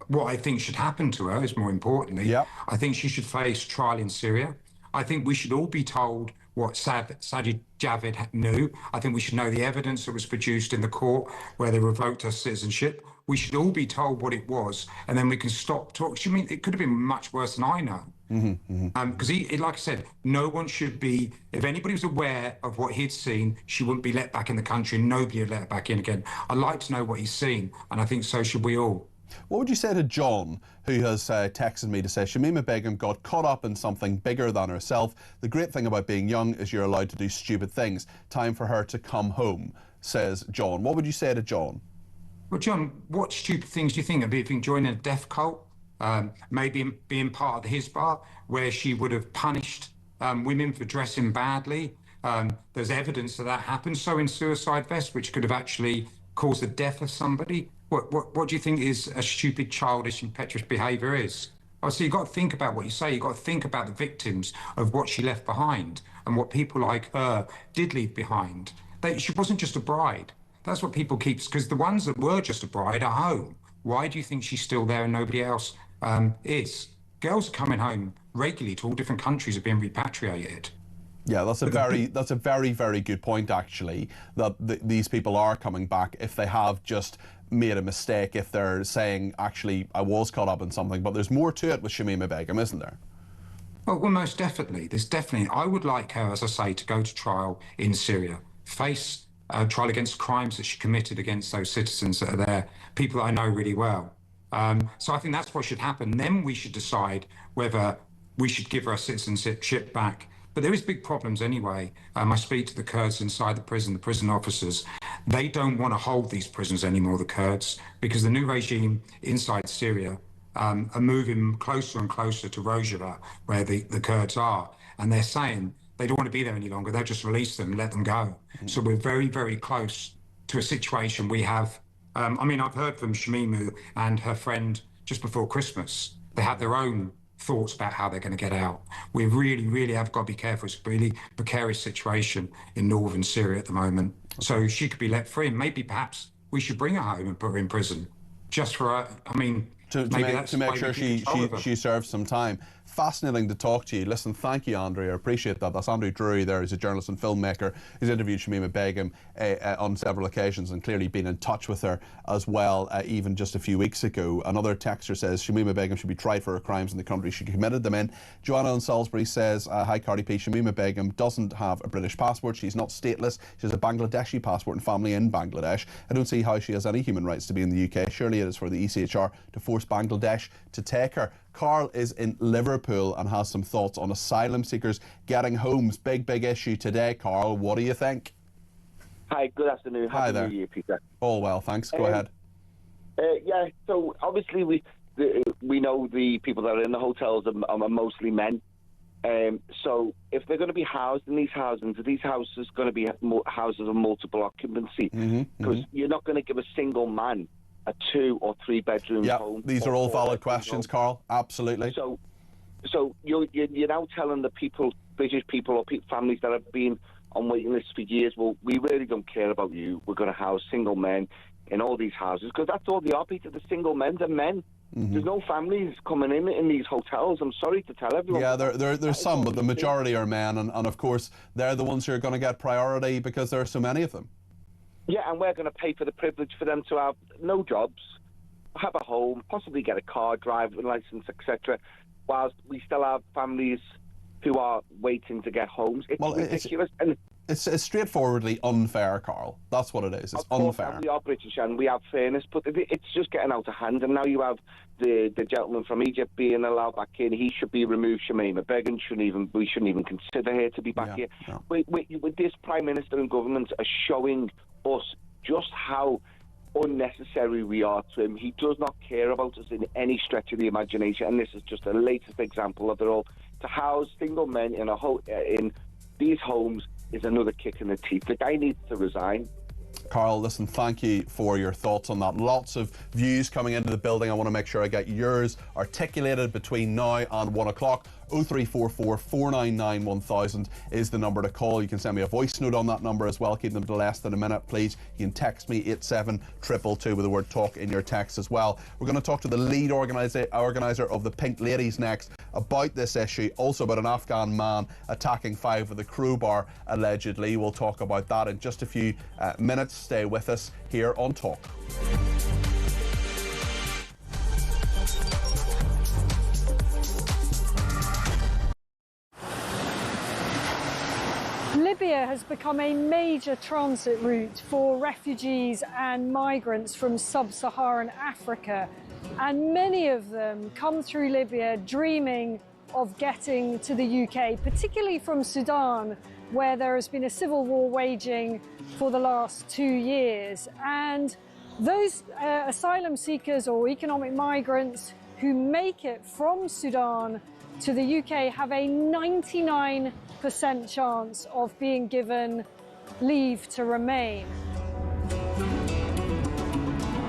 Speaker 21: What I think should happen to her is more importantly, I think she should face trial in Syria. I think we should all be told what Sajid Javid knew. I think we should know the evidence that was produced in the court where they revoked her citizenship. We should all be told what it was, and then we can stop talking. I mean, it could have been much worse than I know. Because like I said, no one should be, if anybody was aware of what he'd seen, she wouldn't be let back in the country, and nobody would let her back in again. I'd like to know what he's seen, and I think so should we all.
Speaker 3: What would you say to John, who has texted me to say Shamima Begum got caught up in something bigger than herself? The great thing about being young is you're allowed to do stupid things. Time for her to come home, says John. What would you say to John?
Speaker 21: Well, John, what stupid things do you think of? Do you think joining a death cult? Maybe being part of the Hizbah, where she would have punished women for dressing badly. There's evidence that happened. So in Suicide Vest, which could have actually caused the death of somebody. What do you think is a stupid, childish, impetuous behaviour is? So you've got to think about what you say. You've got to think about the victims of what she left behind and what people like her did leave behind. She wasn't just a bride. That's what people keep, because the ones that were just a bride are home. Why do you think she's still there and nobody else is? Girls are coming home regularly to all different countries, are being repatriated.
Speaker 3: Yeah, that's a very, very good point, actually, that these people are coming back if they have just made a mistake, if they're saying, actually, I was caught up in something. But there's more to it with Shamima Begum, isn't there?
Speaker 21: Well, most definitely. There's definitely. I would like her, as I say, to go to trial in Syria, face trial against crimes that she committed against those citizens that are there, people that I know really well. So I think that's what should happen. Then we should decide whether we should give her citizenship back. But there is big problems anyway. I speak to the Kurds inside the prison officers. They don't want to hold these prisons anymore, the Kurds, because the new regime inside Syria are moving closer and closer to Rojava, where the Kurds are. And they're saying they don't want to be there any longer. They'll just release them and let them go. So we're very, very close to a situation we have. I mean, I've heard from Shamima and her friend just before Christmas. They have their own thoughts about how they're going to get out. We really, really have got to be careful. It's a really precarious situation in northern Syria at the moment. So she could be let free. And maybe perhaps we should bring her home and put her in prison just for her. I mean, to
Speaker 3: make sure she serves some time. Fascinating to talk to you. Listen, thank you, Andrew. I appreciate that. That's Andrew Drury there. He's a journalist and filmmaker. He's interviewed Shamima Begum on several occasions and clearly been in touch with her as well, even just a few weeks ago. Another texter says Shamima Begum should be tried for her crimes in the country she committed them in. Joanna in Salisbury says, hi, Cardi P. Shamima Begum doesn't have a British passport. She's not stateless. She has a Bangladeshi passport and family in Bangladesh. I don't see how she has any human rights to be in the UK. Surely it is for the ECHR to force Bangladesh to take her. Carl is in Liverpool and has some thoughts on asylum seekers getting homes. Big issue today, Carl. What do you think?
Speaker 5: Hi, good afternoon.
Speaker 3: Hi
Speaker 5: Happy
Speaker 3: there.
Speaker 5: New Year, Peter.
Speaker 3: All well, thanks. Go ahead.
Speaker 5: Yeah, so obviously we know the people that are in the hotels are mostly men. So if they're going to be housed in these houses, are these houses going to be houses of multiple occupancy? Because you're not going to give a single man a 2 or 3 bedroom home.
Speaker 3: These are all valid questions, Carl. Absolutely.
Speaker 5: So you're now telling the people, British people or families that have been on waiting lists for years, well, we really don't care about you. We're going to house single men in all these houses, because that's all they are, Peter. The single men are men. There's no families coming in these hotels. I'm sorry to tell everyone.
Speaker 3: Yeah, there's some, but the majority are men, and of course they're the ones who are going to get priority because there are so many of them.
Speaker 5: Yeah, and we're going to pay for the privilege for them to have no jobs, have a home, possibly get a car, driving license, etc., whilst we still have families who are waiting to get homes. It's ridiculous.
Speaker 3: It's straightforwardly unfair, Carl. That's what it is. It's unfair.
Speaker 5: We are British and we have fairness, but it's just getting out of hand. And now you have the gentleman from Egypt being allowed back in. He should be removed. Shamima Begum we shouldn't even consider her to be back here. No. With this Prime Minister and government are showing us just how unnecessary we are to him. He does not care about us in any stretch of the imagination, and this is just the latest example of it all. To house single men in these homes is another kick in the teeth. The guy needs to resign.
Speaker 3: Carl, listen, thank you for your thoughts on that. Lots of views coming into the building. I want to make sure I get yours articulated between now and 1 o'clock. 0344 499 1000 is the number to call. You can send me a voice note on that number as well. Keep them to less than a minute, please. You can text me 87222 with the word talk in your text as well. We're going to talk to the lead organizer of the Pink Ladies next about this issue, also about an Afghan man attacking 5 with a crowbar, allegedly. We'll talk about that in just a few minutes. Stay with us here on Talk.
Speaker 1: Libya has become a major transit route for refugees and migrants from sub-Saharan Africa, and many of them come through Libya dreaming of getting to the UK, particularly from Sudan, where there has been a civil war waging for the last 2 years. And those asylum seekers or economic migrants who make it from Sudan to the UK have a 99% chance of being given leave to remain.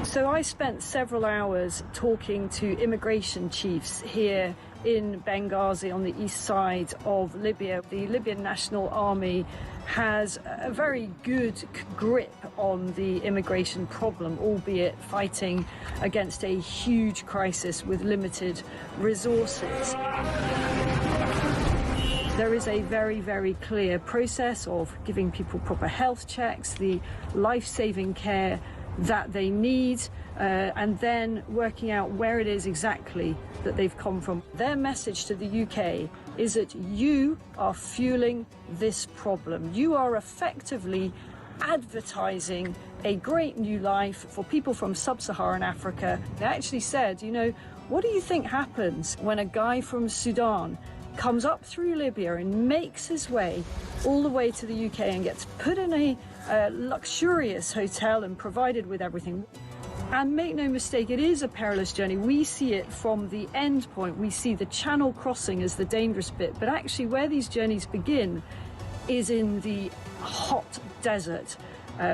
Speaker 1: So I spent several hours talking to immigration chiefs here in Benghazi on the east side of Libya. The Libyan National Army has a very good grip on the immigration problem, albeit fighting against a huge crisis with limited resources. There is a very, very clear process of giving people proper health checks, the life-saving care that they need, and then working out where it is exactly that they've come from. Their message to the UK is that you are fueling this problem. You are effectively advertising a great new life for people from sub-Saharan Africa. They actually said, you know, what do you think happens when a guy from Sudan comes up through Libya and makes his way all the way to the UK and gets put in a luxurious hotel and provided with everything? And make no mistake, it is a perilous journey. We see it from the end point. We see the Channel crossing as the dangerous bit, but actually where these journeys begin is in the hot desert.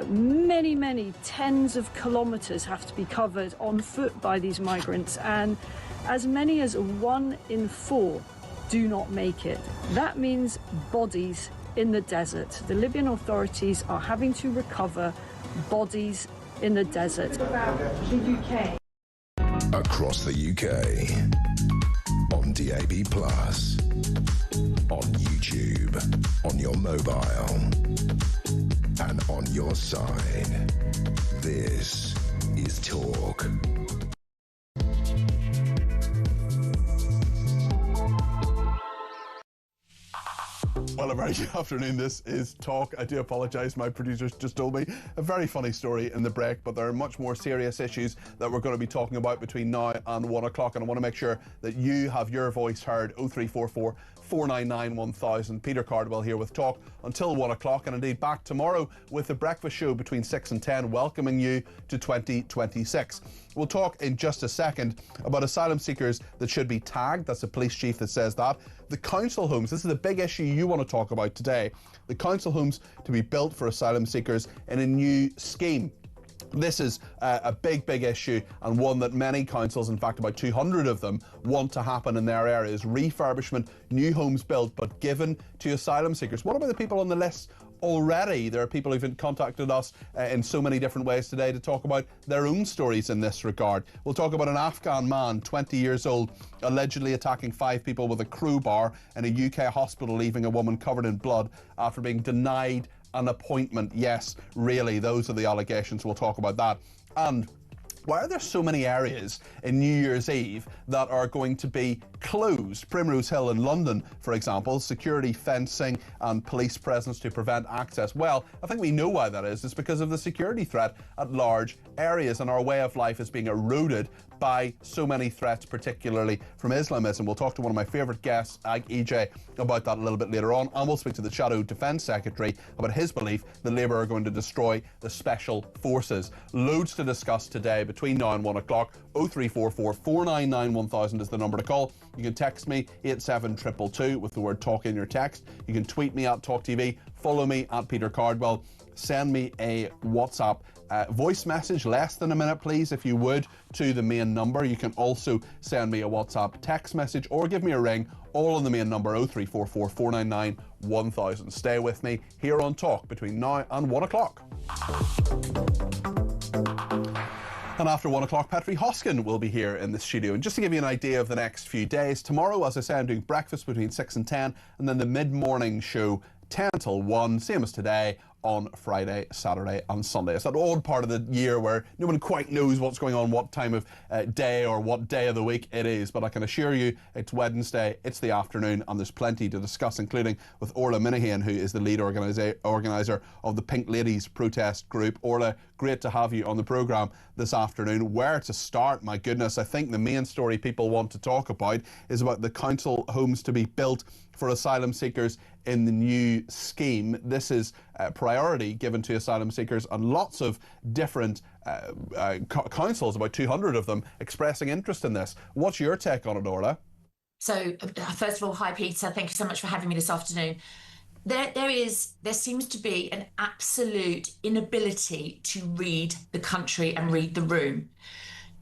Speaker 1: Many tens of kilometers have to be covered on foot by these migrants, and as many as 1 in 4 do not make it. That means bodies in the desert. The Libyan authorities are having to recover bodies in the desert. About the UK.
Speaker 2: Across the UK, on DAB+, on YouTube, on your mobile, and on your side. This is Talk.
Speaker 3: Well, a very good afternoon. This is Talk. I do apologise, my producers just told me a very funny story in the break, but there are much more serious issues that we're going to be talking about between now and 1 o'clock, and I want to make sure that you have your voice heard. 0344 499 1000. Peter Cardwell here with Talk until 1 o'clock, and indeed back tomorrow with the breakfast show between 6 and 10, welcoming you to 2026. We'll talk in just a second about asylum seekers that should be tagged. That's the police chief that says that. The council homes, this is the big issue you want to talk about today. The council homes to be built for asylum seekers in a new scheme. This is a big issue, and one that many councils, in fact about 200 of them, want to happen in their areas. Refurbishment, new homes built, but given to asylum seekers. What about the people on the list already? There are people who've contacted us in so many different ways today to talk about their own stories in this regard. We'll talk about an Afghan man, 20 years old, allegedly attacking 5 people with a crowbar in a UK hospital, leaving a woman covered in blood after being denied an appointment. Yes, really, those are the allegations. We'll talk about that. And Why are there so many areas in New Year's Eve that are going to be closed? Primrose Hill in London, for example, security fencing and police presence to prevent access. Well, I think we know why that is. It's because of the security threat at large areas, and our way of life is being eroded by so many threats, particularly from Islamism. We'll talk to one of my favourite guests, EJ, about that a little bit later on, and we'll speak to the Shadow Defence Secretary about his belief that Labour are going to destroy the Special Forces. Loads to discuss today between now and 1 o'clock. 0344 499 1000 is the number to call. You can text me 87222 with the word talk in your text. You can tweet me at talkTV, follow me at Peter Cardwell, send me a WhatsApp voice message, less than a minute please, if you would, to the main number. You can also send me a WhatsApp text message or give me a ring, all on the main number 0344 499 1000. Stay with me here on Talk between now and 1 o'clock. And after 1 o'clock, Petri Hoskin will be here in the studio. And just to give you an idea of the next few days, tomorrow, as I say, I'm doing breakfast between 6 and 10, and then the mid-morning show 10 till 1, same as today, on Friday, Saturday and Sunday. It's that odd part of the year where no one quite knows what's going on, what time of day or what day of the week it is, but I can assure you it's Wednesday, it's the afternoon, and there's plenty to discuss, including with Orla Minahan, who is the lead organiser of the Pink Ladies protest group. Orla, great to have you on the programme this afternoon. Where to start? My goodness, I think the main story people want to talk about is about the council homes to be built for asylum seekers in the new scheme. This is priority given to asylum seekers, and lots of different councils, about 200 of them, expressing interest in this. What's your take on it, Orla?
Speaker 6: So, first of all, hi Peter, thank you so much for having me this afternoon. There seems to be an absolute inability to read the country and read the room.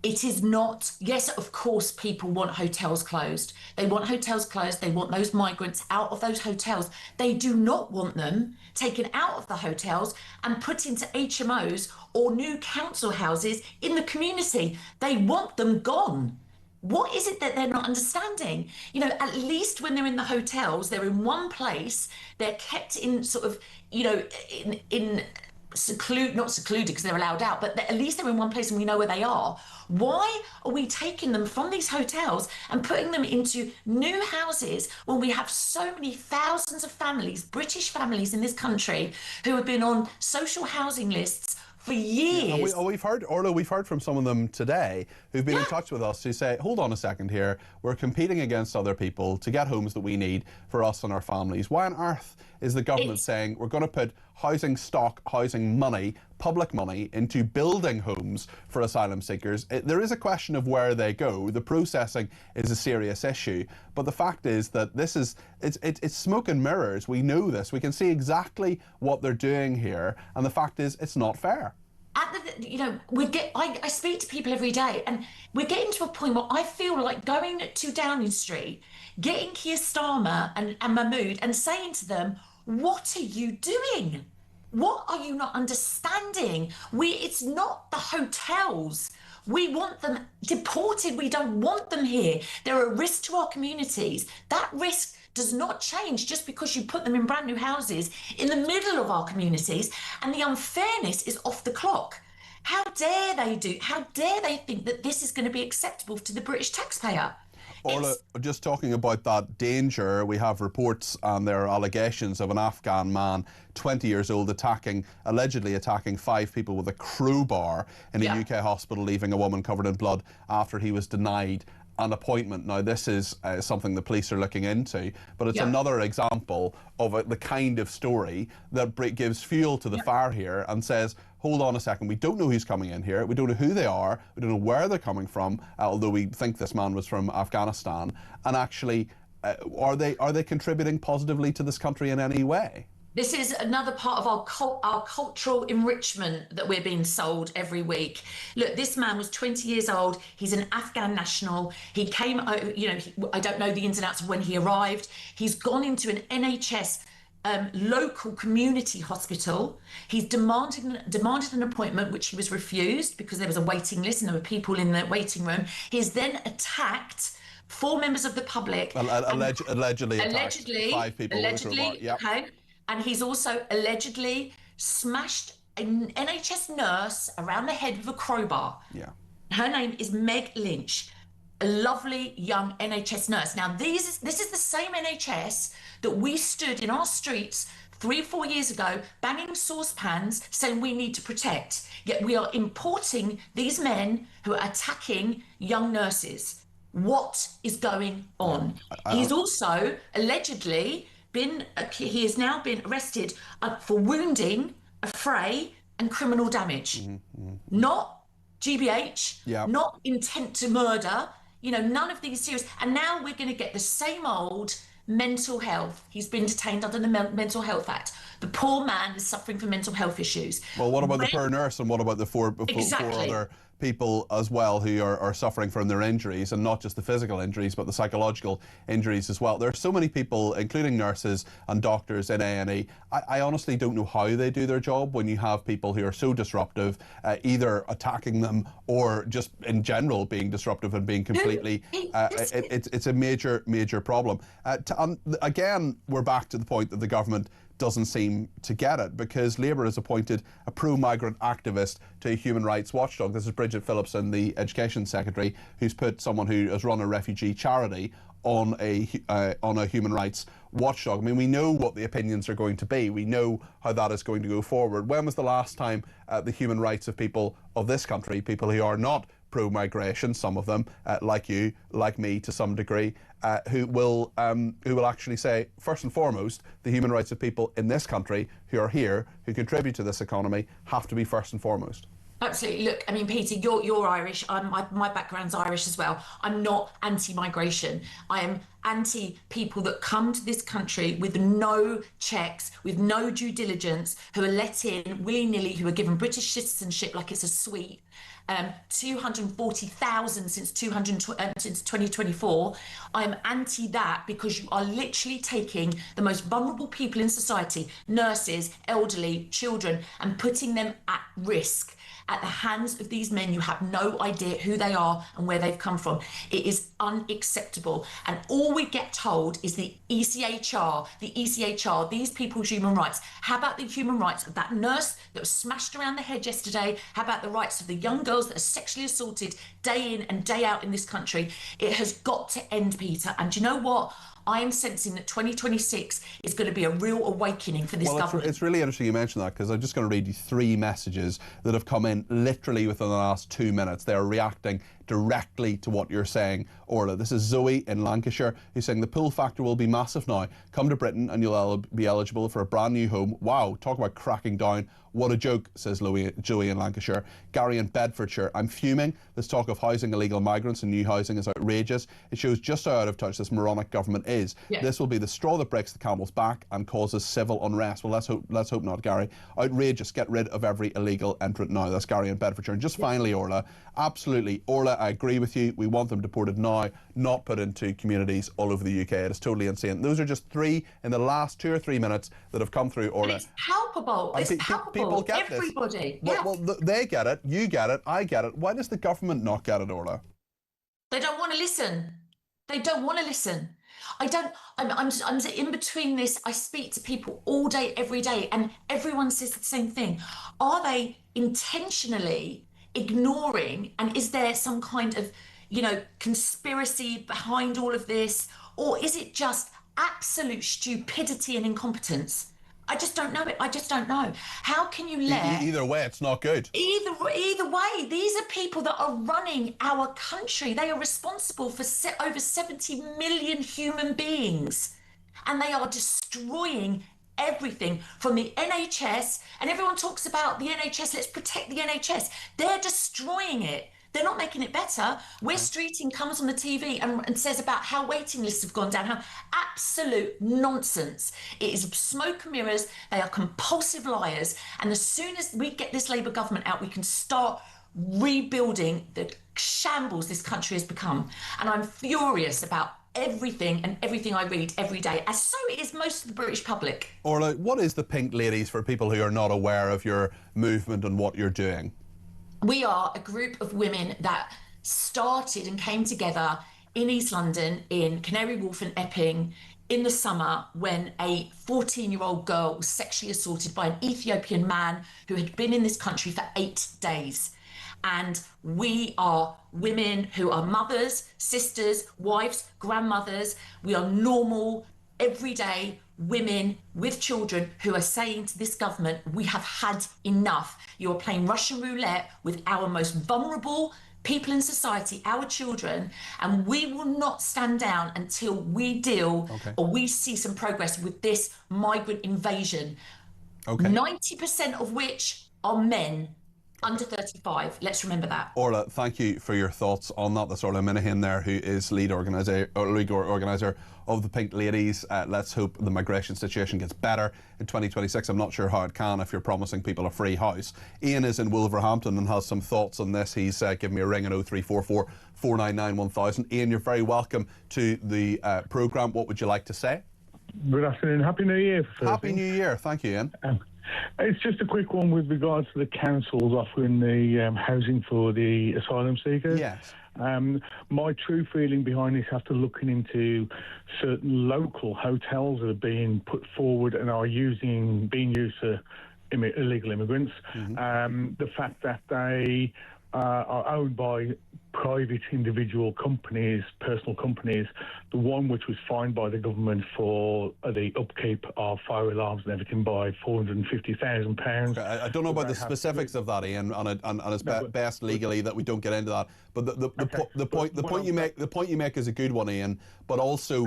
Speaker 6: It is not, yes, of course, people want hotels closed. They want hotels closed. They want those migrants out of those hotels. They do not want them taken out of the hotels and put into HMOs or new council houses in the community. They want them gone. What is it that they're not understanding? You know, at least when they're in the hotels, they're in one place, they're kept in sort of, you know, not secluded because they're allowed out, but at least they're in one place and we know where they are. Why are we taking them from these hotels and putting them into new houses when we have so many thousands of families, British families in this country, who have been on social housing lists for years?
Speaker 3: Yeah, we've heard, Orla, we've heard from some of them today who've been in touch with us who say, hold on a second here, we're competing against other people to get homes that we need for us and our families. Why on earth is the government saying we're going to put housing stock, housing money, public money into building homes for asylum seekers? There is a question of where they go. The processing is a serious issue, but the fact is that it's smoke and mirrors. We know this. We can see exactly what they're doing here, and the fact is it's not fair.
Speaker 6: I speak to people every day, and we're getting to a point where I feel like going to Downing Street, getting Keir Starmer and Mahmood and saying to them, what are you doing? What are you not understanding? It's not the hotels. We want them deported. We don't want them here. They're a risk to our communities. That risk does not change just because you put them in brand new houses in the middle of our communities, and the unfairness is off the clock. How dare they think that this is going to be acceptable to the British taxpayer?
Speaker 3: Orla, just talking about that danger, we have reports and there are allegations of an Afghan man, 20 years old, allegedly attacking 5 people with a crowbar in a UK hospital, leaving a woman covered in blood after he was denied an appointment. Now, this is something the police are looking into, but it's another example of the kind of story that gives fuel to the fire here and says, hold on a second, we don't know who's coming in here, we don't know who they are, we don't know where they're coming from, although we think this man was from Afghanistan, and actually, are they contributing positively to this country in any way?
Speaker 6: This is another part of our cultural enrichment that we're being sold every week. Look, this man was 20 years old. He's an Afghan national. He came, I don't know the ins and outs of when he arrived. He's gone into an NHS local community hospital. He's demanded an appointment, which he was refused because there was a waiting list and there were people in the waiting room. He's then attacked 4 members of the public.
Speaker 3: Allegedly attacked 5 people.
Speaker 6: Okay. And he's also allegedly smashed an NHS nurse around the head with a crowbar.
Speaker 3: Yeah.
Speaker 6: Her name is Meg Lynch, a lovely young NHS nurse. Now, this is the same NHS that we stood in our streets 3 or 4 years ago, banging saucepans, saying we need to protect. Yet we are importing these men who are attacking young nurses. What is going on? He's also allegedly he has now been arrested for wounding, affray, and criminal damage. Not GBH, not intent to murder, you know, none of these serious. And now we're going to get the same old mental health. He's been detained under the Mental Health Act. The poor man is suffering from mental health issues.
Speaker 3: Well, what about the poor nurse, and what about the four other people as well who are suffering from their injuries, and not just the physical injuries but the psychological injuries as well? There are so many people, including nurses and doctors in A&E. I honestly don't know how they do their job when you have people who are so disruptive, either attacking them or just in general being disruptive and being completely it's a major problem. Again, we're back to the point that the government doesn't seem to get it, because Labour has appointed a pro-migrant activist to a human rights watchdog. This is Bridget Phillipson, the Education Secretary, who's put someone who has run a refugee charity on a human rights watchdog. I mean, we know what the opinions are going to be. We know how that is going to go forward. When was the last time the human rights of people of this country, people who are not pro-migration, some of them, like you, like me to some degree, who will actually say, first and foremost, the human rights of people in this country who are here, who contribute to this economy, have to be first and foremost?
Speaker 6: Absolutely. Look, I mean, Peter, you're Irish. My background's Irish as well. I'm not anti-migration. I am anti-people that come to this country with no checks, with no due diligence, who are let in willy-nilly, who are given British citizenship like it's a sweet. 240,000 since 2024. I'm anti that, because you are literally taking the most vulnerable people in society, nurses, elderly, children, and putting them at risk at the hands of these men. You have no idea who they are and where they've come from. It is unacceptable. And all we get told is the ECHR, these people's human rights. How about the human rights of that nurse that was smashed around the head yesterday? How about the rights of the young girls that are sexually assaulted day in and day out in this country? It has got to end, Peter. And do you know what? I am sensing that 2026 is going to be a real awakening for this government.
Speaker 3: It's really interesting you mention that, because I'm just going to read you 3 messages that have come in literally within the last 2 minutes. They are reacting directly to what you're saying, Orla. This is Zoe in Lancashire, who's saying the pull factor will be massive now. Come to Britain and you'll be eligible for a brand new home. Wow, talk about cracking down. What a joke, says Joey in Lancashire. Gary in Bedfordshire, I'm fuming. This talk of housing illegal migrants and new housing is outrageous. It shows just how out of touch this moronic government is. Yeah. This will be the straw that breaks the camel's back and causes civil unrest. Well, let's hope not, Gary. Outrageous. Get rid of every illegal entrant now. That's Gary in Bedfordshire. And just finally, Orla, absolutely, Orla, I agree with you. We want them deported now, not put into communities all over the UK. It is totally insane. Those are just 3 in the last 2 or 3 minutes that have come through, Orla.
Speaker 6: And it's palpable. It's palpable.
Speaker 3: People get
Speaker 6: everybody.
Speaker 3: This. Well, they get it. You get it. I get it. Why does the government not get it, Orla?
Speaker 6: They don't want to listen. They don't want to listen. I'm in between this. I speak to people all day, every day, and everyone says the same thing. Are they intentionally ignoring, and is there some kind of, conspiracy behind all of this? Or is it just absolute stupidity and incompetence? I just don't know it. I just don't know. How can you let...
Speaker 3: Either way, it's not good.
Speaker 6: Either way, these are people that are running our country. They are responsible for over 70 million human beings. And they are destroying everything from the NHS. And everyone talks about the NHS. Let's protect the NHS. They're destroying it. They're not making it better. Where Streeting comes on the TV and says about how waiting lists have gone down, how absolute nonsense. It is smoke and mirrors. They are compulsive liars. And as soon as we get this Labour government out, we can start rebuilding the shambles this country has become. And I'm furious about everything I read every day, as so is most of the British public.
Speaker 3: Orla, what is the Pink Ladies for people who are not aware of your movement and what you're doing?
Speaker 6: We are a group of women that started and came together in East London, in Canary Wharf and Epping, in the summer when a 14-year-old girl was sexually assaulted by an Ethiopian man who had been in this country for 8 days. And we are women who are mothers, sisters, wives, grandmothers. We are normal, everyday women with children who are saying to this government, we have had enough. You are playing Russian roulette with our most vulnerable people in society, our children, and we will not stand down until we deal or we see some progress with this migrant invasion. 90% of which are men under 35. Let's remember that.
Speaker 3: Orla, thank you for your thoughts on that. That's Orla Minahan there, who is lead organiser of the Pink Ladies. Let's hope the migration situation gets better in 2026. I'm not sure how it can if you're promising people a free house. Ian is in Wolverhampton and has some thoughts on this. He's given me a ring at 0344 499 1000. Ian, you're very welcome to the programme. What would you like to say?
Speaker 7: Good afternoon. Happy New Year.
Speaker 3: Happy New Year. Thank you, Ian.
Speaker 7: It's just a quick one with regards to the councils offering the housing for the asylum seekers.
Speaker 3: Yes.
Speaker 7: My true feeling behind this, after looking into certain local hotels that are being put forward and are being used for illegal immigrants, the fact that they are owned by private individual companies, personal companies, the one which was fined by the government for the upkeep of fire alarms and everything by £450,000.
Speaker 3: I don't know about the specifics of that, Ian, and it's best legally that we don't get into that. But the point you make is a good one, Ian. But also,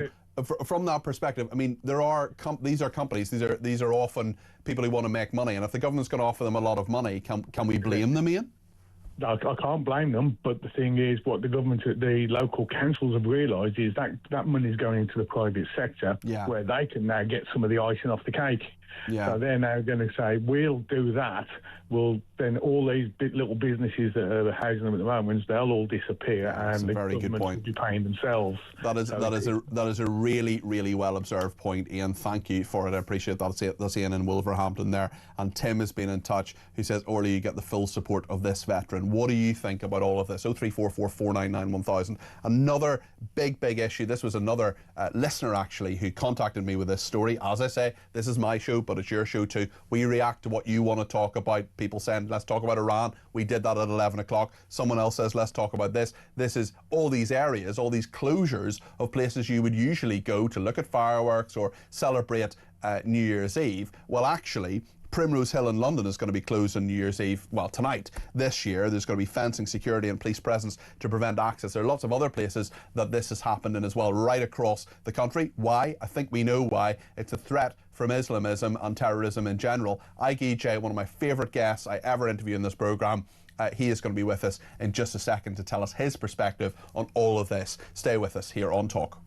Speaker 3: from that perspective, I mean, these are companies. These are often people who want to make money, and if the government's going to offer them a lot of money, can we blame them, Ian?
Speaker 7: I can't blame them, but the thing is, what the local councils have realised is that money is going into the private sector, where they can now get some of the icing off the cake. So they're now going to say, we'll do that. Well, then all these little businesses that are housing them at the moment, they'll all disappear, and the government will be paying themselves.
Speaker 3: That is a really, really well observed point, Ian. Thank you for it. I appreciate that. That's Ian in Wolverhampton there. And Tim has been in touch, who says, Orla, you get the full support of this veteran. What do you think about all of this? 0344 499 1000. Another big issue. This was another listener, actually, who contacted me with this story. As I say, this is my show, but it's your show too. We react to what you want to talk about. People saying, let's talk about Iran. We did that at 11 o'clock. Someone else says, let's talk about this. This is all these areas, all these closures of places you would usually go to look at fireworks or celebrate New Year's Eve. Well, actually, Primrose Hill in London is going to be closed on New Year's Eve, well, tonight. This year, there's going to be fencing, security and police presence to prevent access. There are lots of other places that this has happened in as well, right across the country. Why? I think we know why. It's a threat from Islamism and terrorism in general. Ike EJ, one of my favourite guests I ever interview in this programme, he is going to be with us in just a second to tell us his perspective on all of this. Stay with us here on Talk.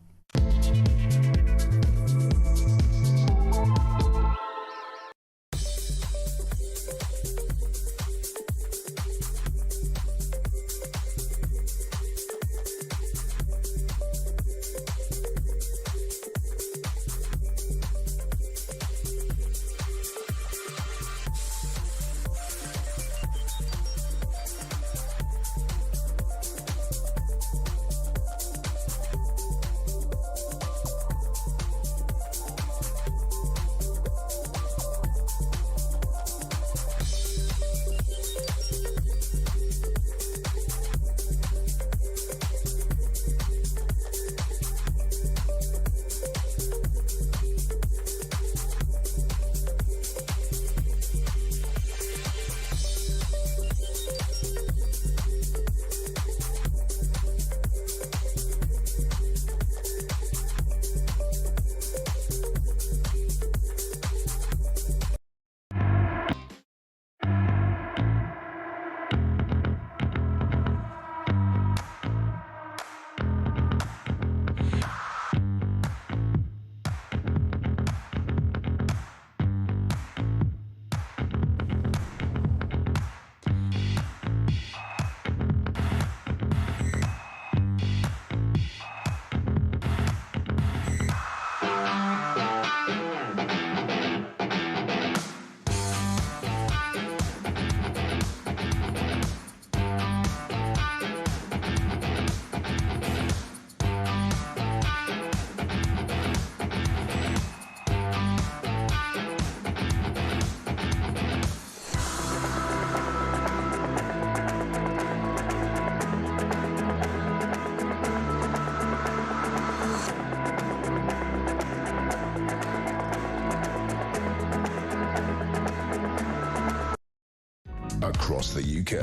Speaker 2: across the UK,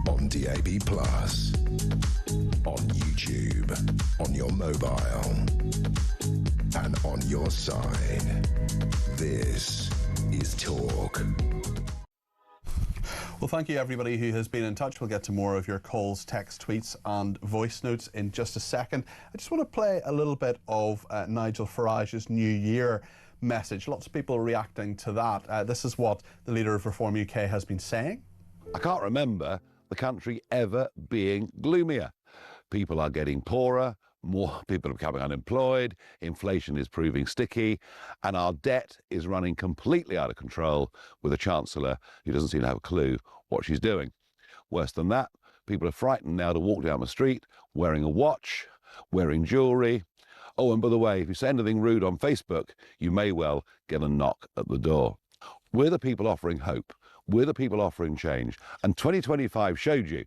Speaker 2: on DAB+, on YouTube, on your mobile, and on your side. This is Talk.
Speaker 3: Well, thank you everybody who has been in touch. We'll get to more of your calls, text, tweets and voice notes in just a second. I just want to play a little bit of Nigel Farage's New Year message. Lots of people reacting to that. This is what the leader of Reform UK has been saying.
Speaker 4: I can't remember the country ever being gloomier. People are getting poorer, more people are becoming unemployed, inflation is proving sticky, and our debt is running completely out of control with a Chancellor who doesn't seem to have a clue what she's doing. Worse than that, people are frightened now to walk down the street wearing a watch, wearing jewellery. Oh, and by the way, if you say anything rude on Facebook, you may well get a knock at the door. We're the people offering hope. We're the people offering change. And 2025 showed you,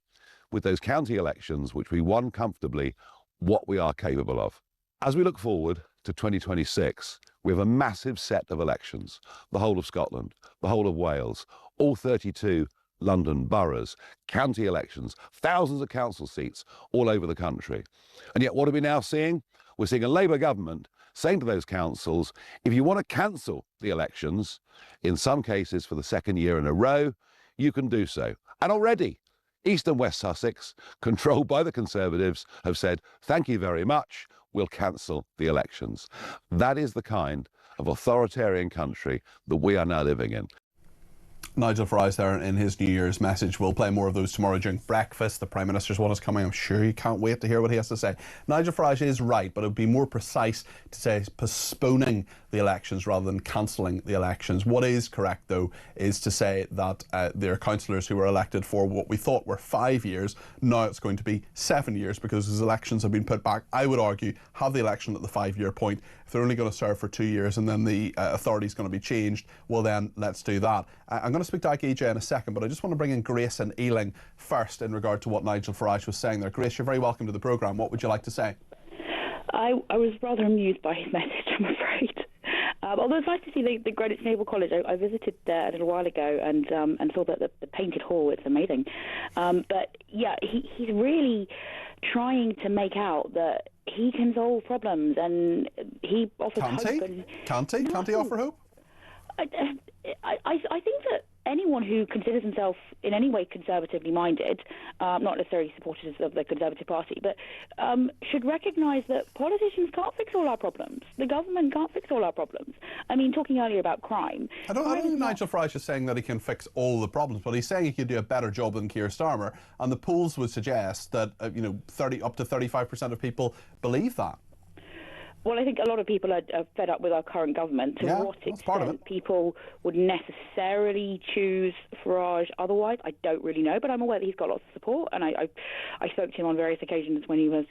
Speaker 4: with those county elections, which we won comfortably, what we are capable of. As we look forward to 2026, we have a massive set of elections. The whole of Scotland, the whole of Wales, all 32 London boroughs, county elections, thousands of council seats all over the country. And yet what are we now seeing? We're seeing a Labour government saying to those councils, if you want to cancel the elections, in some cases for the second year in a row, you can do so. And already, East and West Sussex, controlled by the Conservatives, have said, thank you very much, we'll cancel the elections. That is the kind of authoritarian country that we are now living in.
Speaker 3: Nigel Farage there in his New Year's message. We'll play more of those tomorrow during breakfast. The Prime Minister's one is coming. I'm sure you can't wait to hear what he has to say. Nigel Farage is right, but it would be more precise to say postponing the elections rather than cancelling the elections. What is correct, though, is to say that there are councillors who were elected for what we thought were 5 years. Now it's going to be 7 years because those elections have been put back. I would argue, have the election at the 5-year point. If they're only going to serve for 2 years and then the authority is going to be changed, well then let's do that. I'm going to speak to EJ in a second, but I just want to bring in Grace and Ealing first in regard to what Nigel Farage was saying there. Grace, you're very welcome to the programme. What would you like to say?
Speaker 8: I was rather amused by his message, I'm afraid. Although it's nice to see the Greenwich Naval College. I visited there a little while ago and saw that the painted hall. It's amazing. But yeah, he's really trying to make out that he can solve problems, and he offers hope.
Speaker 3: Can't he offer hope?
Speaker 8: I think that anyone who considers himself in any way conservatively minded, not necessarily supporters of the Conservative Party, but should recognise that politicians can't fix all our problems. The government can't fix all our problems. I mean, talking earlier about crime. I don't think
Speaker 3: Nigel Farage is saying that he can fix all the problems, but he's saying he could do a better job than Keir Starmer, and the polls would suggest that up to 35% of people believe that.
Speaker 8: Well, I think a lot of people are fed up with our current government. To what extent people would necessarily choose Farage otherwise, I don't really know, but I'm aware that he's got lots of support, and I spoke to him on various occasions when he was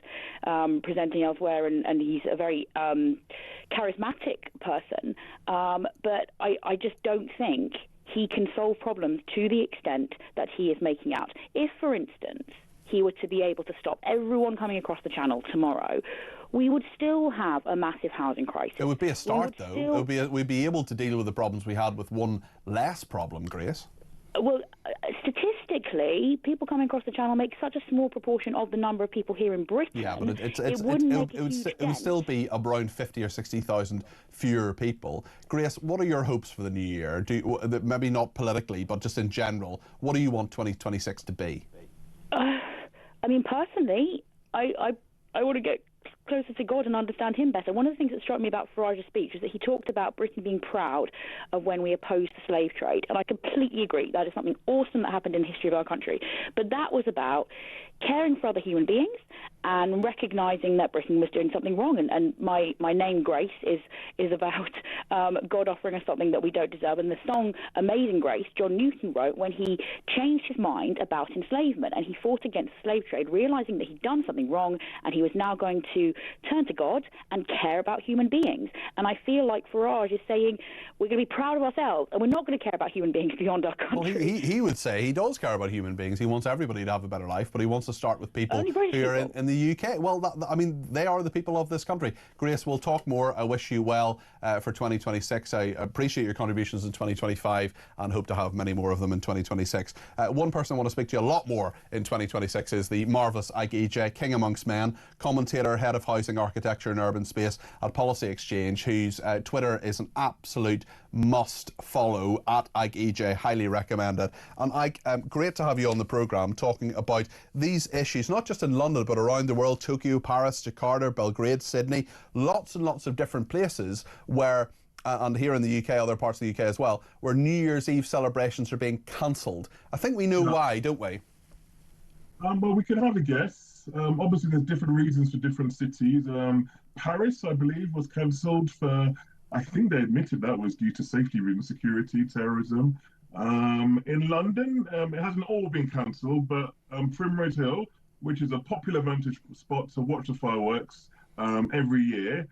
Speaker 8: presenting elsewhere, and he's a very charismatic person. But I just don't think he can solve problems to the extent that he is making out. If, for instance, he were to be able to stop everyone coming across the channel tomorrow, we would still have a massive housing crisis.
Speaker 3: It would be a start, though. We'd be able to deal with the problems we had with one less problem, Grace.
Speaker 8: Well, statistically, people coming across the channel make such a small proportion of the number of people here in Britain.
Speaker 3: Yeah, but it would still be around 50 or 60,000 fewer people. Grace, what are your hopes for the new year? Maybe not politically, but just in general, what do you want 2026 to be?
Speaker 8: I mean, personally, I want to get closer to God and understand him better. One of the things that struck me about Farage's speech is that he talked about Britain being proud of when we opposed the slave trade, and I completely agree. That is something awesome that happened in the history of our country. But that was about caring for other human beings and recognising that Britain was doing something wrong. And my name, Grace, is about God offering us something that we don't deserve. And the song Amazing Grace, John Newton wrote when he changed his mind about enslavement, and he fought against the slave trade, realising that he'd done something wrong, and he was now going to turn to God and care about human beings. And I feel like Farage is saying we're going to be proud of ourselves, and we're not going to care about human beings beyond our country.
Speaker 3: Well, he would say he does care about human beings. He wants everybody to have a better life, but he wants to start with people who are in the UK. Well, I mean, they are the people of this country. Grace, we'll talk more. I wish you well for 2026. I appreciate your contributions in 2025 and hope to have many more of them in 2026. One person I want to speak to you a lot more in 2026 is the marvellous Ike EJ, king amongst men, commentator, head of housing, architecture and urban space at Policy Exchange, whose Twitter is an absolute must follow, at Ike EJ, highly recommended. And Ike, great to have you on the programme talking about these issues, not just in London but around the world, Tokyo, Paris, Jakarta, Belgrade, Sydney, lots and lots of different places where, and here in the UK, other parts of the UK as well, where New Year's Eve celebrations are being cancelled. I think we know why, don't we?
Speaker 9: Well, we can have a guess. Obviously, there's different reasons for different cities. Paris, I believe, was cancelled for, I think they admitted that was due to safety reasons, security, terrorism. In London, it hasn't all been cancelled, but Primrose Hill, which is a popular vantage spot to watch the fireworks every year,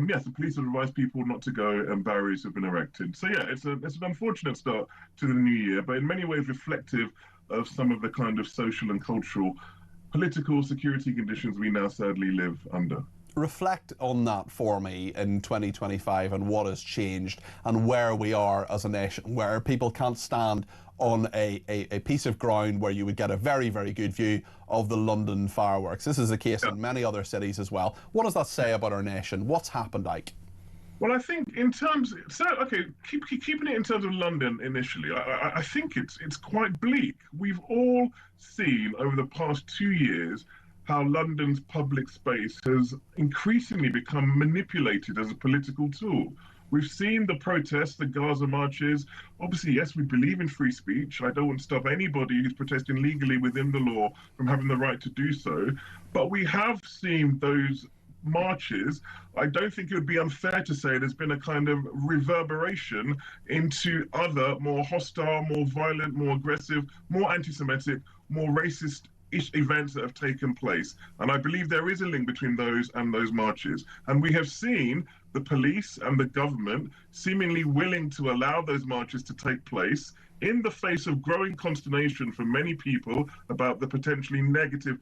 Speaker 9: yes, the police have advised people not to go and barriers have been erected. So yeah, it's an unfortunate start to the new year, but in many ways reflective of some of the kind of social and cultural, political security conditions we now sadly live under.
Speaker 3: Reflect on that for me in 2025 and what has changed and where we are as a nation, where people can't stand on a piece of ground where you would get a very, very good view of the London fireworks. This is the case in many other cities as well. What does that say about our nation? What's happened, Ike?
Speaker 9: Well, I think in terms, keeping it in terms of London initially, I think it's quite bleak. We've all seen over the past 2 years how London's public space has increasingly become manipulated as a political tool. We've seen the protests, the Gaza marches. Obviously, yes, we believe in free speech. I don't want to stop anybody who's protesting legally within the law from having the right to do so. But we have seen those marches. I don't think it would be unfair to say there's been a kind of reverberation into other more hostile, more violent, more aggressive, more anti-Semitic, more racist events that have taken place. And I believe there is a link between those and those marches. And we have seen the police and the government seemingly willing to allow those marches to take place in the face of growing consternation from many people about the potentially negative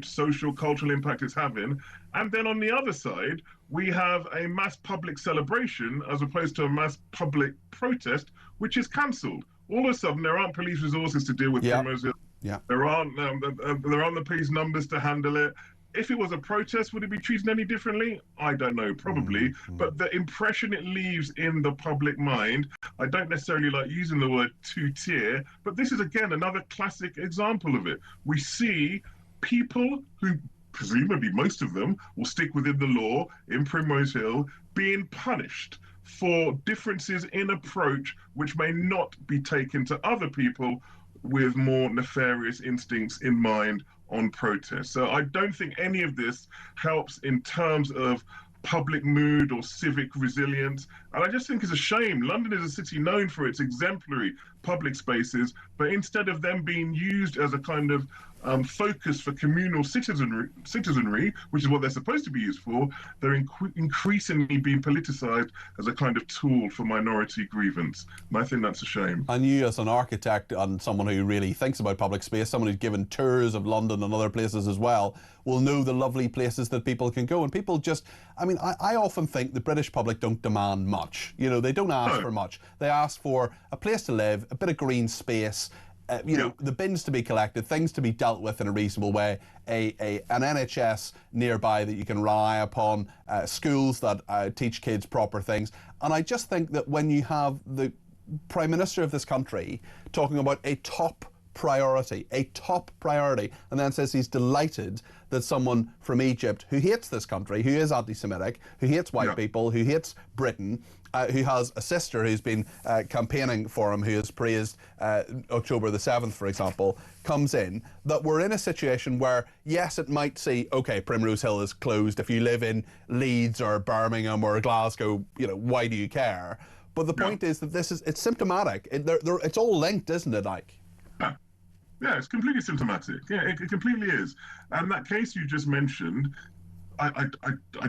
Speaker 9: social, cultural impact it's having. And then on the other side, we have a mass public celebration as opposed to a mass public protest, which is cancelled. All of a sudden, there aren't police resources to deal with Primrose Hill.
Speaker 3: Yeah.
Speaker 9: There aren't the police numbers to handle it. If it was a protest, would it be treated any differently? I don't know, probably. But the impression it leaves in the public mind, I don't necessarily like using the word two-tier, but this is, again, another classic example of it. We see people who, presumably most of them, will stick within the law in Primrose Hill, being punished for differences in approach which may not be taken to other people with more nefarious instincts in mind on protest. So I don't think any of this helps in terms of public mood or civic resilience. And I just think it's a shame. London is a city known for its exemplary public spaces, but instead of them being used as a kind of focus for communal citizenry, which is what they're supposed to be used for, they're increasingly being politicised as a kind of tool for minority grievance. And I think that's a shame.
Speaker 3: And you, as an architect and someone who really thinks about public space, someone who's given tours of London and other places as well, will know the lovely places that people can go. And people just, I mean, I often think the British public don't demand much. You know, they don't ask for much. They ask for a place to live, a bit of green space, you know, the bins to be collected, things to be dealt with in a reasonable way, an NHS nearby that you can rely upon, schools that teach kids proper things. And I just think that when you have the Prime Minister of this country talking about a top priority, and then says he's delighted that someone from Egypt who hates this country, who is anti-Semitic, who hates white people, who hates Britain, who has a sister who's been campaigning for him, who has praised October the 7th, for example, comes in, that we're in a situation where, yes, it might say, OK, Primrose Hill is closed. If you live in Leeds or Birmingham or Glasgow, you know, why do you care? But the point is that it's symptomatic. It's all linked, isn't it, Ike?
Speaker 9: Yeah, it's completely symptomatic. Yeah, it completely is. And that case you just mentioned, I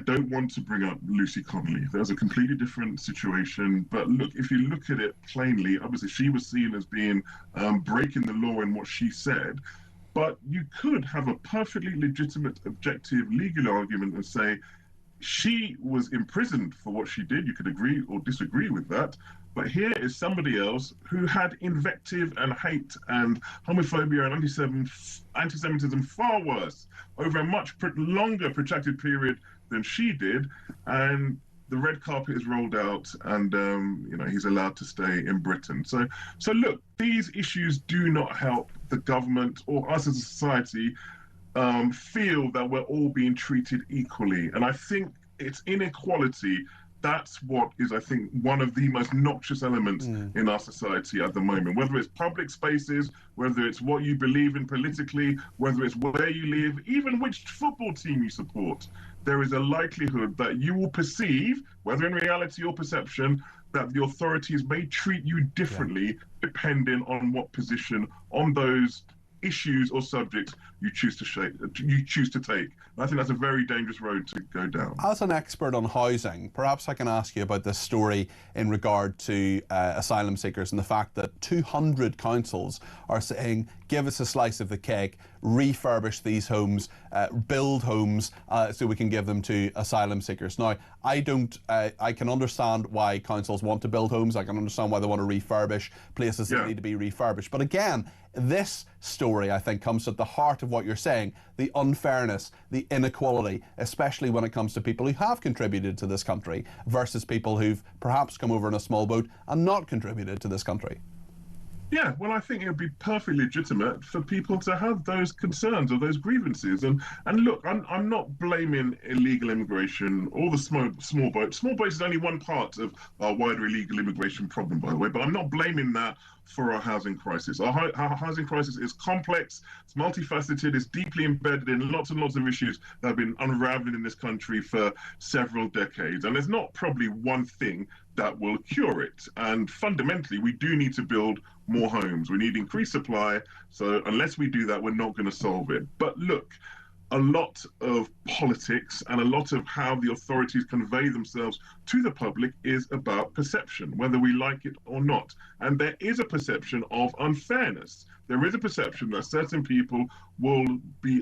Speaker 9: don't want to bring up Lucy Connolly. There's a completely different situation. But look, if you look at it plainly, obviously she was seen as being breaking the law in what she said. But you could have a perfectly legitimate, objective legal argument and say she was imprisoned for what she did. You could agree or disagree with that. But here is somebody else who had invective and hate and homophobia and anti-Semitism far worse over a much longer protracted period than she did. And the red carpet is rolled out, and he's allowed to stay in Britain. So look, these issues do not help the government or us as a society feel that we're all being treated equally. And I think it's inequality. That's what is, I think, one of the most noxious elements in our society at the moment. Whether it's public spaces, whether it's what you believe in politically, whether it's where you live, even which football team you support, there is a likelihood that you will perceive, whether in reality or perception, that the authorities may treat you differently depending on what position on those issues or subjects you choose to take. And I think that's a very dangerous road to go down.
Speaker 3: As an expert on housing, perhaps I can ask you about this story in regard to asylum seekers and the fact that 200 councils are saying, give us a slice of the cake, refurbish these homes, build homes so we can give them to asylum seekers. Now, I can understand why councils want to build homes. I can understand why they want to refurbish places that need to be refurbished. But again, this story, I think, comes at the heart of what you're saying, the unfairness, the inequality, especially when it comes to people who have contributed to this country versus people who've perhaps come over in a small boat and not contributed to this country.
Speaker 9: Yeah, well, I think it would be perfectly legitimate for people to have those concerns or those grievances. And look, I'm not blaming illegal immigration or the small boats. Small boats is only one part of our wider illegal immigration problem, by the way, but I'm not blaming that for our housing crisis. Our housing crisis is complex, it's multifaceted, it's deeply embedded in lots and lots of issues that have been unraveling in this country for several decades. And there's not probably one thing that will cure it. And fundamentally, we do need to build more homes. We need increased supply. So unless we do that, we're not going to solve it. But look, a lot of politics and a lot of how the authorities convey themselves to the public is about perception, whether we like it or not. And there is a perception of unfairness. There is a perception that certain people will be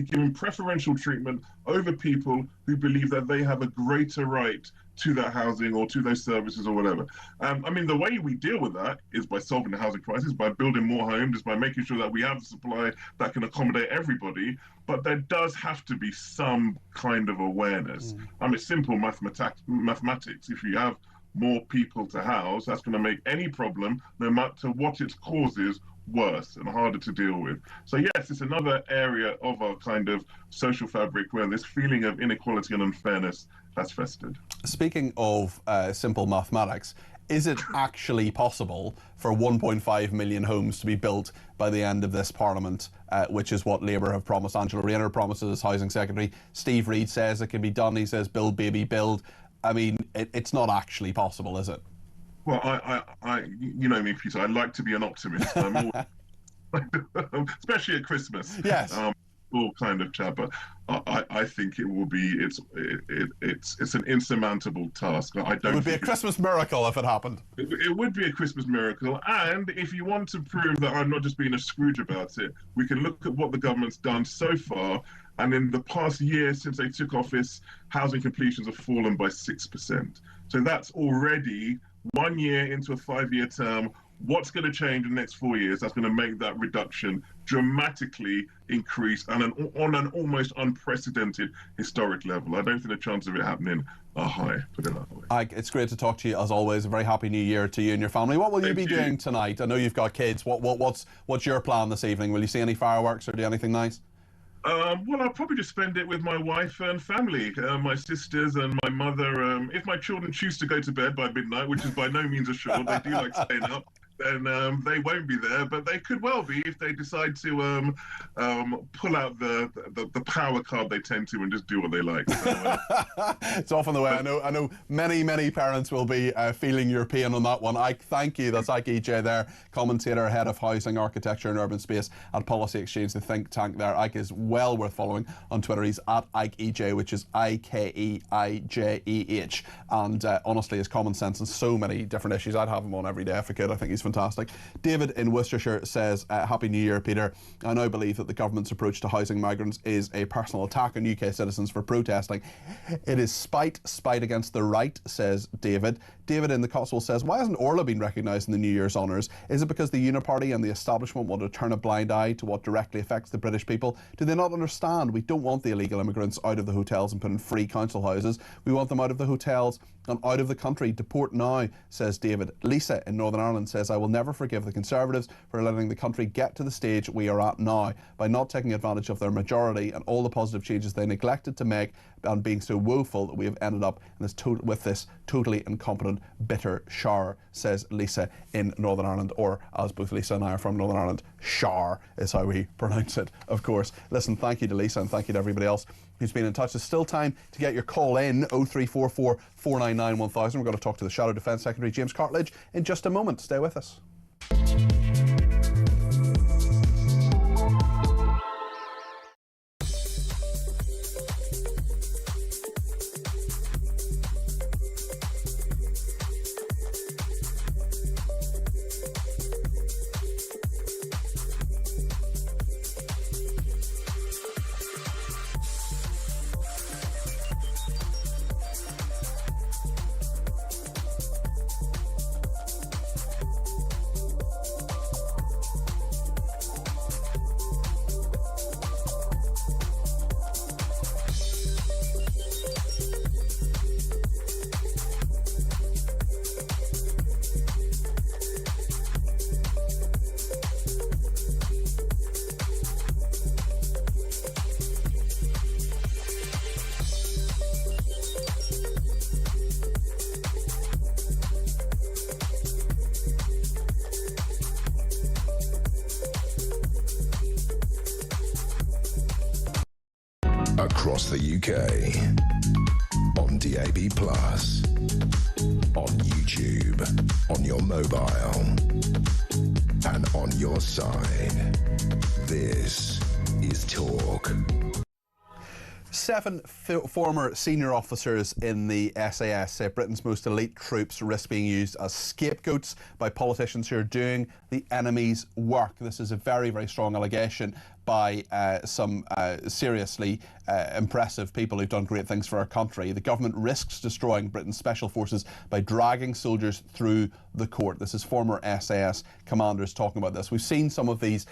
Speaker 9: given preferential treatment over people who believe that they have a greater right to that housing or to those services or whatever. I mean, the way we deal with that is by solving the housing crisis, by building more homes, is by making sure that we have the supply that can accommodate everybody. But there does have to be some kind of awareness. I mean, simple mathematics. If you have more people to house, that's going to make any problem, no matter what its cause is, worse and harder to deal with. So yes, it's another area of our kind of social fabric where this feeling of inequality and unfairness has festered.
Speaker 3: Speaking of simple mathematics, is it actually possible for 1.5 million homes to be built by the end of this Parliament, which is what Labour have promised? Angela Rayner promises as Housing Secretary. Steve Reid says it can be done. He says build, baby, build. I mean, it's not actually possible, is it?
Speaker 9: Well, I you know me, Peter, I like to be an optimist. I'm always, especially at Christmas.
Speaker 3: Yes.
Speaker 9: All kind of chat, but I think it will be. It's an insurmountable task. I don't.
Speaker 3: It would be a Christmas miracle if it happened.
Speaker 9: It would be a Christmas miracle, and if you want to prove that I'm not just being a Scrooge about it, we can look at what the government's done so far. And in the past year since they took office, housing completions have fallen by 6%. So that's already 1 year into a 5-year term. What's going to change in the next 4 years that's going to make that reduction dramatically increase and on an almost unprecedented historic level? I don't think the chance of it happening are high, put it that way.
Speaker 3: Ike, it's great to talk to you as always. A very happy new year to you and your family. What will you be doing tonight? I know you've got kids. What's your plan this evening? Will you see any fireworks or do anything nice?
Speaker 9: Well, I'll probably just spend it with my wife and family, my sisters and my mother. If my children choose to go to bed by midnight, which is by no means assured, they do like staying up, then they won't be there. But they could well be if they decide to pull out the power card they tend to and just do what they like. So,
Speaker 3: it's often the way. I know many parents will be feeling your pain on that one. Ike, thank you. That's Ike EJ there, commentator, head of housing, architecture and urban space at Policy Exchange, the think tank there. Ike is well worth following on Twitter. He's at Ike EJ, which is IKEIJEH. And honestly, his common sense on so many different issues. I'd have him on every day if I could. I think he's fantastic. fantastic. David in Worcestershire says, Happy New Year, Peter. I now believe that the government's approach to housing migrants is a personal attack on UK citizens for protesting. It is spite against the right, says David. David in the Cotswolds says, why hasn't Orla been recognised in the New Year's honours? Is it because the Uniparty and the establishment want to turn a blind eye to what directly affects the British people? Do they not understand? We don't want the illegal immigrants out of the hotels and put in free council houses. We want them out of the hotels and out of the country. Deport now, says David. Lisa in Northern Ireland says, I will never forgive the Conservatives for letting the country get to the stage we are at now by not taking advantage of their majority and all the positive changes they neglected to make, and being so woeful that we have ended up in this with this totally incompetent, bitter shower, says Lisa in Northern Ireland, or as both Lisa and I are from Northern Ireland, shower is how we pronounce it, of course. Listen, thank you to Lisa and thank you to everybody else who's been in touch. There's still time to get your call in, 0344 499 1000. We're going to talk to the Shadow Defence Secretary, James Cartledge, in just a moment. Stay with us.
Speaker 2: Across the UK, on DAB+, on YouTube, on your mobile, and on your side. This is Talk.
Speaker 3: 7 former senior officers in the SAS say Britain's most elite troops risk being used as scapegoats by politicians who are doing the enemy's work. This is a very, very strong allegation by some seriously impressive people who've done great things for our country. The government risks destroying Britain's special forces by dragging soldiers through the court. This is former SAS commanders talking about this. We've seen some of these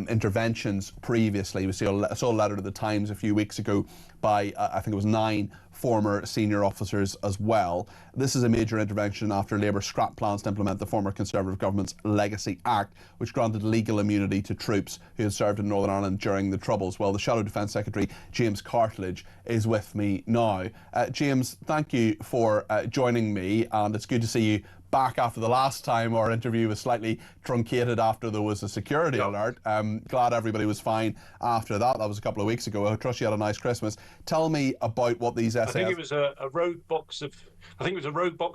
Speaker 3: interventions previously. We saw a letter to the Times a few weeks ago by I think it was 9 former senior officers as well. This is a major intervention after Labour scrapped plans to implement the former Conservative government's Legacy Act, which granted legal immunity to troops who had served in Northern Ireland during the Troubles. Well, the Shadow Defence Secretary, James Cartledge, is with me now. James, thank you for joining me, and it's good to see you back after the last time our interview was slightly truncated after there was a security alert. Glad everybody was fine after that. That was a couple of weeks ago. I trust you had a nice Christmas. Tell me about what these SAS...
Speaker 10: I think it was a rogue box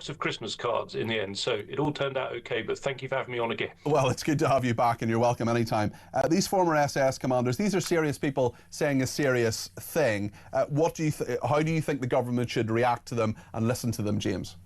Speaker 10: of Christmas cards in the end, so it all turned out okay, but thank you for having me on again.
Speaker 3: Well, it's good to have you back and you're welcome anytime. These former SAS commanders, these are serious people saying a serious thing. How do you think the government should react to them and listen to them, James?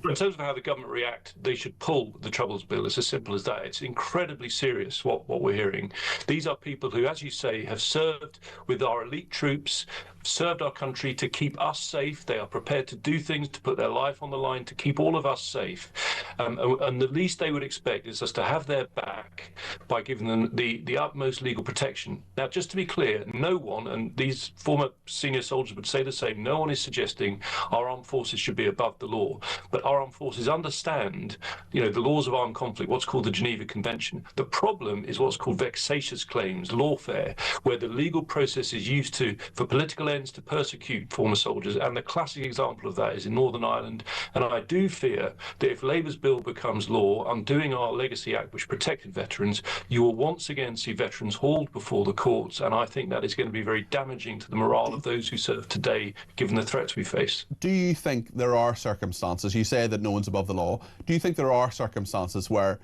Speaker 10: In terms of how the government react, they should pull the Troubles Bill. It's as simple as that. It's incredibly serious what we're hearing. These are people who, as you say, have served with our elite troops, served our country to keep us safe. They are prepared to do things, to put their life on the line, to keep all of us safe. And the least they would expect is us to have their back by giving them the utmost legal protection. Now, just to be clear, no one, and these former senior soldiers would say the same, no one is suggesting our armed forces should be above the law. But our armed forces understand, the laws of armed conflict, what's called the Geneva Convention. The problem is what's called vexatious claims, lawfare, where the legal process is used for political ends to persecute former soldiers. And the classic example of that is in Northern Ireland. And I do fear that if Labour's bill becomes law, undoing our Legacy Act, which protected veterans, you will once again see veterans hauled before the courts. And I think that is going to be very damaging to the morale of those who serve today, given the threats we face.
Speaker 3: Do you think there are circumstances, you say that no one's above the law, do you think there are circumstances where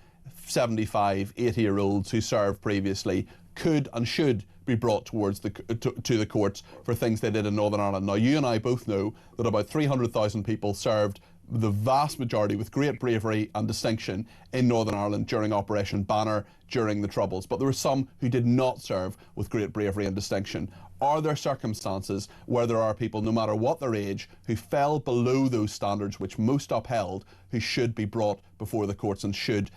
Speaker 3: 75, 80-year-olds who served previously could and should be brought towards to the courts for things they did in Northern Ireland? Now, you and I both know that about 300,000 people served the vast majority with great bravery and distinction in Northern Ireland during Operation Banner during the Troubles, but there were some who did not serve with great bravery and distinction. Are there circumstances where there are people, no matter what their age, who fell below those standards which most upheld, who should be brought before the courts and should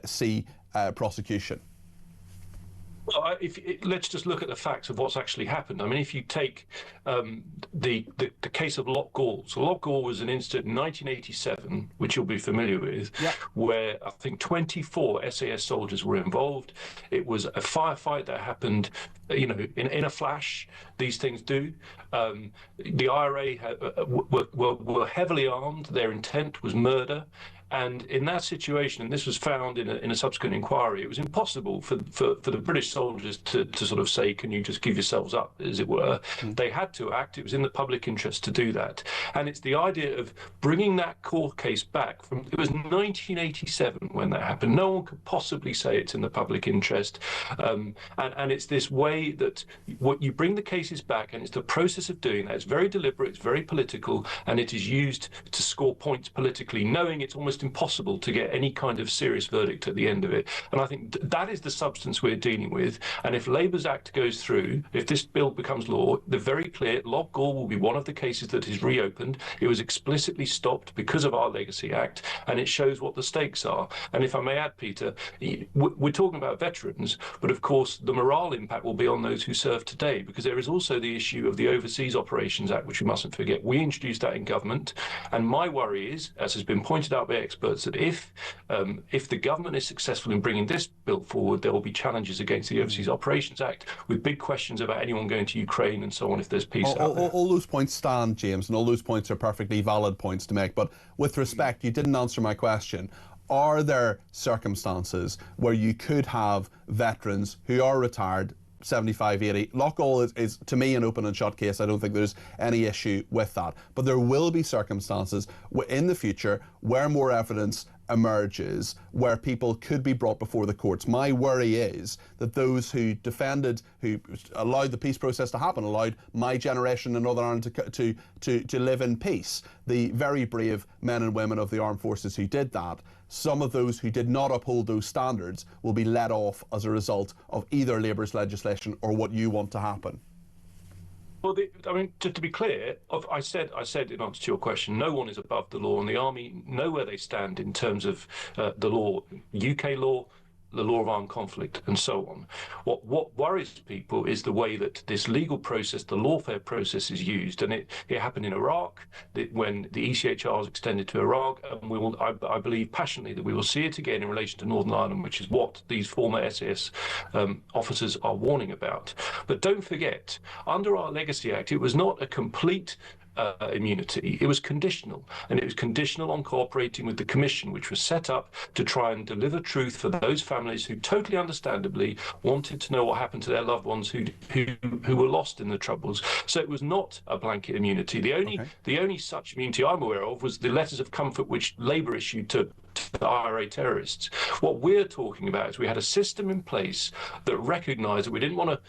Speaker 3: see prosecution?
Speaker 10: Well, let's just look at the facts of what's actually happened. I mean, if you take the case of Loch Gall. So Loch Gall was an incident in 1987, which you'll be familiar with, where I think 24 SAS soldiers were involved. It was a firefight that happened, you know, in a flash. These things do. The IRA were heavily armed. Their intent was murder. And in that situation, and this was found in a subsequent inquiry, it was impossible for the British soldiers to sort of say, can you just give yourselves up, as it were. They had to act. It was in the public interest to do that. And it's the idea of bringing that court case back from, it was 1987 when that happened. No one could possibly say it's in the public interest. And it's this way that what you bring the cases back, and it's the process of doing that. It's very deliberate, it's very political, and it is used to score points politically, knowing it's almost impossible to get any kind of serious verdict at the end of it. And I think that is the substance we're dealing with. And if Labour's Act goes through, if this bill becomes law, they're very clear. Loch Gall will be one of the cases that is reopened. It was explicitly stopped because of our Legacy Act, and it shows what the stakes are. And if I may add, Peter, we're talking about veterans, but of course the morale impact will be on those who serve today, because there is also the issue of the Overseas Operations Act, which we mustn't forget. We introduced that in government, and my worry is, as has been pointed out by experts, that if the government is successful in bringing this bill forward, there will be challenges against the Overseas Operations Act, with big questions about anyone going to Ukraine and so on if there's peace out there.
Speaker 3: All those points stand, James, and all those points are perfectly valid points to make. But with respect, you didn't answer my question. Are there circumstances where you could have veterans who are retired, 75, 80. Loch Gall is to me an open and shut case. I don't think there's any issue with that. But there will be circumstances in the future where more evidence emerges, where people could be brought before the courts. My worry is that those who defended, who allowed the peace process to happen, allowed my generation in Northern Ireland to live in peace, the very brave men and women of the armed forces who did that, some of those who did not uphold those standards will be let off as a result of either Labour's legislation or what you want to happen.
Speaker 10: Well, I mean, to be clear, I said in answer to your question, no one is above the law, and the Army know where they stand in terms of the law, UK law, the law of armed conflict, and so on. What worries people is the way that this legal process, the lawfare process, is used, and it happened in Iraq when the ECHR was extended to Iraq, and I believe passionately that we will see it again in relation to Northern Ireland, which is what these former SAS officers are warning about. But don't forget, under our Legacy Act, it was not a complete immunity. It was conditional, and it was conditional on cooperating with the Commission, which was set up to try and deliver truth for those families who totally understandably wanted to know what happened to their loved ones who were lost in the Troubles. So it was not a blanket immunity. The only such immunity I'm aware of was the letters of comfort which Labour issued to the IRA terrorists. What we're talking about is we had a system in place that recognised that we didn't want to,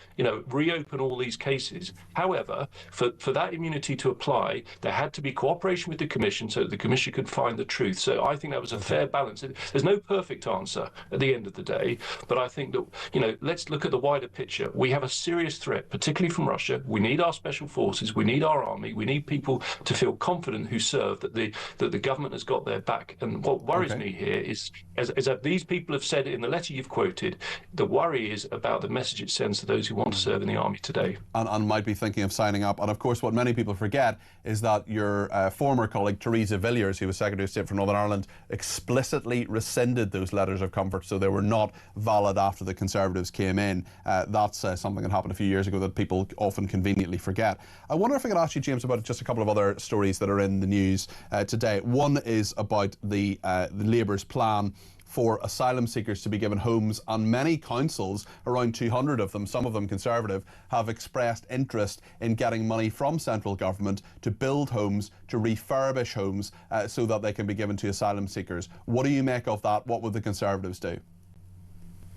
Speaker 10: reopen all these cases. However, for that immunity to apply, there had to be cooperation with the Commission so that the Commission could find the truth. So I think that was a fair balance. There's no perfect answer at the end of the day, but I think that, let's look at the wider picture. We have a serious threat, particularly from Russia. We need our special forces. We need our army. We need people to feel confident who serve that the government has got their back. And what worries me here is, as these people have said in the letter you've quoted, the worry is about the message it sends to those who want to serve in the army today.
Speaker 3: And might be thinking of signing up. And of course, what many people forget is that your former colleague, Theresa Villiers, who was Secretary of State for Northern Ireland, explicitly rescinded those letters of comfort, so they were not valid after the Conservatives came in. That's something that happened a few years ago that people often conveniently forget. I wonder if I could ask you, James, about just a couple of other stories that are in the news today. One is about the Labour's plan for asylum seekers to be given homes, and many councils, around 200 of them, some of them Conservative, have expressed interest in getting money from central government to build homes, to refurbish homes, so that they can be given to asylum seekers. What do you make of that? What would the Conservatives do?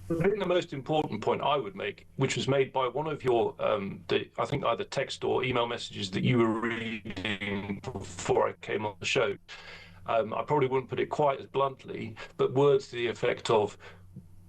Speaker 10: I think the most important point I would make, which was made by one of your, I think either text or email messages that you were reading before I came on the show, I probably wouldn't put it quite as bluntly, but words to the effect of,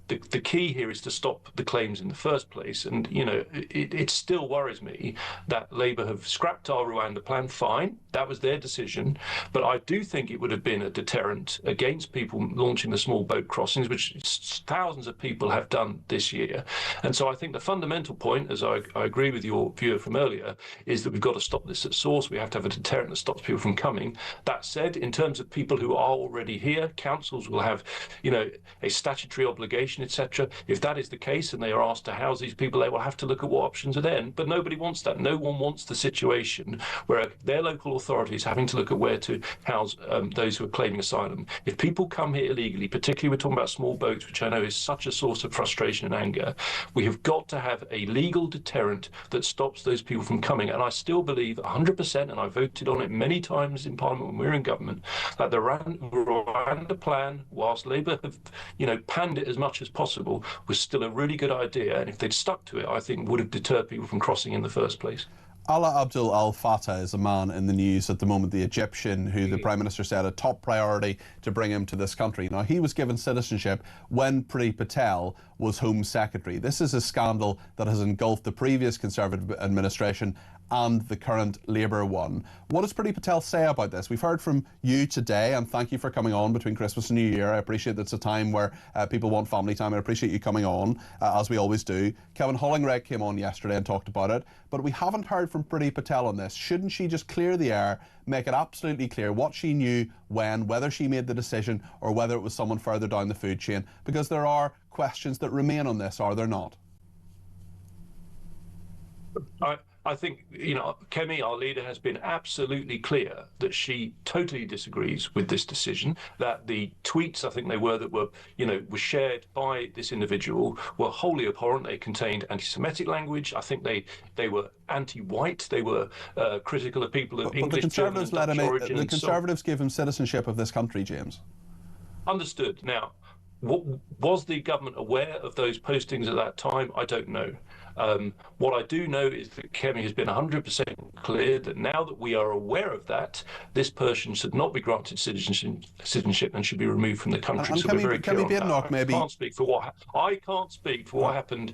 Speaker 10: the key here is to stop the claims in the first place. And, you know, it still worries me that Labour have scrapped our Rwanda plan. Fine, that was their decision. But I do think it would have been a deterrent against people launching the small boat crossings, which thousands of people have done this year. And so I think the fundamental point, as I agree with your viewer from earlier, is that we've got to stop this at source. We have to have a deterrent that stops people from coming. That said, in terms of people who are already here, councils will have, you know, a statutory obligation, etc. If that is the case and they are asked to house these people, they will have to look at what options are there. But nobody wants that. No one wants the situation where their local authorities having to look at where to house those who are claiming asylum. If people come here illegally, particularly we're talking about small boats, which I know is such a source of frustration and anger, we have got to have a legal deterrent that stops those people from coming. And I still believe 100%, and I voted on it many times in Parliament when we were in government, that the Rwanda plan, whilst Labour have, you know, panned it as much as possible, was still a really good idea, and if they'd stuck to it, I think would have deterred people from crossing in the first place.
Speaker 3: Ala Abdul Al-Fattah is a man in the news at the moment, the Egyptian, who the Prime Minister said a top priority to bring him to this country. Now, he was given citizenship when Priti Patel was Home Secretary. This is a scandal that has engulfed the previous Conservative administration and the current Labour one. What does Priti Patel say about this? We've heard from you today, and thank you for coming on between Christmas and New Year. I appreciate that it's a time where people want family time. I appreciate you coming on, as we always do. Kevin Hollingred came on yesterday and talked about it, but we haven't heard from Priti Patel on this. Shouldn't she just clear the air, make it absolutely clear what she knew when, whether she made the decision or whether it was someone further down the food chain? Because there are questions that remain on this, are there not?
Speaker 10: I think, you know, Kemi, our leader, has been absolutely clear that she totally disagrees with this decision, that the tweets, I think they were, that were, you know, were shared by this individual were wholly abhorrent. They contained anti-Semitic language. I think they were anti-white. They were critical of people of English, German and Dutch origin.
Speaker 3: The Conservatives gave him citizenship of this country, James.
Speaker 10: Understood. Now, was the government aware of those postings at that time? I don't know. What I do know is that Kemi has been 100% clear that now that we are aware of that, this person should not be granted citizenship and should be removed from the country.
Speaker 3: And
Speaker 10: so we're very clear on that.
Speaker 3: Maybe...
Speaker 10: I can't speak for what happened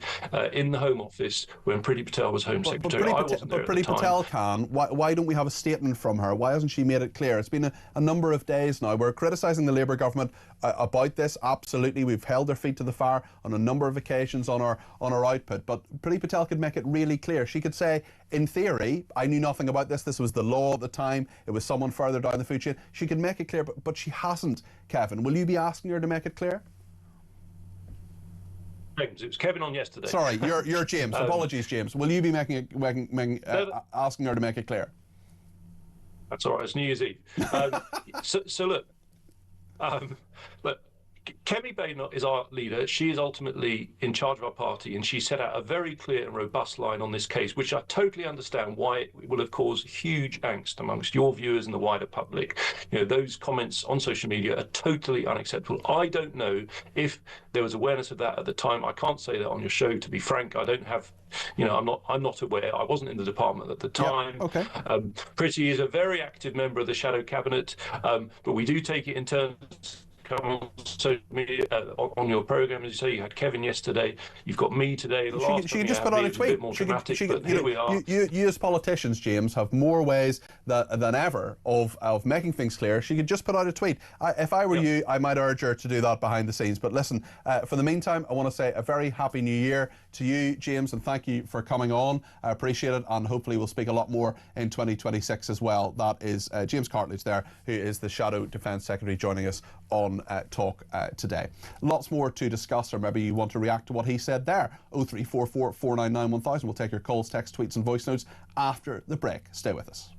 Speaker 10: in the Home Office when Priti Patel was Home Secretary. I wasn't there at the time.
Speaker 3: Priti Patel can. Why don't we have a statement from her? Why hasn't she made it clear? It's been a number of days now. We're criticising the Labour government about this. Absolutely, we've held their feet to the fire on a number of occasions on our output. But Priti Patel could make it really clear. She could say, in theory, I knew nothing about this. This was the law at the time. It was someone further down the food chain. She could make it clear, but she hasn't. Kevin, will you be asking her to make it clear?
Speaker 10: James, it was Kevin on yesterday.
Speaker 3: Sorry, you're James. Apologies, James. Will you be asking her to make it clear?
Speaker 10: That's all right. It's New Year's Eve. So look, Kemi Badenoch is our leader. She is ultimately in charge of our party, and she set out a very clear and robust line on this case, which I totally understand why it will have caused huge angst amongst your viewers and the wider public. You know, those comments on social media are totally unacceptable. I don't know if there was awareness of that at the time. I can't say that on your show, to be frank. I don't have, you know, I'm not aware. I wasn't in the department at the time.
Speaker 3: Yeah, okay.
Speaker 10: Priti is a very active member of the shadow cabinet, but we do take it in turns. On social media, on your programme, as you say, you had Kevin yesterday, you've got me today.
Speaker 3: She can just put out a tweet. You as politicians, James, have more ways than ever of making things clear. She could just put out a tweet. If I were you, I might urge her to do that behind the scenes. But listen, for the meantime, I want to say a very happy New Year to you, James, and thank you for coming on. I appreciate it, and hopefully we'll speak a lot more in 2026 as well. That is James Cartledge there, who is the Shadow Defence Secretary, joining us on Talk today. Lots more to discuss, or maybe you want to react to what he said there. 0344 499 1000. We'll take your calls, text, tweets and voice notes after the break. Stay with us.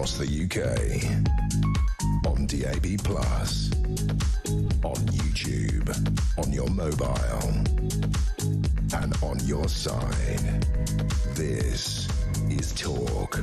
Speaker 2: across the UK. On DAB+, on YouTube, on your mobile, and on your side. This is Talk.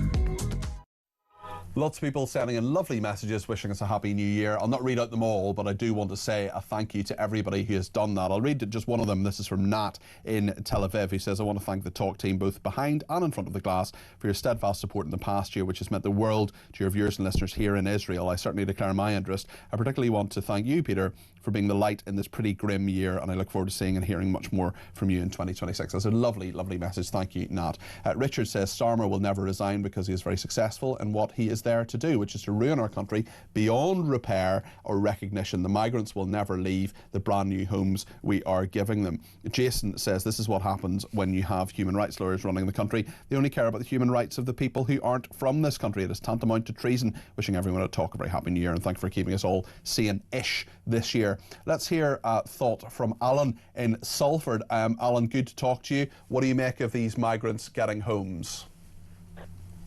Speaker 3: Lots of people sending in lovely messages wishing us a happy new year. I'll not read out them all, but I do want to say a thank you to everybody who has done that. I'll read just one of them. This is from Nat in Tel Aviv. He says, I want to thank the Talk team, both behind and in front of the glass, for your steadfast support in the past year, which has meant the world to your viewers and listeners here in Israel. I certainly declare my interest. I particularly want to thank you, Peter, for being the light in this pretty grim year, and I look forward to seeing and hearing much more from you in 2026. That's a lovely, lovely message. Thank you, Nat. Richard says Starmer will never resign because he is very successful in what he is there to do, which is to ruin our country beyond repair or recognition. The migrants will never leave the brand new homes we are giving them. Jason says this is what happens when you have human rights lawyers running the country. They only care about the human rights of the people who aren't from this country. It is tantamount to treason. Wishing everyone at Talk a very happy new year, and thank you for keeping us all sane-ish this year. Let's hear a thought from Alan in Salford. Alan, good to talk to you. What do you make of these migrants getting homes?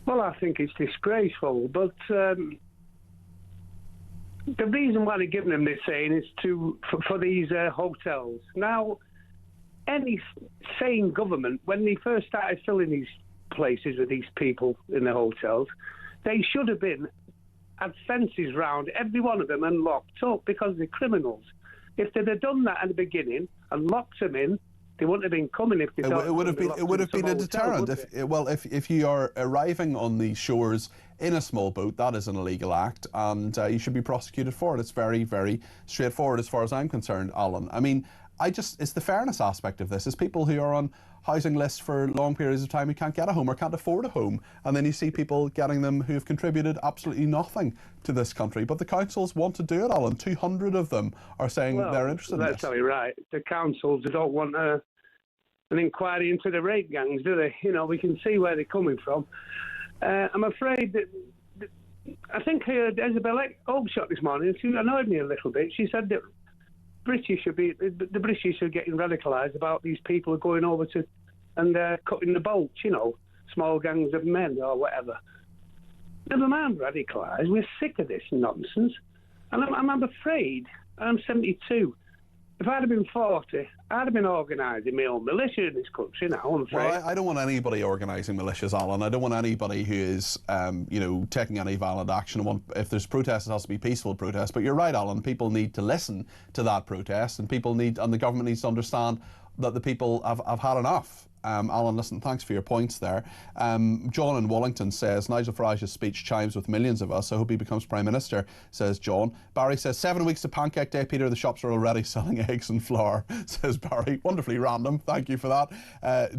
Speaker 11: Well, I think it's disgraceful, but the reason why they're giving them this saying is for these hotels. Now, any sane government, when they first started filling these places with these people in the hotels, they should have had fences round every one of them and locked up because they're criminals. If they'd have done that at the beginning and locked them in, they wouldn't have been coming if they thought
Speaker 3: it would have been a deterrent. If you are arriving on the shores in a small boat, that is an illegal act, and you should be prosecuted for it. It's very, very straightforward as far as I'm concerned, Alan. I mean, it's the fairness aspect of this. It's people who are on housing lists for long periods of time who can't get a home or can't afford a home, and then you see people getting them who have contributed absolutely nothing to this country. But the councils want to do it, Alan. 200 of them are saying they're interested in this.
Speaker 11: That's totally right. The councils, they don't want an inquiry into the rape gangs, do they? You know, we can see where they're coming from. I'm afraid that I think I heard Isabel Oakeshott this morning. She annoyed me a little bit. She said that the British are getting radicalised about these people going over to and cutting the boats, you know, small gangs of men or whatever. Never mind radicalised. We're sick of this nonsense. And I'm afraid, I'm 72. If I'd have been 40, I'd have been organising my own militia in this country now, I'm afraid.
Speaker 3: Well, I don't want anybody organising militias, Alan. I don't want anybody who is, taking any violent action. If there's protests, it has to be peaceful protests. But you're right, Alan. People need to listen to that protest, and the government needs to understand that the people have had enough. Alan, listen, thanks for your points there. John in Wallington says, Nigel Farage's speech chimes with millions of us. I hope he becomes Prime Minister, says John. Barry says, 7 weeks to Pancake Day, Peter. The shops are already selling eggs and flour, says Barry. Wonderfully random. Thank you for that.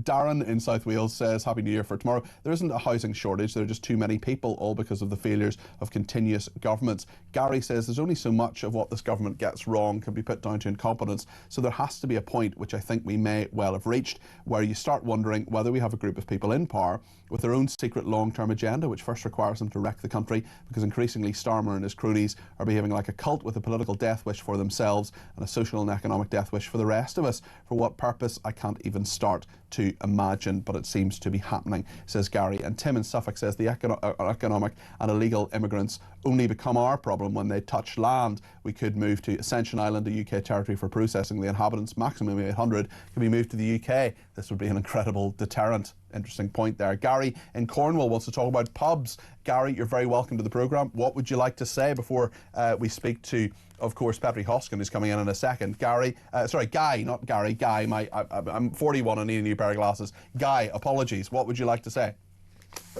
Speaker 3: Darren in South Wales says, Happy New Year for tomorrow. There isn't a housing shortage. There are just too many people, all because of the failures of continuous governments. Gary says, there's only so much of what this government gets wrong can be put down to incompetence. So there has to be a point, which I think we may well have reached, where you start wondering whether we have a group of people in power with their own secret long-term agenda, which first requires them to wreck the country, because increasingly Starmer and his cronies are behaving like a cult with a political death wish for themselves and a social and economic death wish for the rest of us. For what purpose, I can't even start to imagine, but it seems to be happening, says Gary. And Tim in Suffolk says the economic and illegal immigrants only become our problem when they touch land. We could move to Ascension Island, a UK territory for processing the inhabitants, maximum 800, can be moved to the UK. This would be an incredible deterrent. Interesting point there. Gary in Cornwall wants to talk about pubs. Gary, you're very welcome to the programme. What would you like to say before we speak to, of course, Petri Hoskin, who's coming in a second? Guy, not Gary. Guy, I'm 41 and need a new pair of glasses. Guy, apologies. What would you like to say?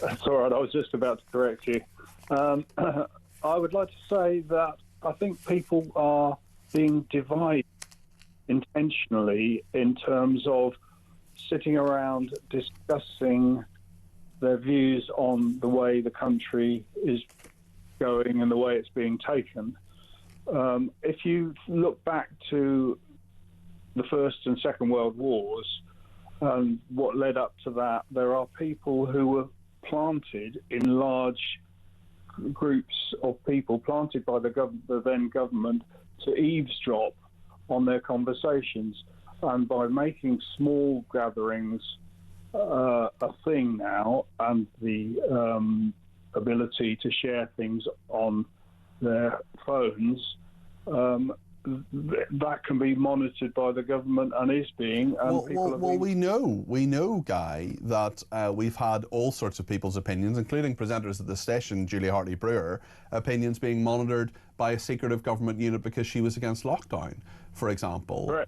Speaker 22: That's all right. I was just about to correct you. I would like to say that I think people are being divided intentionally in terms of sitting around discussing their views on the way the country is going and the way it's being taken. If you look back to the First and Second World Wars and what led up to that, there are people who were planted in large groups of people, planted by the then government, to eavesdrop on their conversations. And by making small gatherings a thing now, and the ability to share things on their phones, that can be monitored by the government and is being. And
Speaker 3: we know, Guy, that we've had all sorts of people's opinions, including presenters at the station, Julia Hartley-Brewer, opinions being monitored by a secretive government unit because she was against lockdown, for example.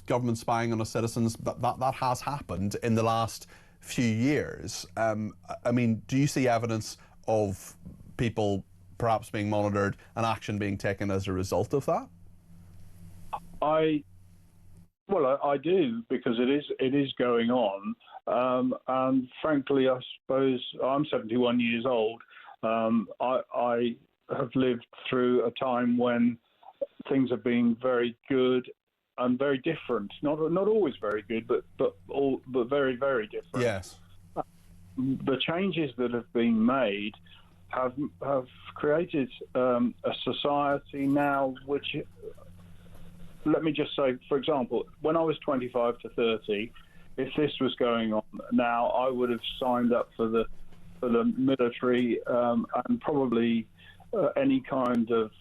Speaker 3: Government spying on our citizens, that has happened in the last few years. Do you see evidence of people perhaps being monitored and action being taken as a result of that?
Speaker 22: I do, because it is going on, and frankly, I suppose I'm 71 years old. I have lived through a time when things have been very good and very different. Not always very good, but very, very different.
Speaker 3: Yes.
Speaker 22: The changes that have been made have created a society now which, let me just say, for example, when I was 25 to 30, if this was going on now, I would have signed up for the military and probably any kind of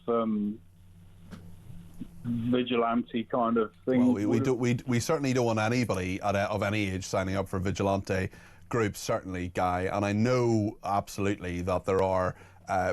Speaker 22: vigilante kind of thing.
Speaker 3: Well, we certainly don't want anybody of any age signing up for vigilante groups, certainly, Guy, and I know absolutely that there are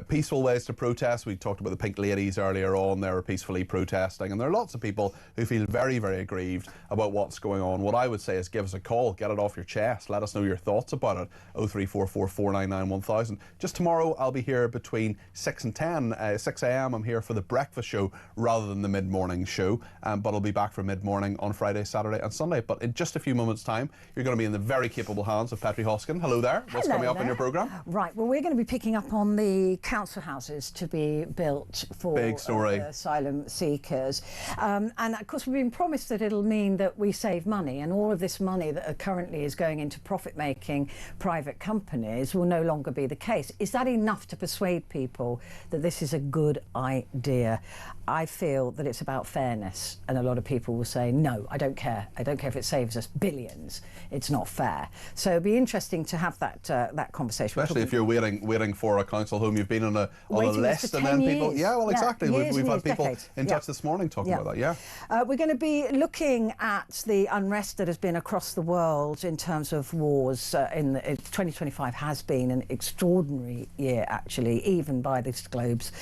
Speaker 3: peaceful ways to protest. We talked about the Pink Ladies earlier on. They were peacefully protesting, and there are lots of people who feel very, very aggrieved about what's going on. What I would say is give us a call, get it off your chest, let us know your thoughts about it. 0344 499 1000. Just tomorrow I'll be here between 6 and 10, 6 a.m. I'm here for the breakfast show rather than the mid-morning show, but I'll be back for mid-morning on Friday, Saturday and Sunday. But in just a few moments' time, you're going to be in the very capable hands of Petri Hoskin. Hello there. What's coming up in your programme?
Speaker 12: Right, well, we're going to be picking up on the council houses to be built for
Speaker 3: big story.
Speaker 12: Asylum seekers, and of course we've been promised that it'll mean that we save money, and all of this money that currently is going into profit-making private companies will no longer be the case. Is that enough to persuade people that this is a good idea? I feel that it's about fairness, and a lot of people will say, no, I don't care. I don't care if it saves us billions. It's not fair. So it'll be interesting to have that conversation.
Speaker 3: Especially if you're waiting for a council home. You've been on a list, and then people.
Speaker 12: Years.
Speaker 3: Yeah, well, exactly. We've had people
Speaker 12: decades.
Speaker 3: in touch this morning talking about that. Yeah.
Speaker 12: We're going to be looking at the unrest that has been across the world in terms of wars. 2025 has been an extraordinary year, actually, even by this globe's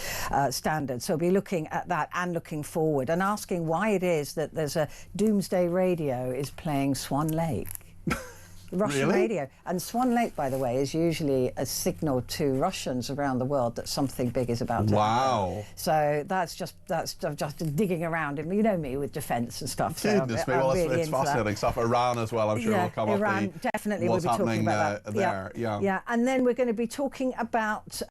Speaker 12: standards. So we'll be looking at that and looking forward and asking why it is that there's a Doomsday Radio is playing Swan Lake. Russian radio. And Swan Lake, by the way, is usually a signal to Russians around the world that something big is about to happen. So that's just digging around, and you know me with defence and stuff.
Speaker 3: Goodness me, well,
Speaker 12: really
Speaker 3: it's fascinating stuff. Iran as well, I'm sure will come
Speaker 12: Iran,
Speaker 3: up.
Speaker 12: Definitely,
Speaker 3: what's
Speaker 12: we'll be
Speaker 3: happening
Speaker 12: talking about that.
Speaker 3: there.
Speaker 12: Yeah, and then we're going to be talking about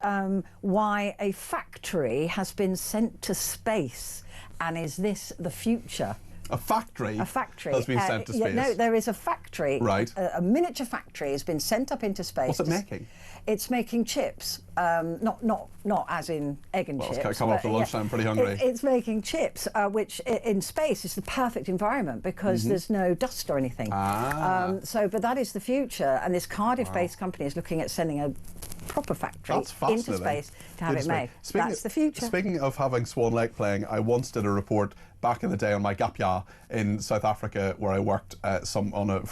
Speaker 12: why a factory has been sent to space, and is this the future?
Speaker 3: A factory
Speaker 12: has
Speaker 3: been sent to space.
Speaker 12: No, there is a factory.
Speaker 3: Right.
Speaker 12: A miniature factory has been sent up into space.
Speaker 3: What's it making?
Speaker 12: It's making chips. Not as in egg and chips.
Speaker 3: It's come after lunchtime, pretty hungry.
Speaker 12: It's making chips, which in space is the perfect environment because there's no dust or anything. But that is the future, and this Cardiff-based company is looking at sending a proper factory into space to have it made. That's the future.
Speaker 3: Speaking of having Swan Lake playing, I once did a report back in the day on my gap year in South Africa, where I worked for